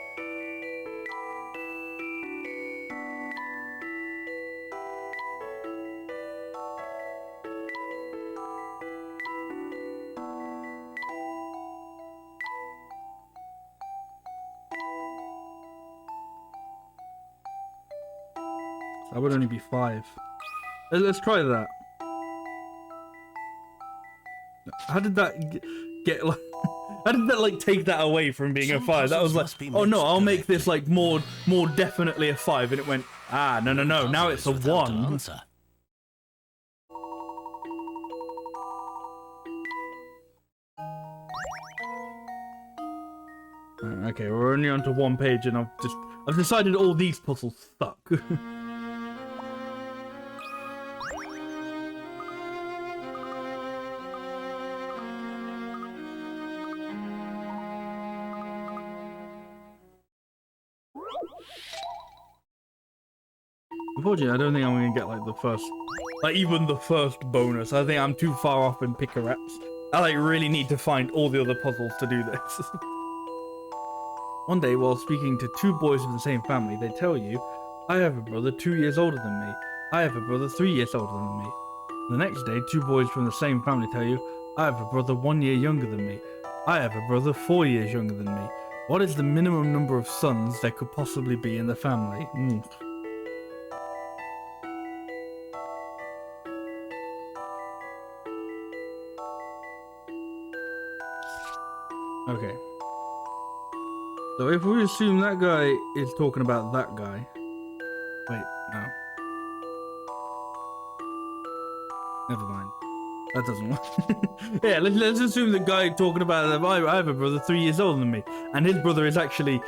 That would only be 5. Let's try that. How did that get like? How did that like take that away from being a 5? That was like, oh no, I'll make this like more definitely a 5, and it went, ah, no, now it's a 1. Okay, we're only on to 1 page, and I've decided all these puzzles suck. Unfortunately, I don't think I'm gonna get like the first, like even the first bonus. I think I'm too far off in picarettes. I like really need to find all the other puzzles to do this. One day, while speaking to 2 boys of the same family, they tell you, I have a brother 2 years older than me. I have a brother 3 years older than me. The next day, 2 boys from the same family tell you, I have a brother 1 year younger than me. I have a brother 4 years younger than me. What is the minimum number of sons there could possibly be in the family? Okay. So if we assume that guy is talking about that guy. Wait, no. Never mind. That doesn't work. Yeah, let's assume the guy talking about I have a brother 3 years older than me, and his brother is actually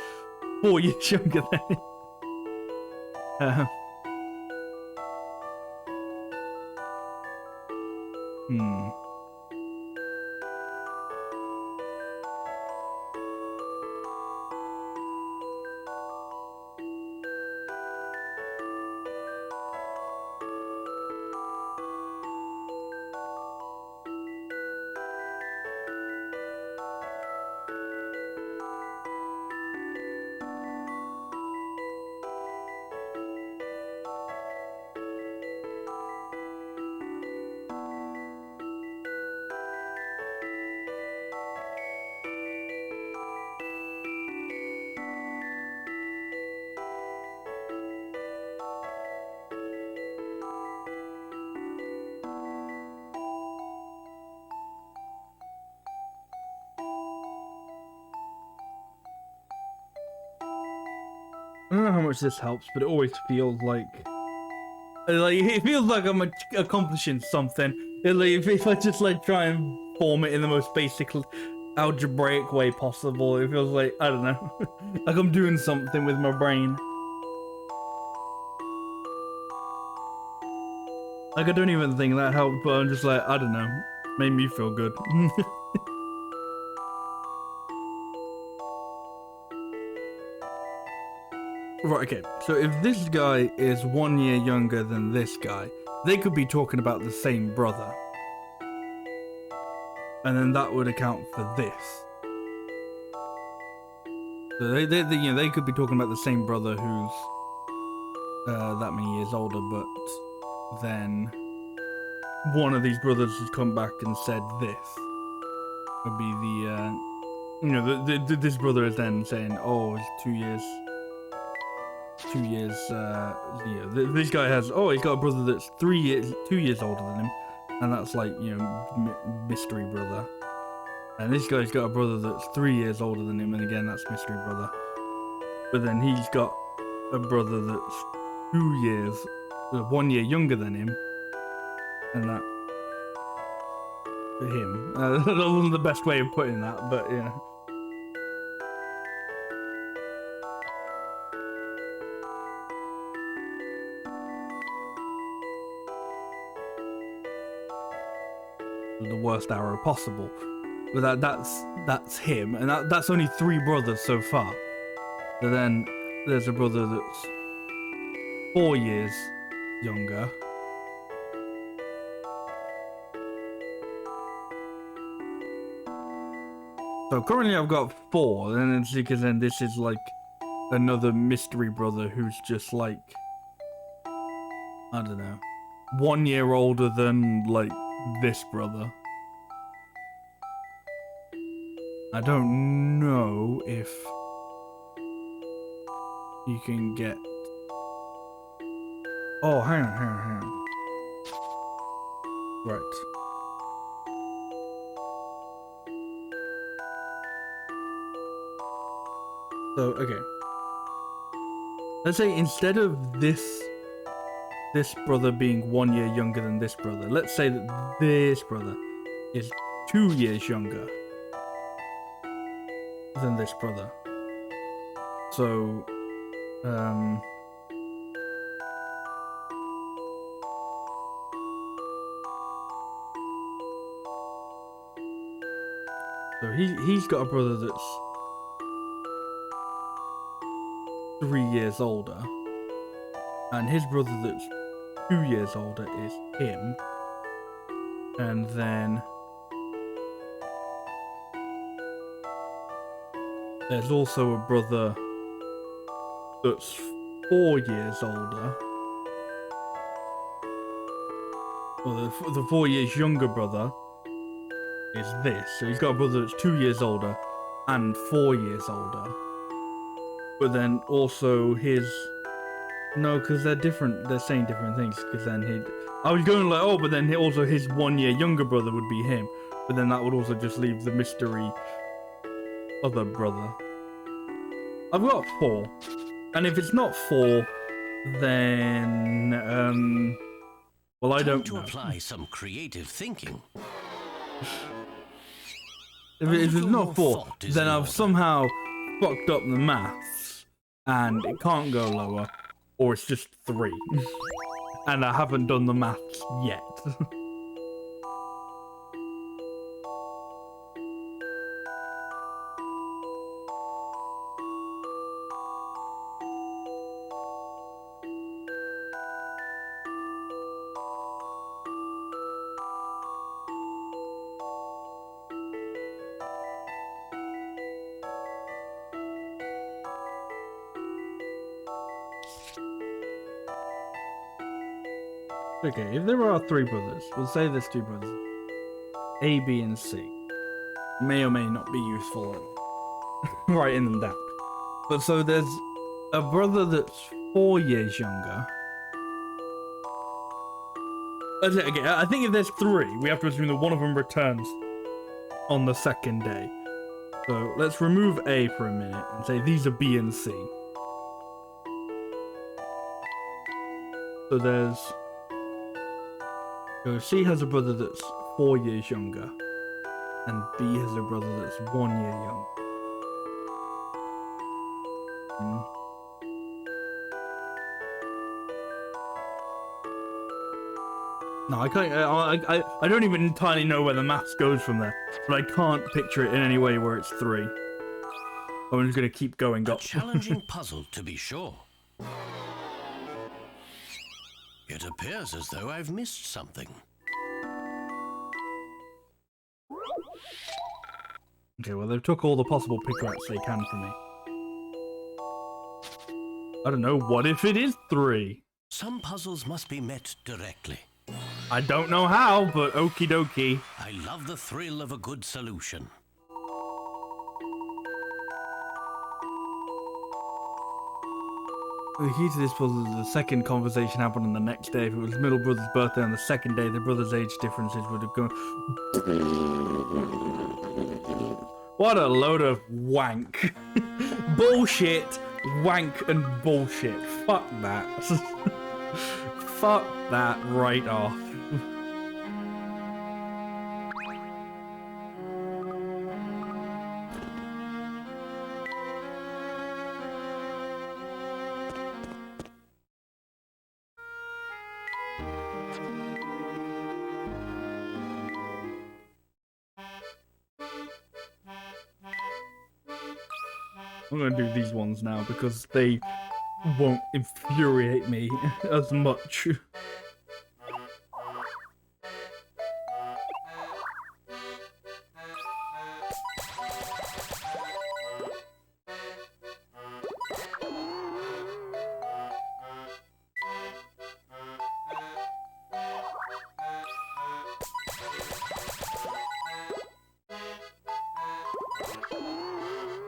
4 years younger than him. I don't know how much this helps, but it always feels like it feels like I'm accomplishing something. If I just like try and form it in the most basic algebraic way possible, it feels like, I don't know, like I'm doing something with my brain. Like I don't even think that helped, but I'm just like, I don't know, made me feel good. Right, okay, so if this guy is 1 year younger than this guy, they could be talking about the same brother. And then that would account for this. So they could be talking about the same brother who's that many years older, but then one of these brothers has come back and said this. Would be the, this brother is then saying, oh, he's 2 years... 2 years, yeah, this guy has, oh, he's got a brother that's 2 years older than him, and that's like, you know, mystery brother. And this guy's got a brother that's 3 years older than him, and again, that's mystery brother. But then he's got a brother that's 2 years, 1 year younger than him, and that him. That wasn't the best way of putting that, but yeah. The worst arrow possible. But that's him, and that's only 3 brothers so far. So then there's a brother that's 4 years younger. So currently I've got 4, and then because then this is like another mystery brother who's just like, I don't know, 1 year older than like this brother. I don't know if you can get. Oh, hang on. Right. So, okay. Let's say instead of this brother being 1 year younger than this brother, let's say that this brother is 2 years younger than this brother. So, so he's got a brother that's 3 years older, and his brother that's 2 years older is him, and then there's also a brother that's 4 years older. Well, the 4 years younger brother is this. So he's got a brother that's 2 years older and 4 years older. But then also his... No, because they're different. They're saying different things. Because then I was going like, oh, but then also his 1 year younger brother would be him. But then that would also just leave the mystery other brother. I've got 4. And if it's not 4, then well, I don't know. To apply some creative thinking. If it's not 4, then I've somehow fucked up the maths, and it can't go lower, or it's just 3, and I haven't done the maths yet. Okay, if there are 3 brothers, we'll say there's 2 brothers. A, B, and C. May or may not be useful at writing them down. But so there's a brother that's 4 years younger. Okay, I think if there's 3, we have to assume that one of them returns on the second day. So let's remove A for a minute and say these are B and C. So there's... So C has a brother that's 4 years younger, and B has a brother that's 1 year younger. No, I can't. I don't even entirely know where the maths goes from there, but I can't picture it in any way where it's 3. I'm just gonna keep going up. A challenging puzzle, to be sure. It appears as though I've missed something. Okay, well, they've took all the possible pick-outs they can from me. I don't know, what if it is 3? Some puzzles must be met directly. I don't know how, but okie dokie. I love the thrill of a good solution. The key to this puzzle is the second conversation happened on the next day. If it was the middle brother's birthday on the second day, the brothers' age differences would have gone... What a load of wank. Bullshit, wank, and bullshit. Fuck that. Fuck that right off. I'm gonna do these ones now because they won't infuriate me as much.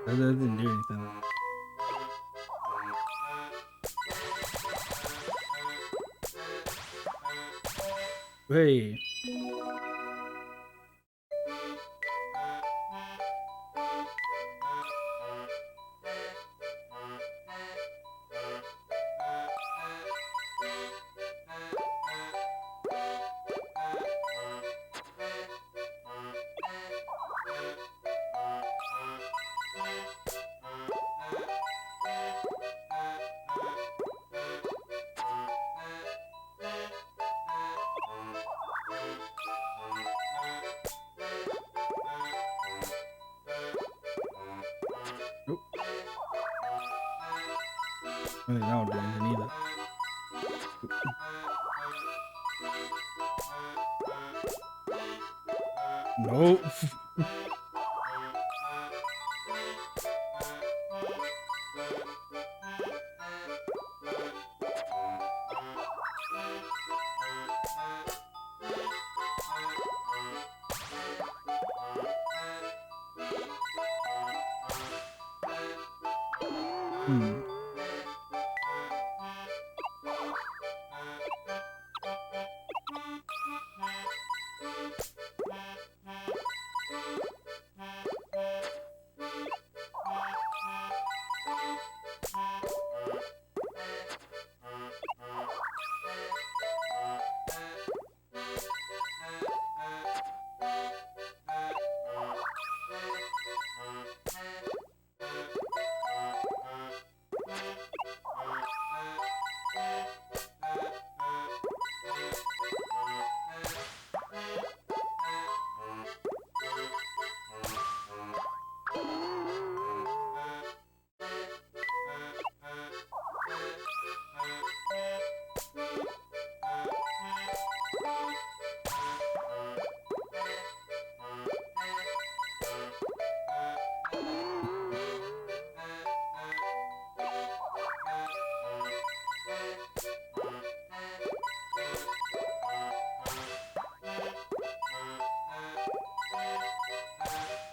That didn't do anything. Hey. Nope. I think that won't do anything either. Nope. Hmm.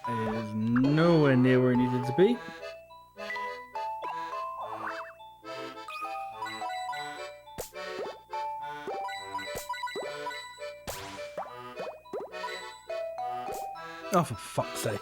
It is nowhere near where it needed to be. Oh, for fuck's sake.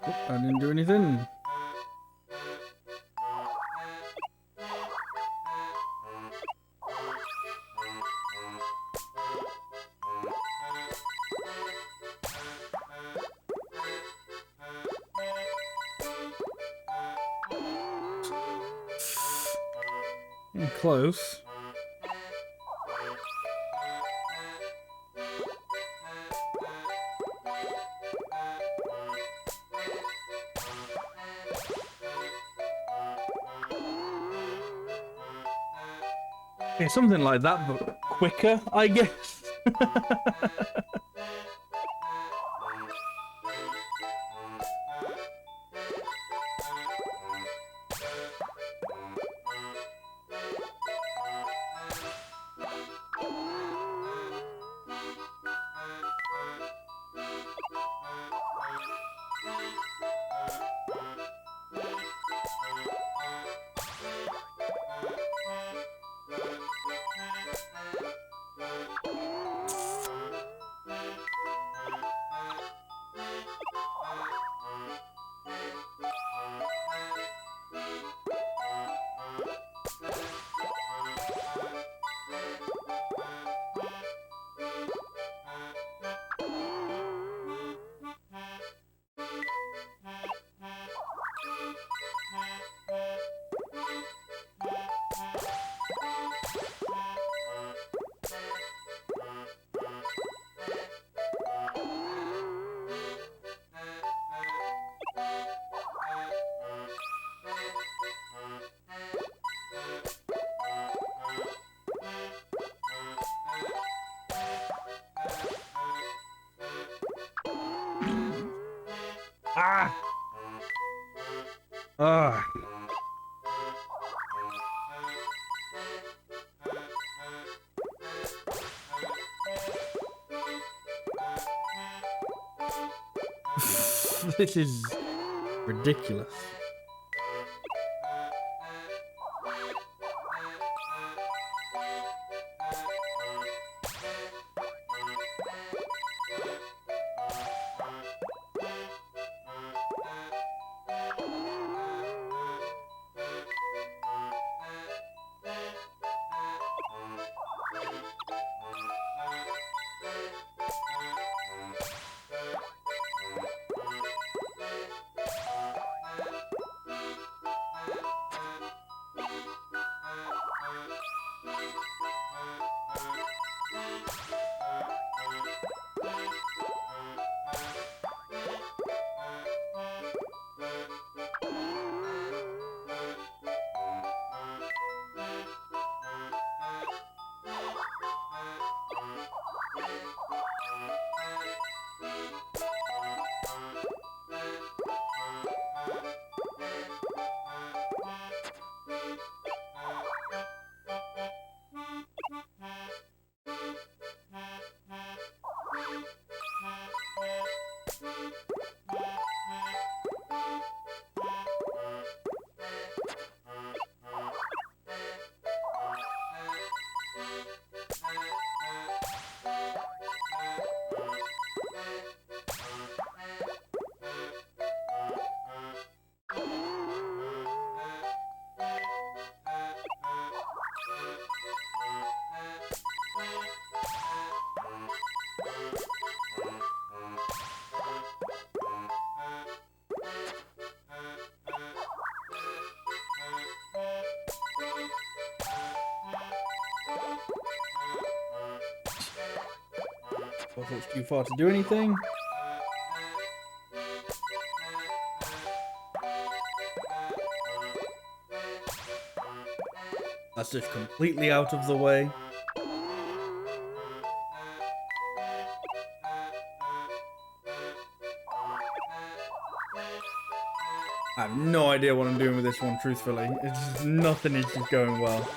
Oh, I didn't do anything. Close. Yeah, something like that, but quicker, I guess. Ah. This is ridiculous. Thought it's too far to do anything. That's just completely out of the way. I have no idea what I'm doing with this one, truthfully. It's just, nothing is just going well.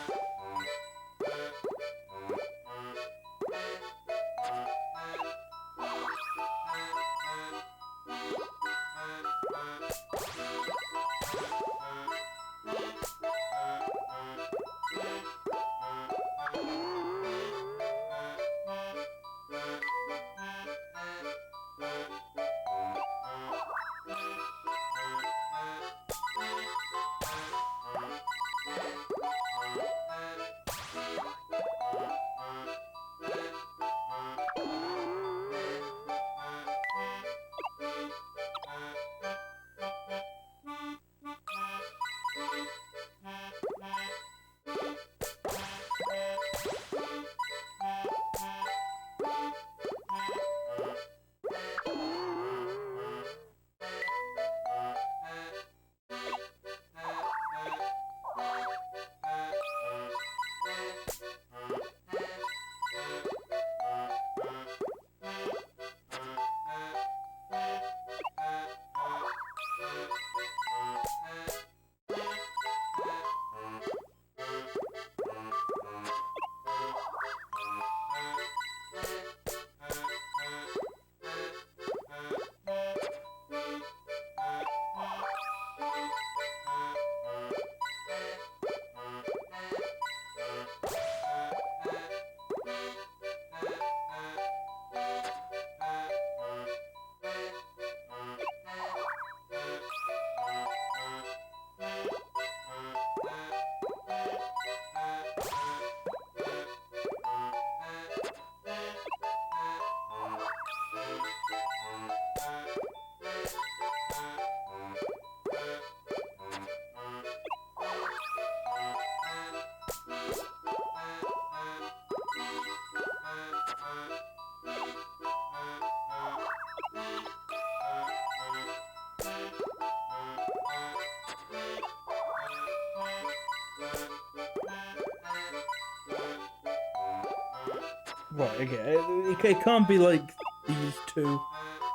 Right, okay. It can't be like these two.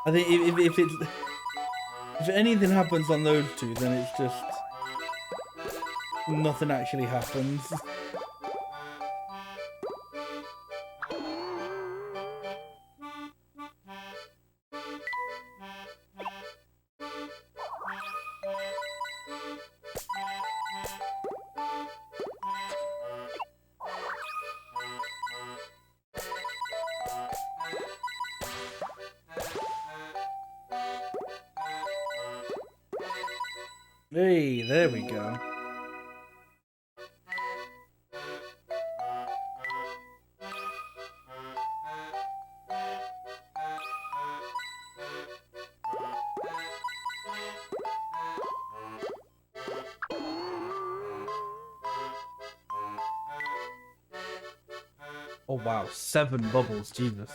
I think if anything happens on those two, then it's just nothing actually happens. Hey, there we go. Oh wow, 7 bubbles, Jesus.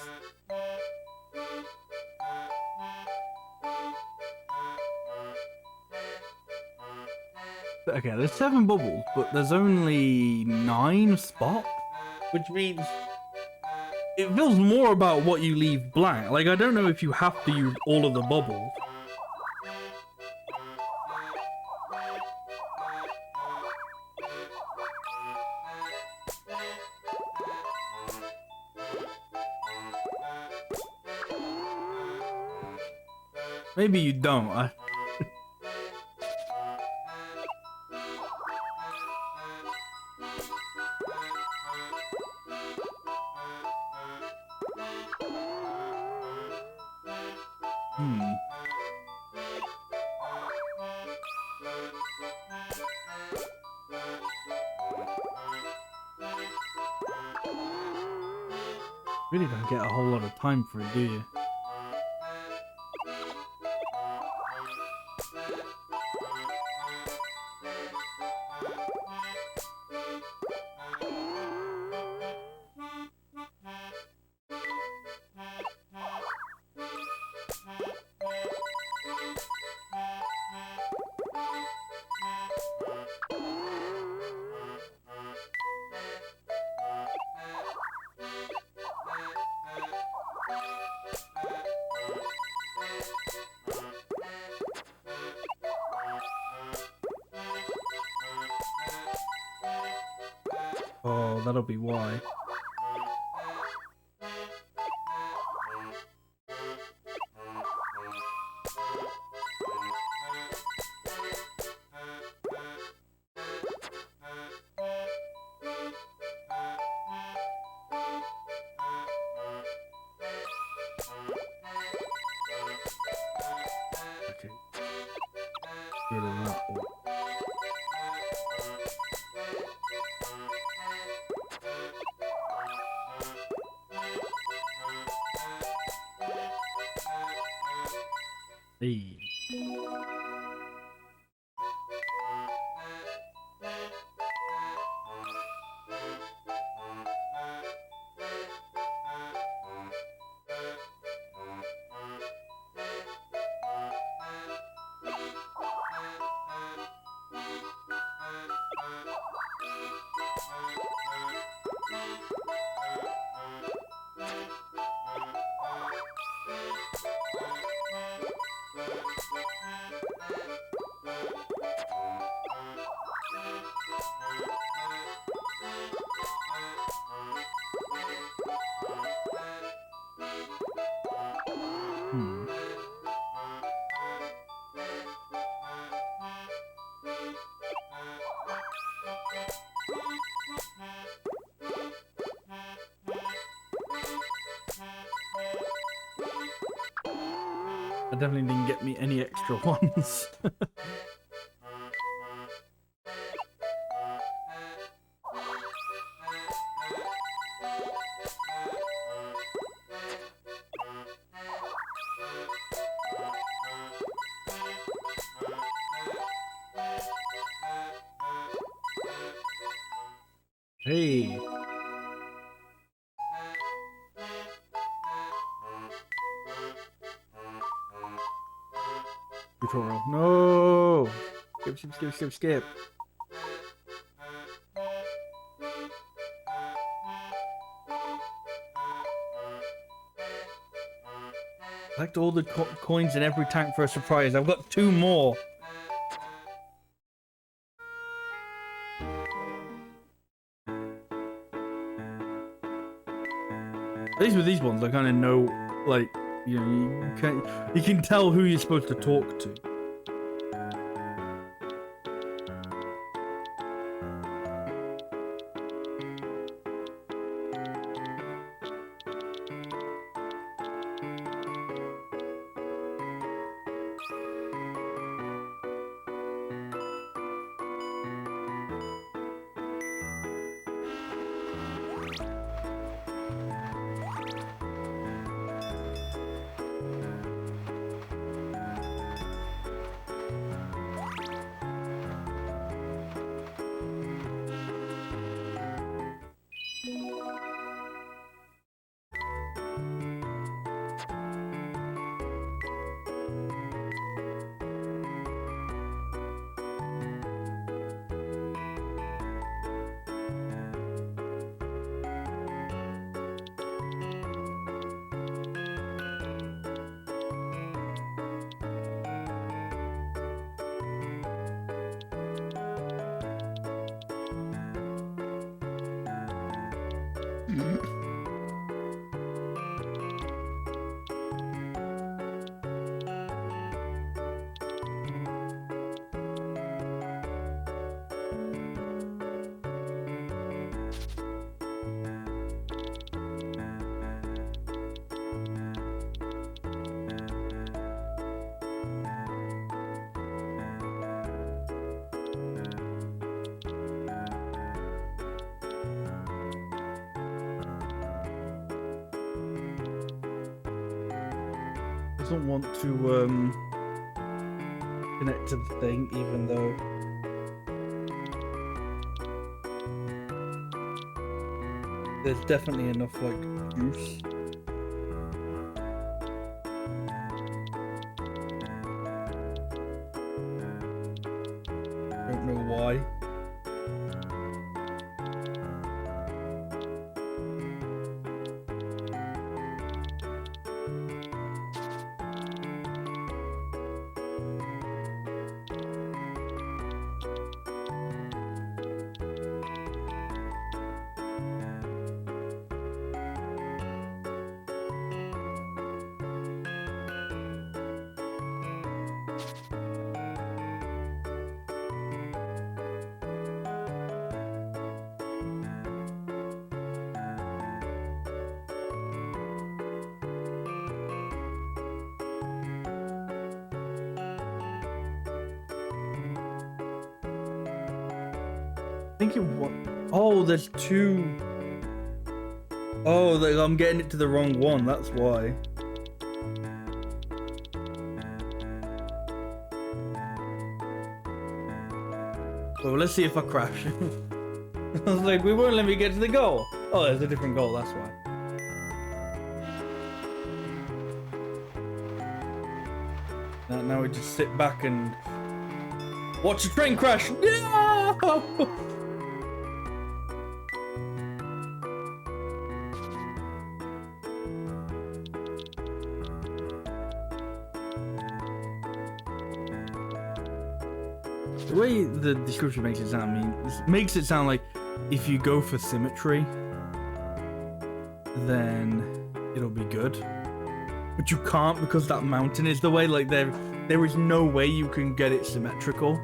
Okay, there's 7 bubbles, but there's only 9 spots, which means it feels more about what you leave blank. Like, I don't know if you have to use all of the bubbles. Maybe you don't. Really don't get a whole lot of time for it, do you? Oh, that'll be why. Okay. Get rid of that one. Hey. That definitely didn't get me any extra ones. Hey. Tutorial. No! Skip, skip, skip, skip, skip. Collect all the coins in every tank for a surprise. I've got 2 more. At least with these ones, I kind of know, like, you know, you can tell who you're supposed to talk to. Doesn't want to connect to the thing, even though there's definitely enough like juice. Don't know why. I think it was. Oh, there's two. Oh, like I'm getting it to the wrong one. That's why. Well, let's see if I crash. I was like, we won't let me get to the goal. Oh, there's a different goal. That's why. Now we just sit back and watch a train crash. No! The way the description makes it sound, makes it sound like if you go for symmetry, then it'll be good. But you can't because that mountain is the way. Like there is no way you can get it symmetrical.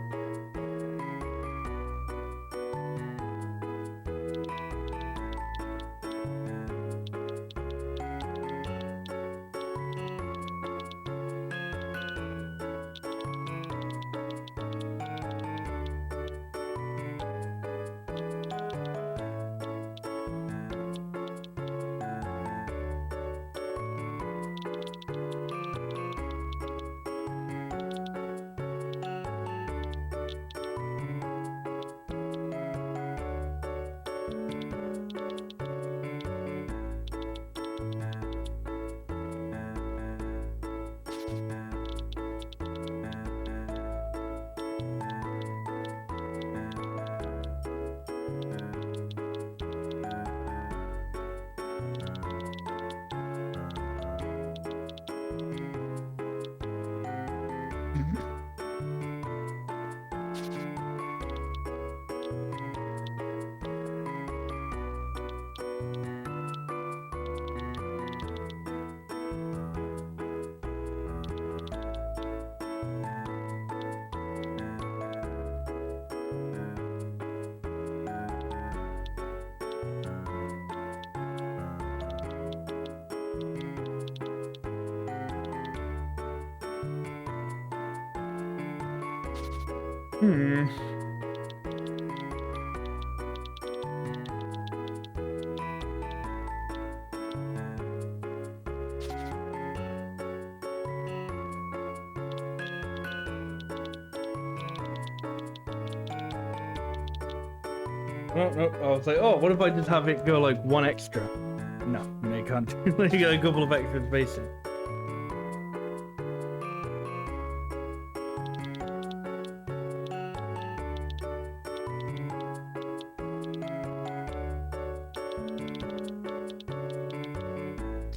Hmm. No, I was like, oh, what if I just have it go like one extra? No, you can't. You got a couple of extra spaces.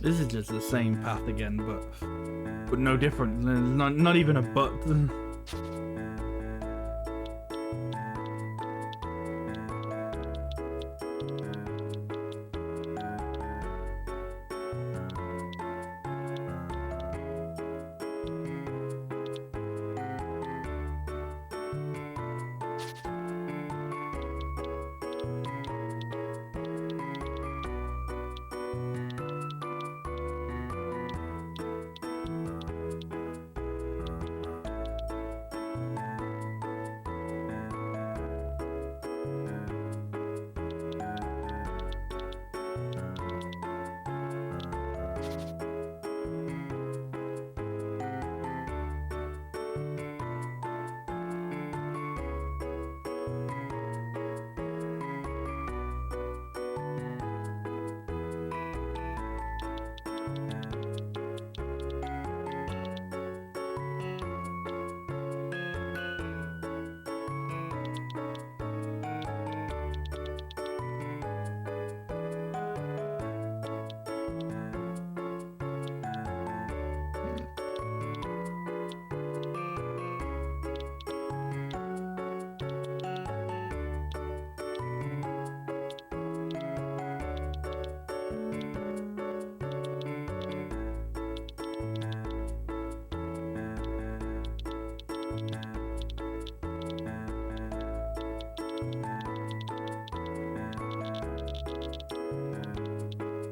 This is just the same path again, but no different. There's not even a but.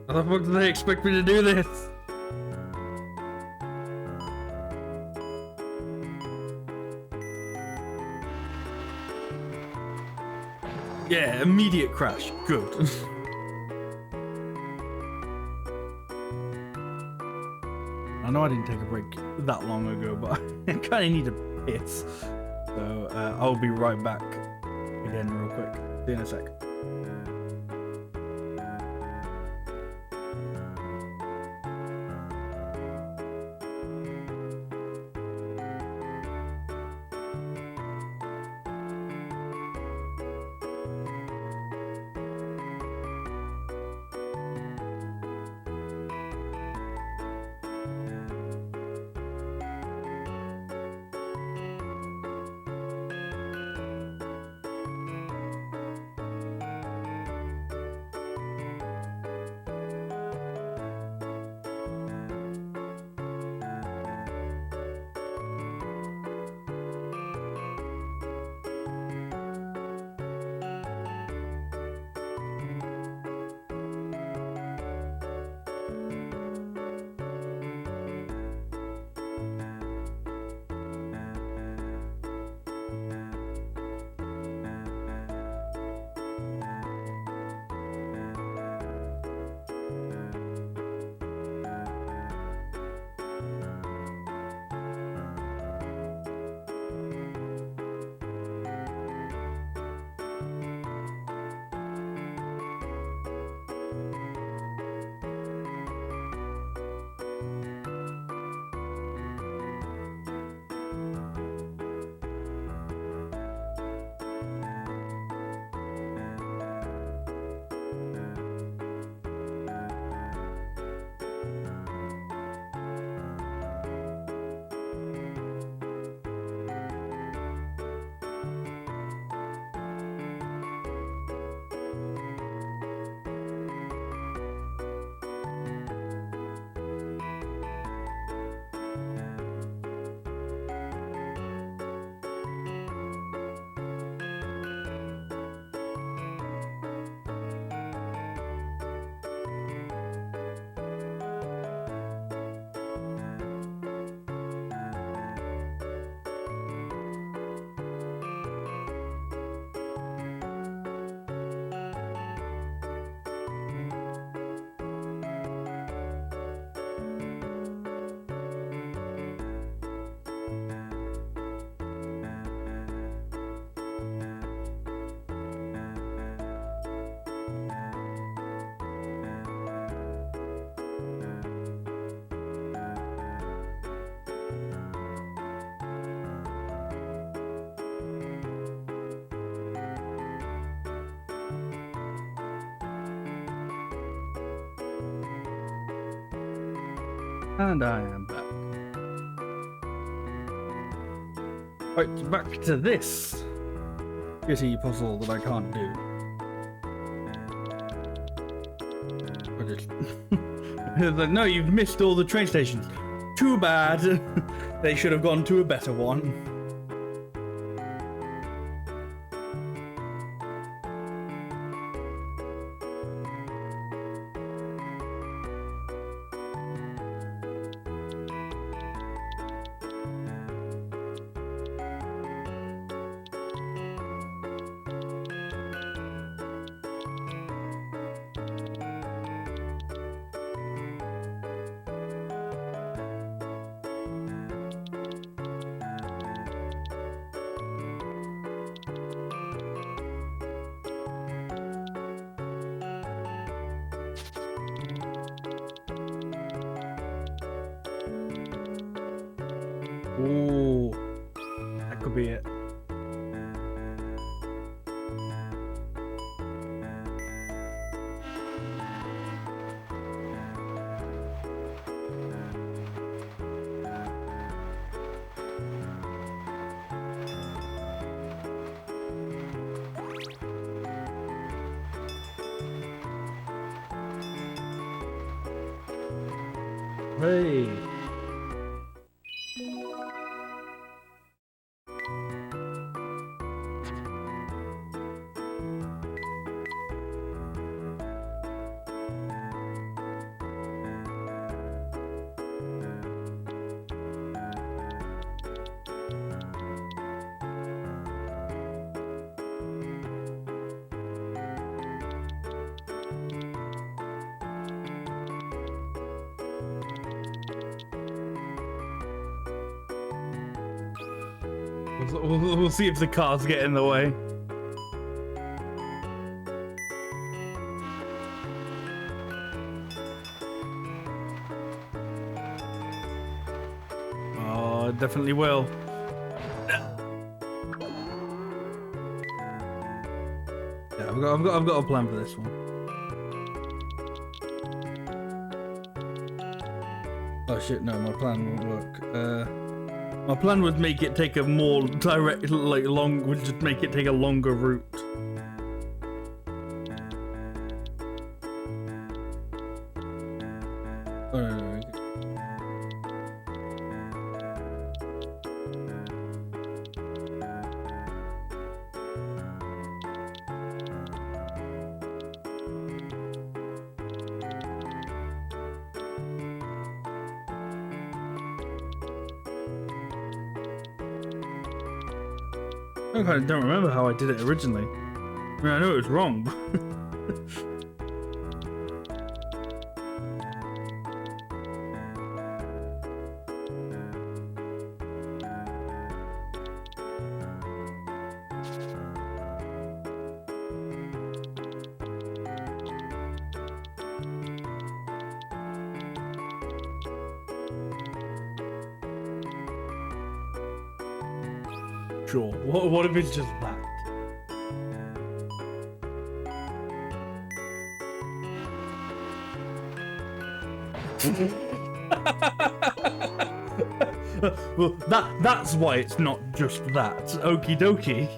How the fuck do they expect me to do this? Yeah, immediate crash. Good. I know I didn't take a break that long ago, but I kind of need a piss. So I'll be right back again real quick. See you in a sec. And I am back. Right, back to this shitty puzzle that I can't do. I just... It's like, no, you've missed all the train stations. Too bad. They should have gone to a better one. Ooh, that could be it. Hey. We'll see if the cars get in the way. Oh, it definitely will. Yeah, I've got a plan for this one. Oh shit! No, my plan won't work. My plan would make it take a more direct, would just make it take a longer route. Oh, no. I kind of don't remember how I did it originally. I mean, I know it was wrong. Sure. What if it's just that? Well, that's why it's not just that. Okie dokie.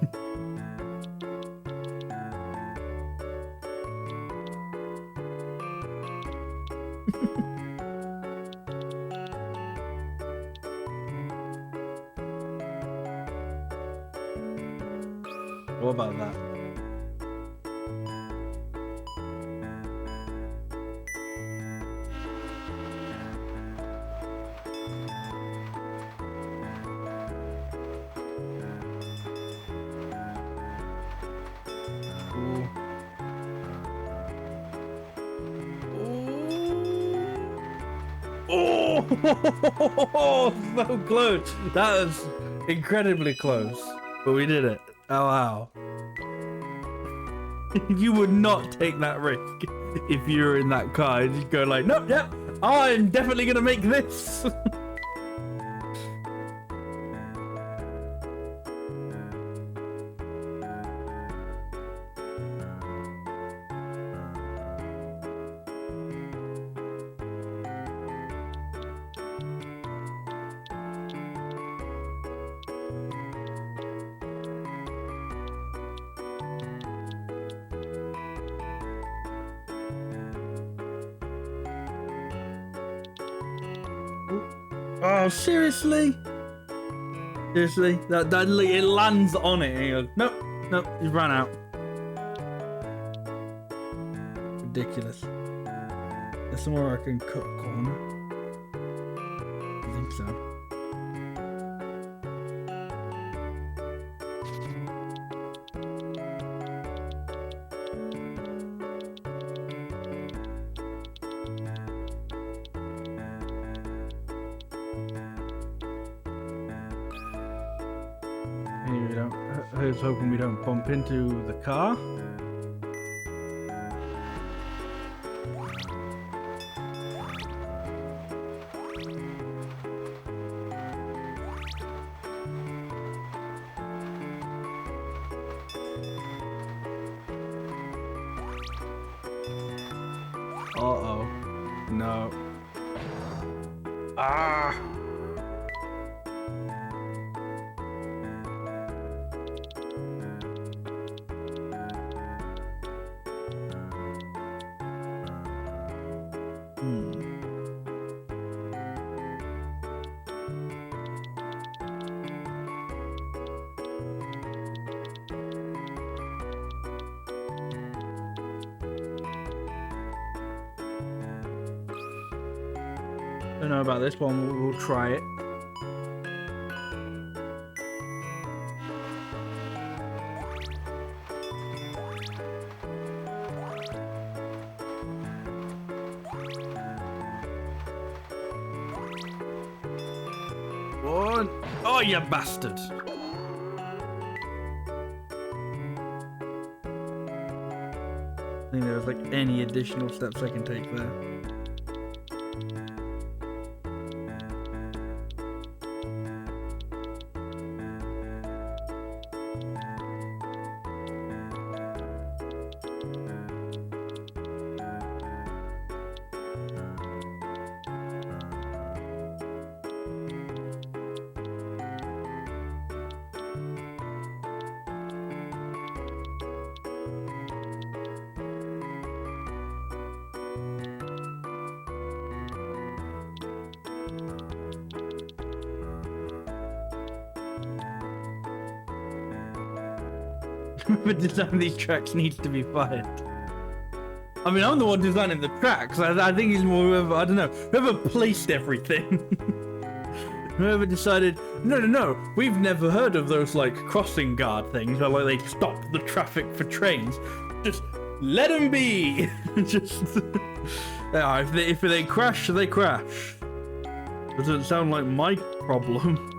What about that? Oh, so close. That was incredibly close. But we did it. Oh, wow. You would not take that risk if you were in that car. You'd go like, nope, yep, I'm definitely going to make this. Oh, seriously? Seriously? That it lands on it and he goes, nope, nope, he's run out. Ridiculous. There's somewhere I can cut corner. I think so. Maybe we don't. I was hoping we don't bump into the car. Uh-oh. No. Ah! Don't know about this one, we'll try it. One. Oh, you bastard! I think there's like any additional steps I can take there. Whoever designed these tracks needs to be fired. I mean, I'm the one designing the tracks. I think it's more whoever, I don't know, whoever placed everything. Whoever decided, no, we've never heard of those, like, crossing guard things where, like, they stop the traffic for trains. Just let them be. Just, yeah, if they crash, they crash. Doesn't sound like my problem.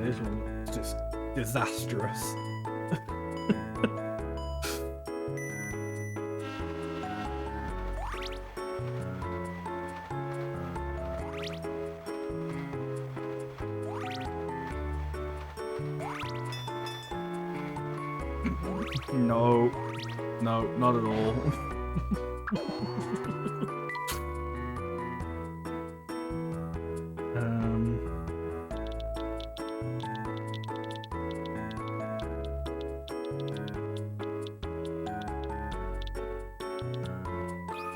This one is just disastrous. No, not at all.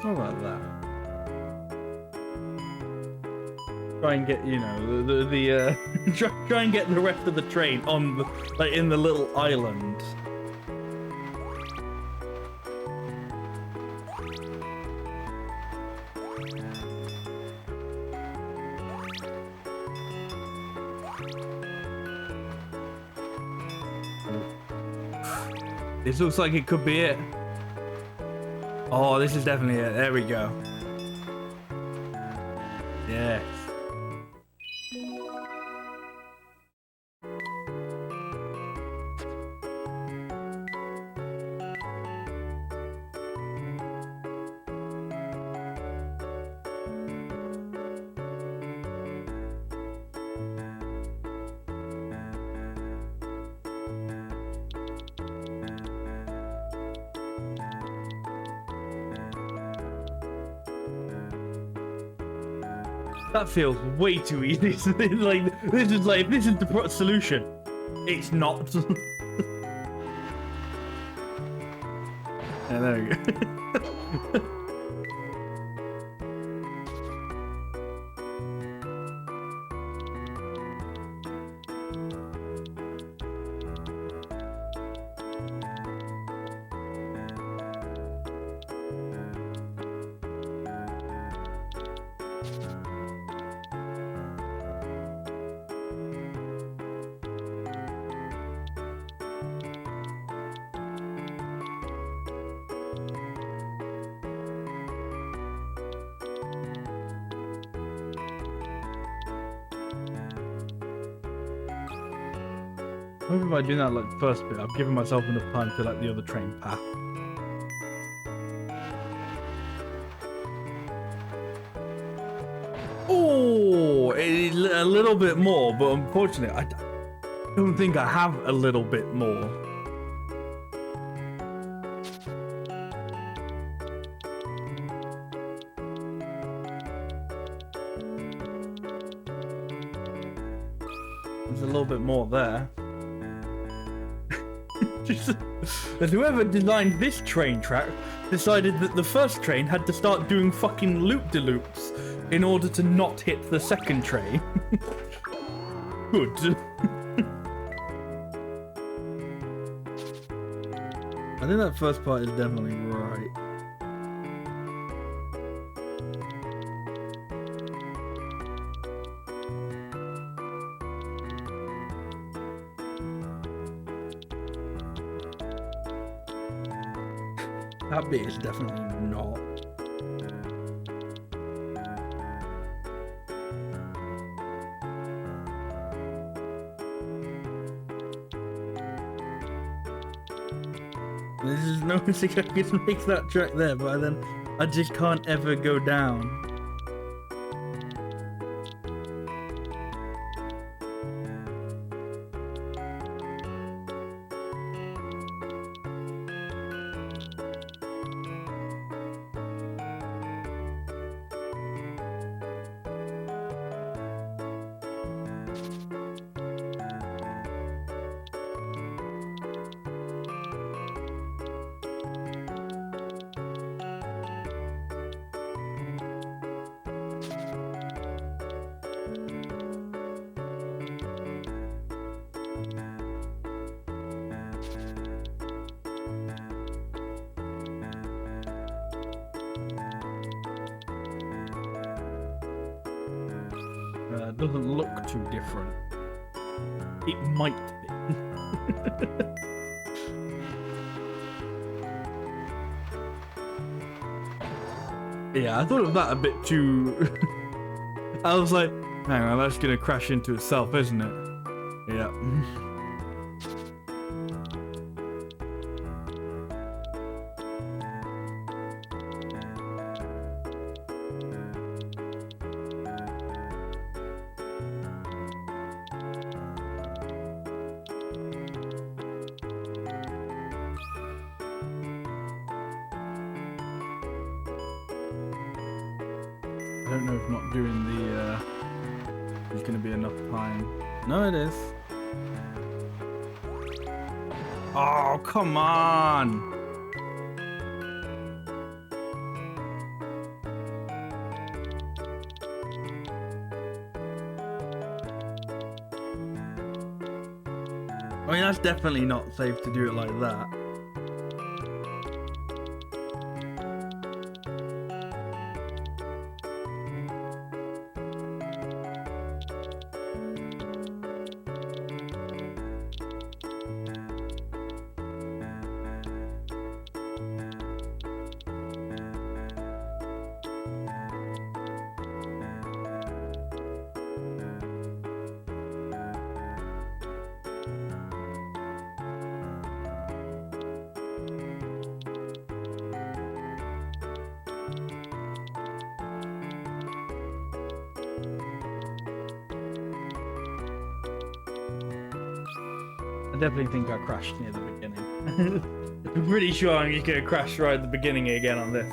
How about that? Try and get, you know, the try and get the rest of the train on the, like, in the little island. This looks like it could be it. Oh, this is definitely it. There we go. Yes. That feels way too easy. Like, this is like, this is the solution. It's not. Yeah, there we go. Maybe by doing that like first bit, I've given myself enough time to let the other train pass. Oh, a little bit more, but unfortunately, I don't think I have a little bit more. There's a little bit more there. And whoever designed this train track decided that the first train had to start doing fucking loop-de-loops in order to not hit the second train. Good. I think that first part is definitely right. That bit is definitely not. This is no music I can make that track there, but then I just can't ever go down. Doesn't look too different. It might be. Yeah, I thought of that a bit too. I was like, hang on, that's gonna crash into itself, isn't it? Yeah. I don't know if not doing the there's gonna be enough time. No, it is. Oh, come on! I mean, that's definitely not safe to do it like that. I definitely think I crashed near the beginning. I'm pretty sure I'm just gonna crash right at the beginning again on this.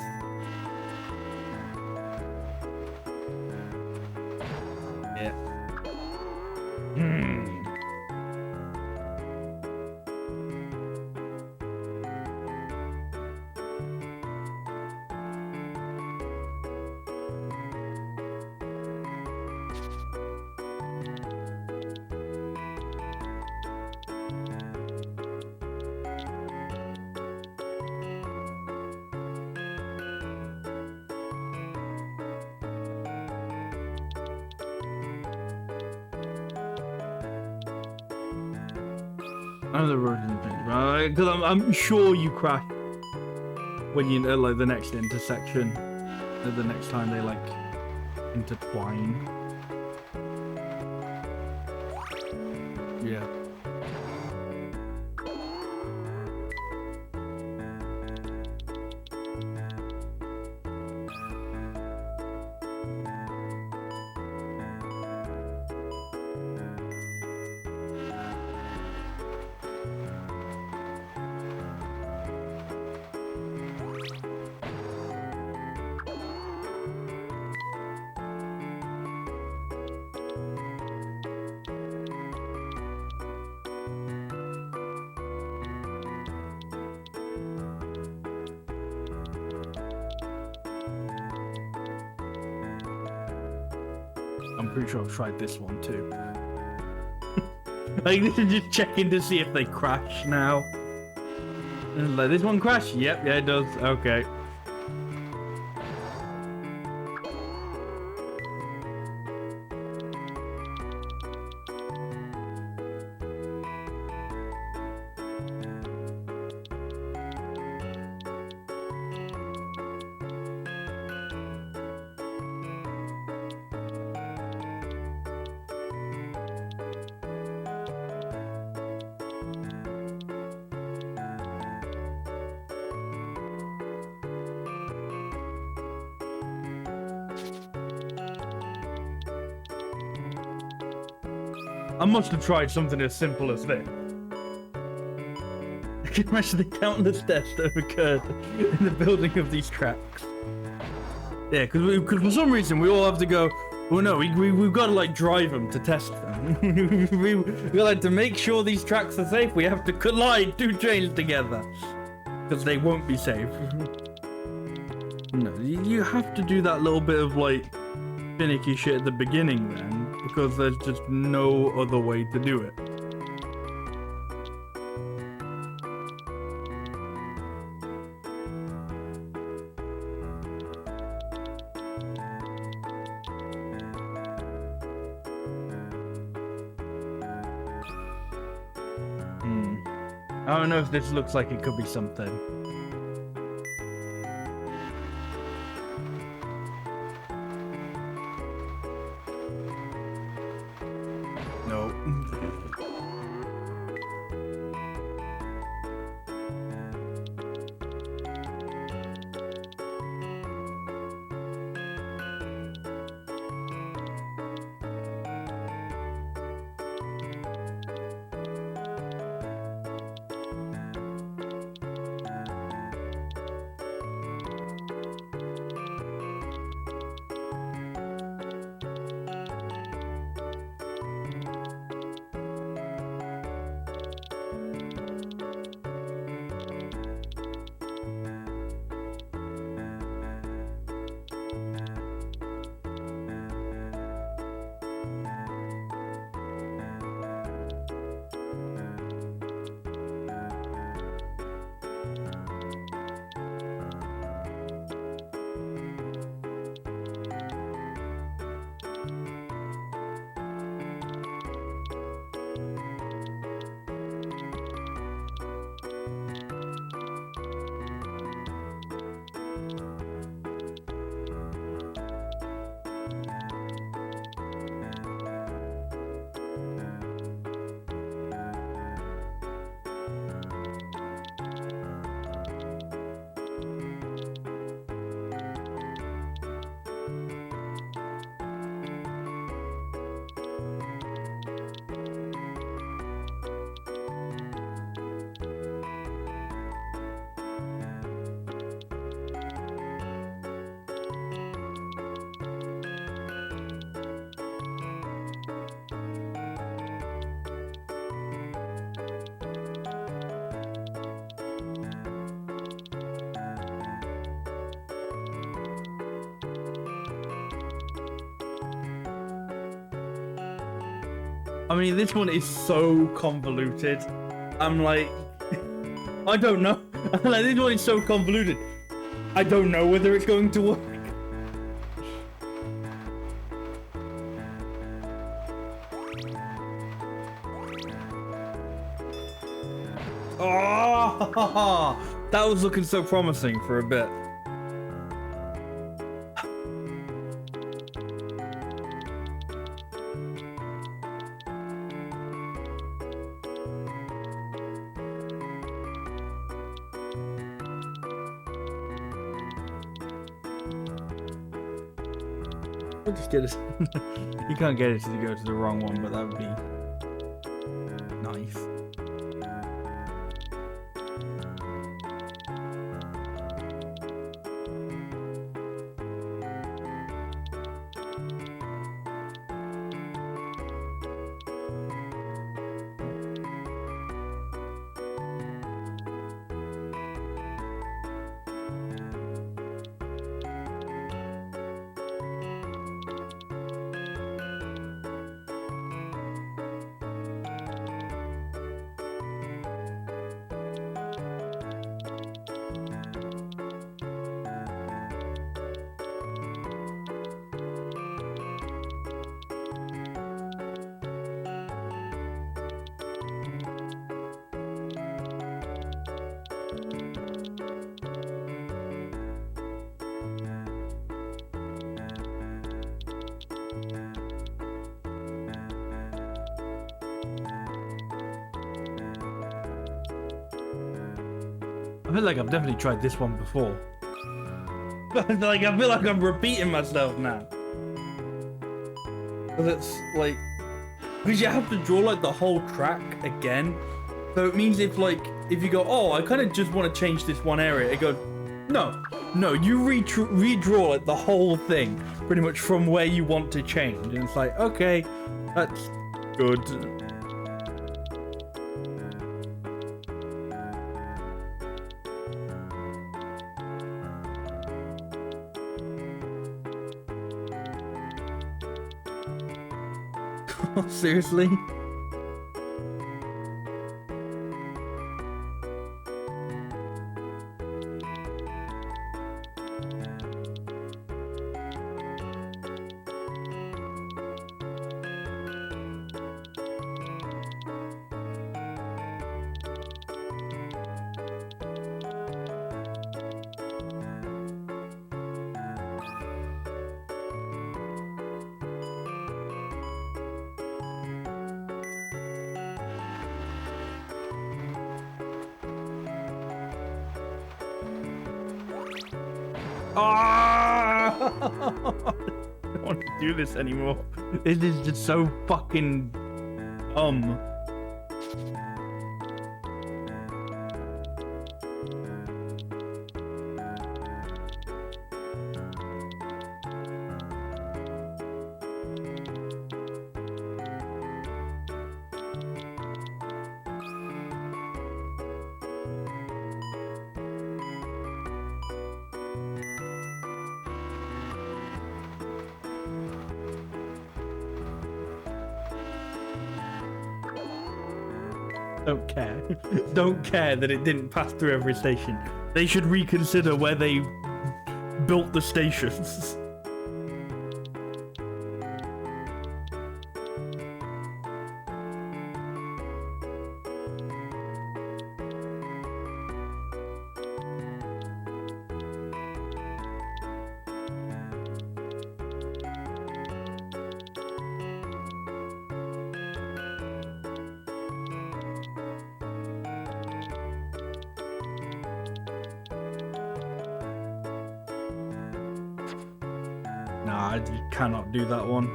Another road right? Because I'm sure you crash when you know, like the next intersection, the next time they like intertwine. Yeah. I'm pretty sure I've tried this one too. Like, this is just checking to see if they crash now. And like, this one crash? Yep, yeah, it does. Okay. I must have tried something as simple as this. I can imagine the countless deaths that have occurred in the building of these tracks. Yeah, because for some reason we all have to go, well no, we've got to like drive them to test them. we got like to make sure these tracks are safe, we have to collide two trains together. Because they won't be safe. No, you have to do that little bit of like finicky shit at the beginning then. Because there's just no other way to do it. I don't know if this looks like it could be something. No. I mean, this one is so convoluted. I'm like, I don't know. Like, this one is so convoluted. I don't know whether it's going to work. Oh, that was looking so promising for a bit. We'll just get it. You can't get it to go to the wrong one, but that would be nice. I feel like I've definitely tried this one before. I feel like I'm repeating myself now. Because it's like, because you have to draw like the whole track again. So it means if you go, oh, I kind of just want to change this one area, it goes, no, you redraw like the whole thing, pretty much from where you want to change. And it's like, okay, that's good. Seriously? Ah! I don't want to do this anymore. This is just so fucking dumb. Don't care. Don't care that it didn't pass through every station. They should reconsider where they built the stations. Nah, you cannot do that one.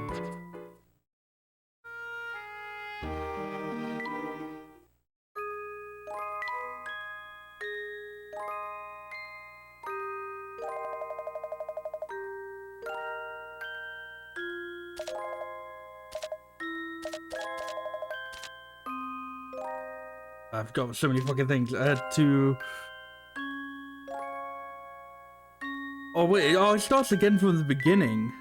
I've got so many fucking things. I had to... Oh wait, oh, it starts again from the beginning.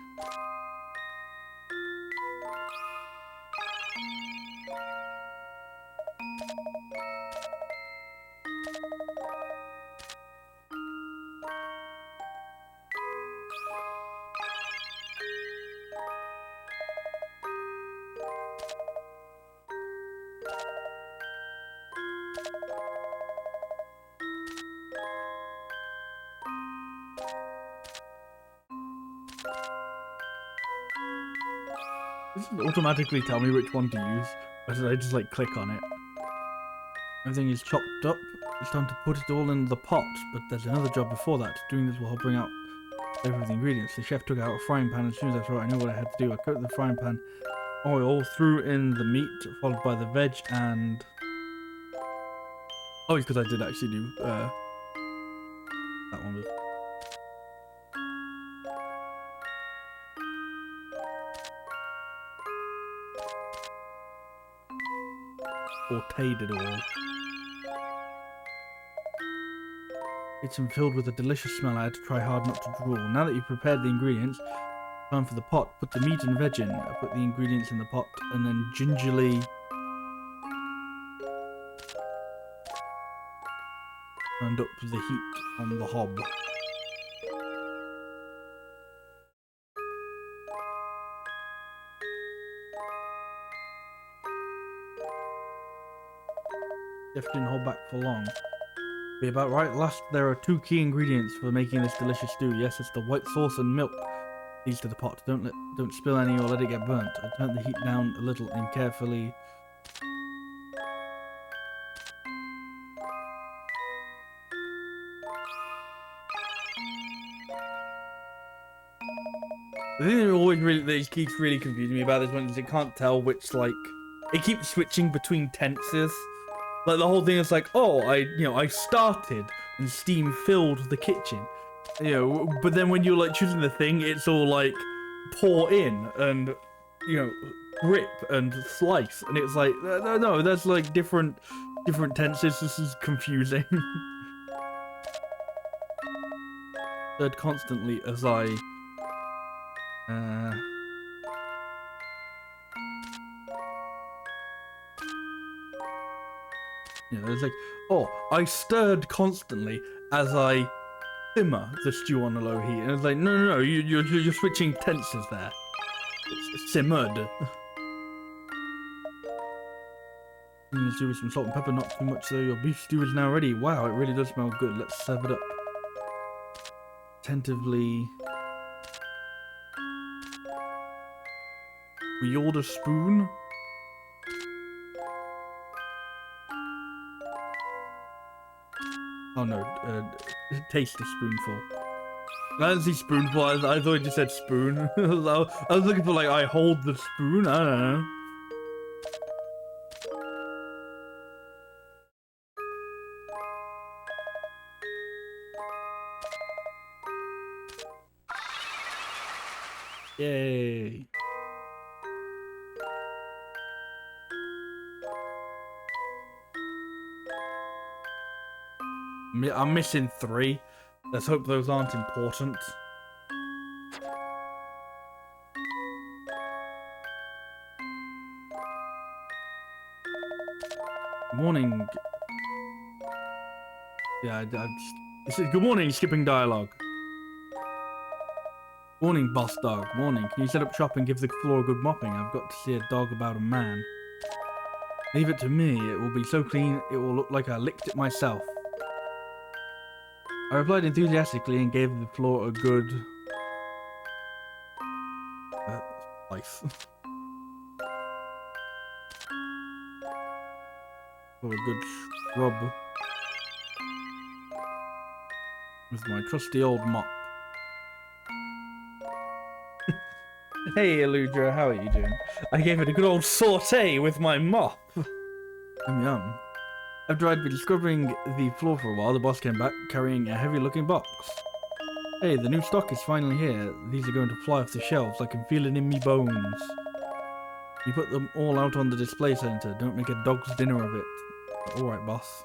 Does it automatically tell me which one to use? Or should I just like click on it? Everything is chopped up. It's time to put it all in the pot, but there's another job before that. Doing this will help bring out flavor of the ingredients. The chef took out a frying pan. As soon as I saw it, I knew what I had to do. I cooked the frying pan oil, threw in the meat, followed by the veg, and... Oh, because I did actually do that one with... Sauteed it all. It's filled with a delicious smell. I had to try hard not to drool. Now that you've prepared the ingredients, time for the pot. Put the meat and veg in. I put the ingredients in the pot and then gingerly turned up the heat on the hob. Chef didn't hold back for long. Be about right. Last, there are 2 key ingredients for making this delicious stew. Yes, it's the white sauce and milk. These to the pot. Don't spill any or let it get burnt. I turned the heat down a little and carefully. The thing that keeps really confusing me about this one is it can't tell which, like, it keeps switching between tenses. Like the whole thing is like, oh, I started and steam filled the kitchen, but then when you're like choosing the thing, it's all like pour in and grip and slice, and it's like no, that's like different tenses. This is confusing. Stirred constantly as I it's like, oh, I stirred constantly as I simmer the stew on a low heat. And it's like, no, you're switching tenses there. It's simmered. Stew with some salt and pepper, not too much though. Your beef stew is now ready. Wow, it really does smell good. Let's serve it up. Attentively. We order spoon. Oh no, taste a spoonful. I didn't see spoonful, I thought it just said spoon. I was looking for like, I hold the spoon, I don't know. Yay. I'm missing 3. Let's hope those aren't important. Good morning. Yeah, this is good morning, skipping dialogue. Morning, boss dog. Morning. Can you set up shop and give the floor a good mopping? I've got to see a dog about a man. Leave it to me. It will be so clean, it will look like I licked it myself. I replied enthusiastically and gave the floor a good slice. Or a good scrub with my trusty old mop. Hey, Eludra, how are you doing? I gave it a good old saute with my mop. Yum yum. After I'd been scrubbing the floor for a while, the boss came back carrying a heavy-looking box. Hey, the new stock is finally here. These are going to fly off the shelves. I can feel it in me bones. You put them all out on the display center. Don't make a dog's dinner of it. Alright, boss.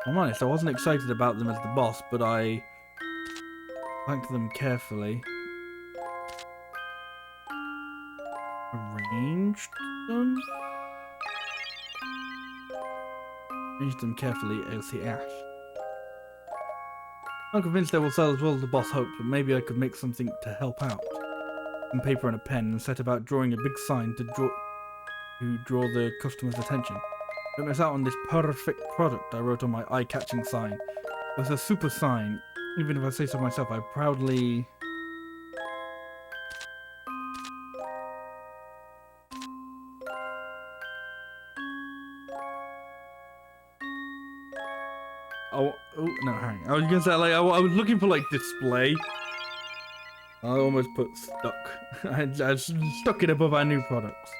I'm honest, I wasn't excited about them as the boss, but I packed them carefully. Arranged them? Arranged them carefully, Elsie Ash. I'm convinced they will sell as well as the boss hoped, but maybe I could make something to help out. Some paper and a pen, and set about drawing a big sign to draw the customer's attention. Don't miss out on this perfect product, I wrote on my eye-catching sign. It was a super sign. Even if I say so myself, I proudly... Oh, no, hang on. I was gonna say, like, I was looking for, like, display. I almost put stuck. I stuck it above our new products.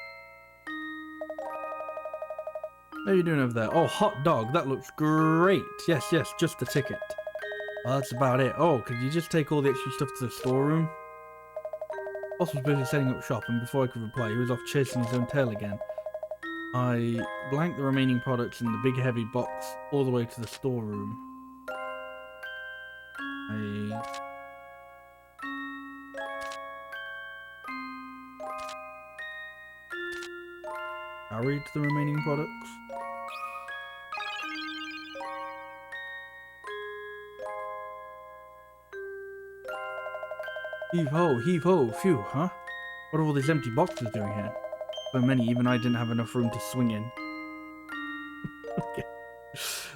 What are you doing over there? Oh, hot dog. That looks great. Yes, yes, just the ticket. Well, that's about it. Oh, could you just take all the extra stuff to the storeroom? Boss was busy setting up shop, and before I could reply, he was off chasing his own tail again. I blanked the remaining products in the big heavy box all the way to the storeroom. I carried the remaining products. Heave ho, phew, huh? What are all these empty boxes doing here? So many, even I didn't have enough room to swing in. Okay.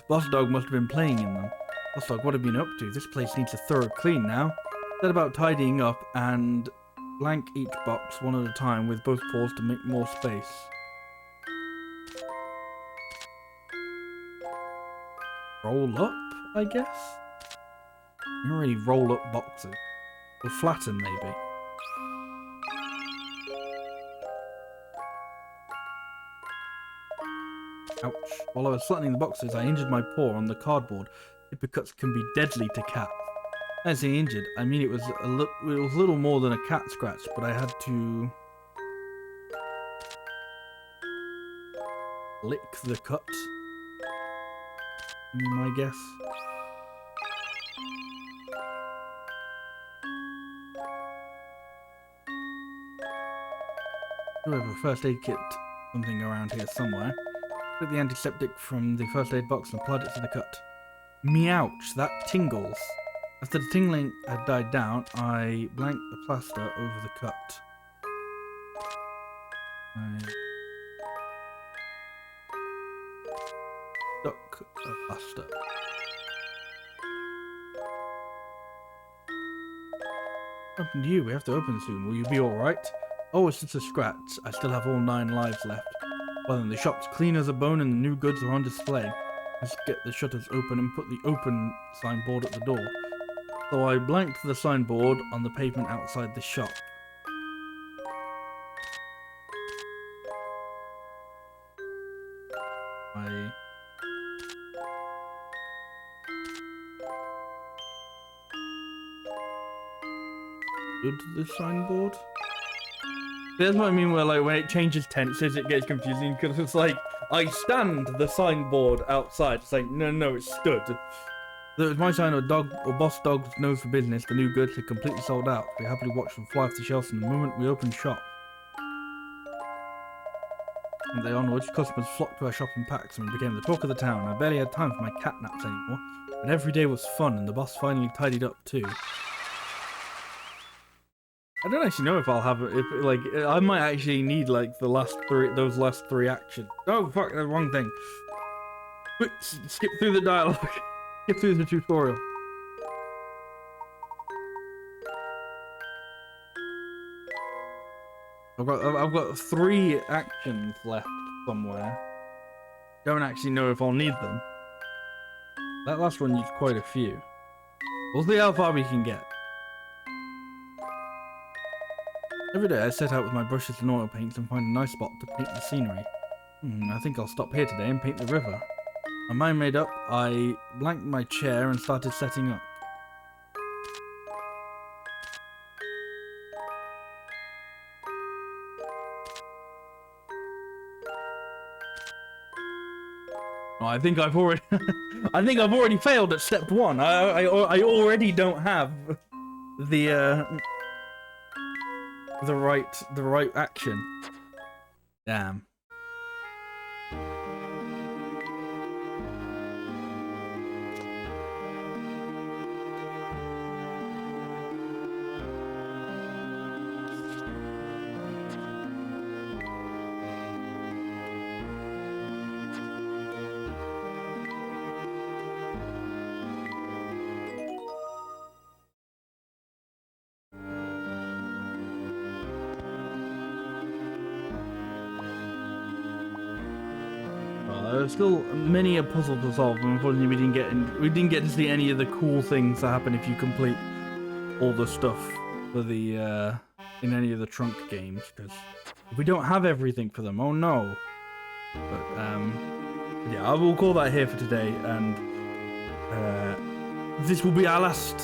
Boss Dog must have been playing in them. Boss Dog, what have you been up to? This place needs a thorough clean now. Set about tidying up and blank each box one at a time with both paws to make more space. Roll up, I guess? You don't really roll up boxes. Or flatten, maybe. Ouch. While I was flattening the boxes, I injured my paw on the cardboard. Nipper cuts can be deadly to cats. I say injured, I mean it was a little more than a cat scratch, but I had to lick the cut. My guess. Do have a first aid kit, something around here somewhere. Took the antiseptic from the first aid box and applied it to the cut. Meouch, that tingles. After the tingling had died down, I blanked the plaster over the cut. I stuck the plaster. What happened to you? We have to open soon. Will you be alright? Oh, it's just a scratch. I still have all 9 lives left. Well then, the shop's clean as a bone and the new goods are on display. Let's get the shutters open and put the open signboard at the door. So I blanked the signboard on the pavement outside the shop. I stood the signboard? That's what I mean, where like when it changes tenses it gets confusing, because it's like, I stand the signboard outside. It's like, no, it's stood. It was my sign or dog or boss dog's nose for business. The new goods had completely sold out. We happily watched them fly off the shelves from the moment we opened shop. From there onwards, customers flocked to our shop in packs and we became the talk of the town. I barely had time for my cat naps anymore, but every day was fun and the boss finally tidied up too. I don't actually know if I'll have it. If like, I might actually need like those last three actions. Oh fuck, the wrong thing. Quick, skip through the dialogue. Skip through the tutorial. I've got 3 actions left somewhere. Don't actually know if I'll need them. That last one needs quite a few. We'll see how far we can get. Every day I set out with my brushes and oil paints and find a nice spot to paint the scenery. I think I'll stop here today and paint the river. My mind made up, I blanked my chair and started setting up. Oh, I think I've already I've already failed at step 1. I already don't have the right action. Damn. still many a puzzle to solve. And unfortunately, we didn't get to see any of the cool things that happen if you complete all the stuff for the in any of the trunk games, because we don't have everything for them. Oh no! But yeah, I will call that here for today, and this will be our last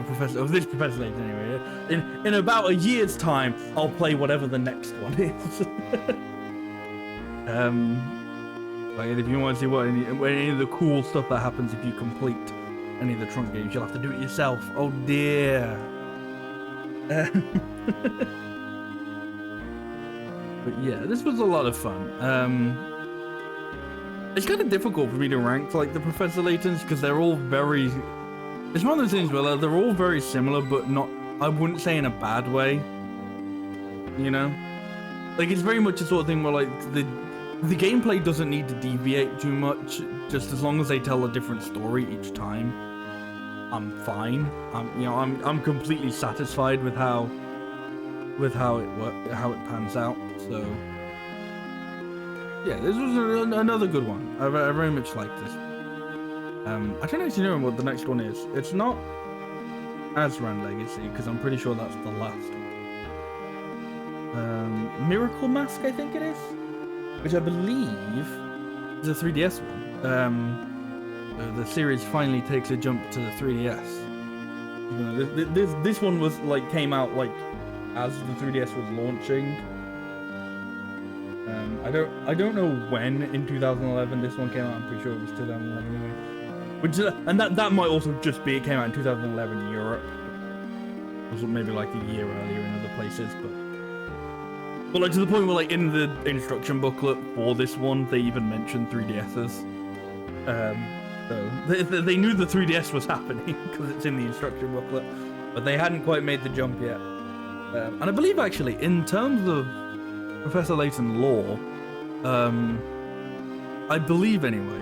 Professor Layton anyway. In about a year's time, I'll play whatever the next one is. Like, if you want to see what any of the cool stuff that happens if you complete any of the trunk games, you'll have to do it yourself. Oh dear. But yeah, this was a lot of fun. It's kind of difficult for me to rank like the Professor Laytons because they're all very. It's one of those things where they're all very similar, but not. I wouldn't say in a bad way. You know, like it's very much a sort of thing where like the gameplay doesn't need to deviate too much. Just as long as they tell a different story each time, I'm fine. I'm completely satisfied with how it pans out. So yeah, this was another good one. I very much liked this. I don't actually know what the next one is. It's not Azran Legacy because I'm pretty sure that's the last one. Miracle Mask, I think it is, which I believe is a 3DS one. The series finally takes a jump to the 3DS. You know, this one was like came out like as the 3DS was launching. I don't know when in 2011 this one came out. I'm pretty sure it was 2011 anyway. Which and that might also just be it came out in 2011 in Europe. It was maybe like a year earlier in other places, but like to the point where like in the instruction booklet for this one they even mentioned 3DSs. So they knew the 3DS was happening because it's in the instruction booklet, but they hadn't quite made the jump yet. And I believe actually in terms of Professor Layton lore, I believe anyway,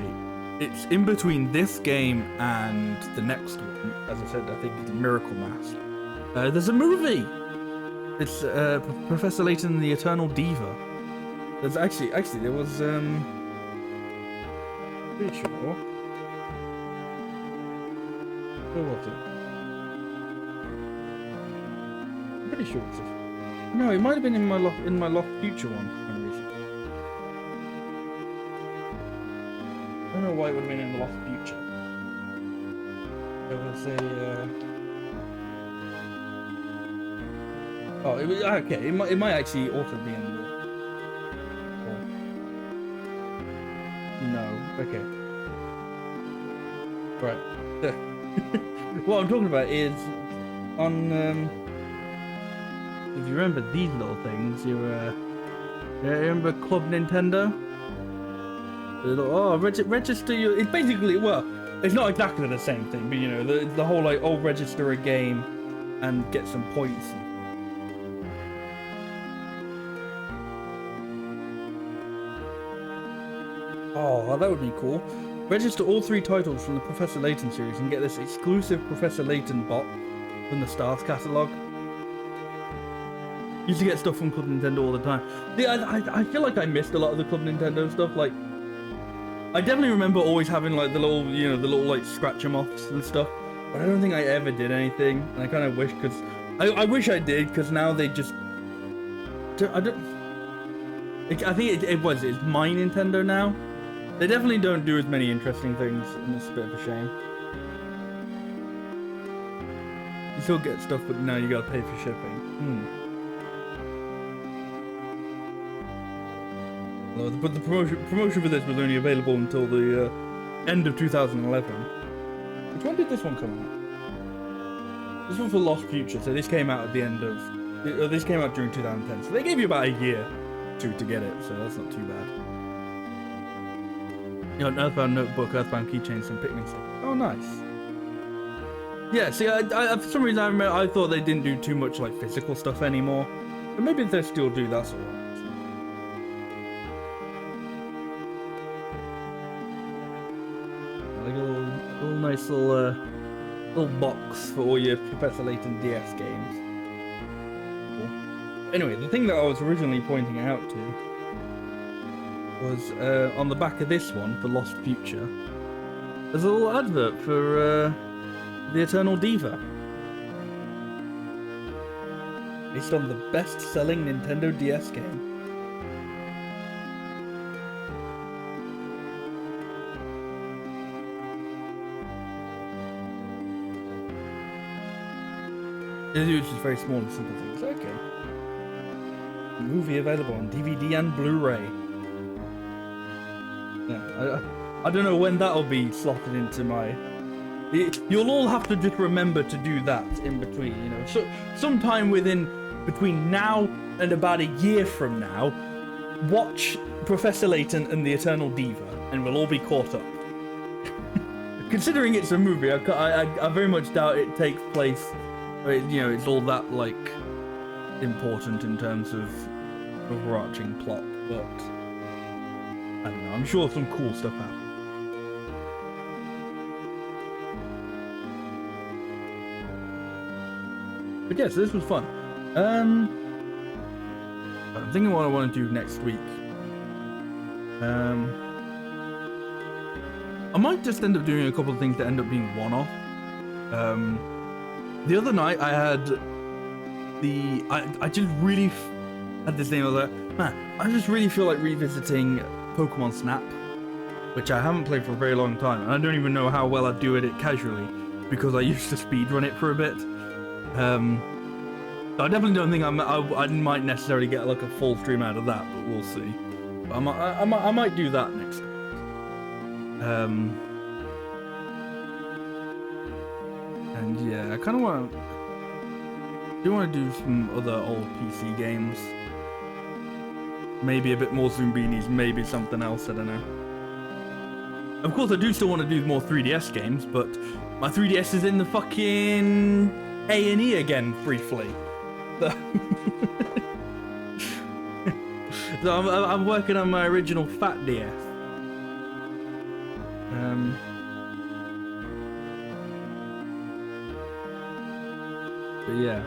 it's in between this game and the next one. As I said, I think it's Miracle Mask. There's a movie. It's Professor Layton and the Eternal Diva. There's actually there was pretty sure. Where was it? I'm pretty sure it's this. No, it might have been in my Lost Future one for some reason. I don't know why it would have been in the Lost Future. There was a. Oh, it was okay. It might actually also be in the. No. Okay. Right. What I'm talking about is on. If you remember these little things, you remember Club Nintendo? Register your. It's basically it's not exactly the same thing, but you know the whole like register a game and get some points. Oh, that would be cool. Register all 3 titles from the Professor Layton series and get this exclusive Professor Layton bot from the Stars catalog. Used to get stuff from Club Nintendo all the time. Yeah, I feel like I missed a lot of the Club Nintendo stuff. Like, I definitely remember always having like the little like scratch 'em offs and stuff. But I don't think I ever did anything, and I kind of wish because I wish I did because now they just I think it's my Nintendo now. They definitely don't do as many interesting things, and it's a bit of a shame. You still get stuff, but now you gotta pay for shipping. But the promotion for this was only available until the end of 2011. Which one did this one come out? This one for Lost Future, so this came out at the end of. This came out during 2010, so they gave you about a year to get it, so that's not too bad. You got an Earthbound notebook, Earthbound keychains, and picnic stuff. Oh, nice. Yeah, see, I for some reason I thought they didn't do too much like physical stuff anymore, but maybe they still do. That's alright. Like a little nice little box for all your Professor Layton DS games. Cool. Anyway, the thing that I was originally pointing out to was on the back of this one, The Lost Future, there's a little advert for The Eternal Diva. Based on the best-selling Nintendo DS game. It's just very small and simple things. Okay. Movie available on DVD and Blu-ray. Yeah, I don't know when that'll be slotted into my... You'll all have to just remember to do that in between, you know. So, sometime between now and about a year from now, watch Professor Layton and the Eternal Diva, and we'll all be caught up. Considering it's a movie, I very much doubt it takes place... You know, it's all that, like, important in terms of overarching plot, but I don't know, I'm sure some cool stuff happens. But yes, this was fun. I'm thinking what I want to do next week. I might just end up doing a couple of things that end up being one-off. The other night I had I just really had this thing. I was like, man, I just really feel like revisiting Pokemon Snap, which I haven't played for a very long time, and I don't even know how well I do at it casually because I used to speedrun it for a bit. So I definitely don't think I might necessarily get like a full stream out of that, but we'll see. But I might do that next week. And yeah, I kind of want to do some other old PC games. Maybe a bit more Zoombinis, maybe something else, I don't know. Of course, I do still want to do more 3DS games, but my 3DS is in the fucking A&E again, briefly. So, so I'm working on my original Fat DS. But yeah,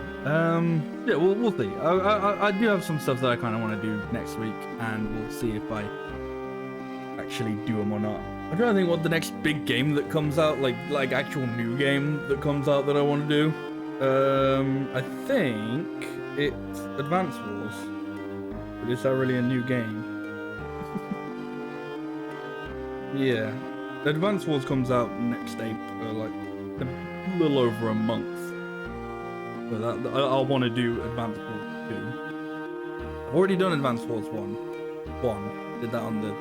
yeah, we'll see. I do have some stuff that I kind of want to do next week, and we'll see if I actually do them or not. I'm trying to think what the next big game that comes out, like actual new game that comes out that I want to do. I think it's Advance Wars. But is that really a new game? Yeah, Advance Wars comes out next April, like a little over a month. So that I'll want to do Advance Wars 2. I've already done Advance Wars 1. Did that on the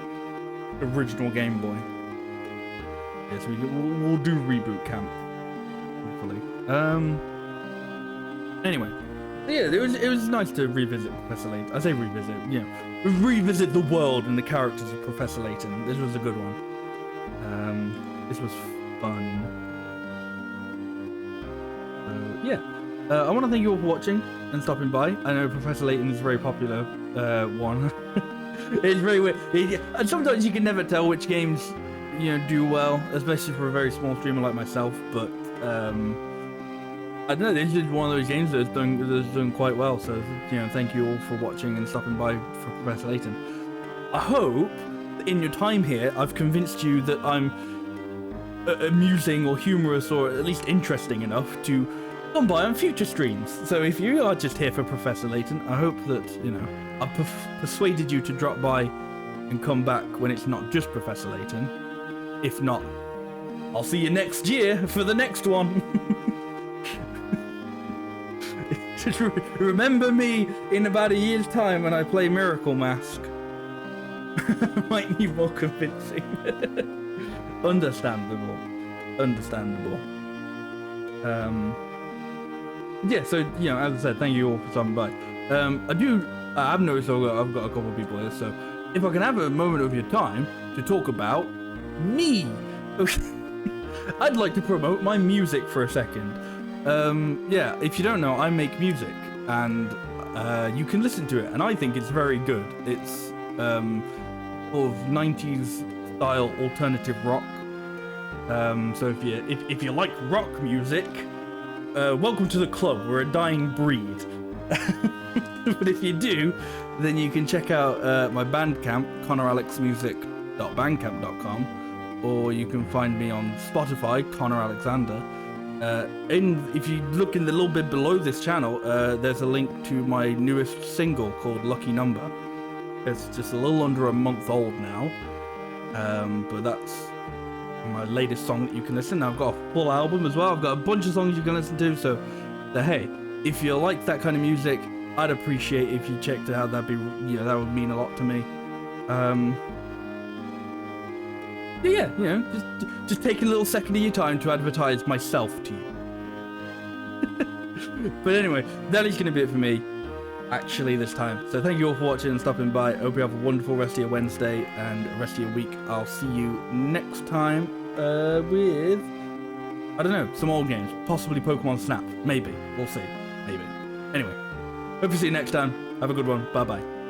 original Game Boy. Yes, we'll do Reboot Camp, hopefully. Anyway, yeah, it was nice to revisit Professor Layton. I say revisit, you know, revisit the world and the characters of Professor Layton. This was a good one. This was fun. So yeah. I want to thank you all for watching and stopping by. I know Professor Layton is a very popular one. It's very weird. And sometimes you can never tell which games, you know, do well, especially for a very small streamer like myself. But I don't know. This is one of those games that's doing quite well. So you know, thank you all for watching and stopping by for Professor Layton. I hope that in your time here, I've convinced you that I'm amusing or humorous or at least interesting enough to come by on future streams. So if you are just here for Professor Layton, I hope that, you know, I've persuaded you to drop by and come back when it's not just Professor Layton. If not, I'll see you next year for the next one. Just remember me in about a year's time when I play Miracle Mask. Might need more convincing. Understandable. Yeah, so, you know, as I said, thank you all for stopping by. I've noticed I've got a couple of people here, so if I can have a moment of your time to talk about me. I'd like to promote my music for a second. Yeah, if you don't know, I make music, and you can listen to it, and I think it's very good. It's sort of 90s style alternative rock. So if you like rock music, welcome to the club. We're a dying breed. But if you do, then you can check out my Bandcamp, connoralexmusic.bandcamp.com, or you can find me on Spotify, Connor Alexander. If you look in the little bit below this channel, there's a link to my newest single called Lucky Number. It's just a little under a month old now, but that's my latest song that you can listen. I've got a full album as well. I've got a bunch of songs you can listen to. So hey, if you like that kind of music, I'd appreciate if you checked it out. That would mean a lot to me. Yeah, just taking a little second of your time to advertise myself to you. But anyway, that is going to be it for me, actually, this time. So thank you all for watching and stopping by. I hope you have a wonderful rest of your Wednesday and rest of your week. I'll see you next time with, I don't know, some old games. Possibly Pokemon Snap. Maybe. We'll see. Maybe. Anyway, hope to see you next time. Have a good one. Bye-bye.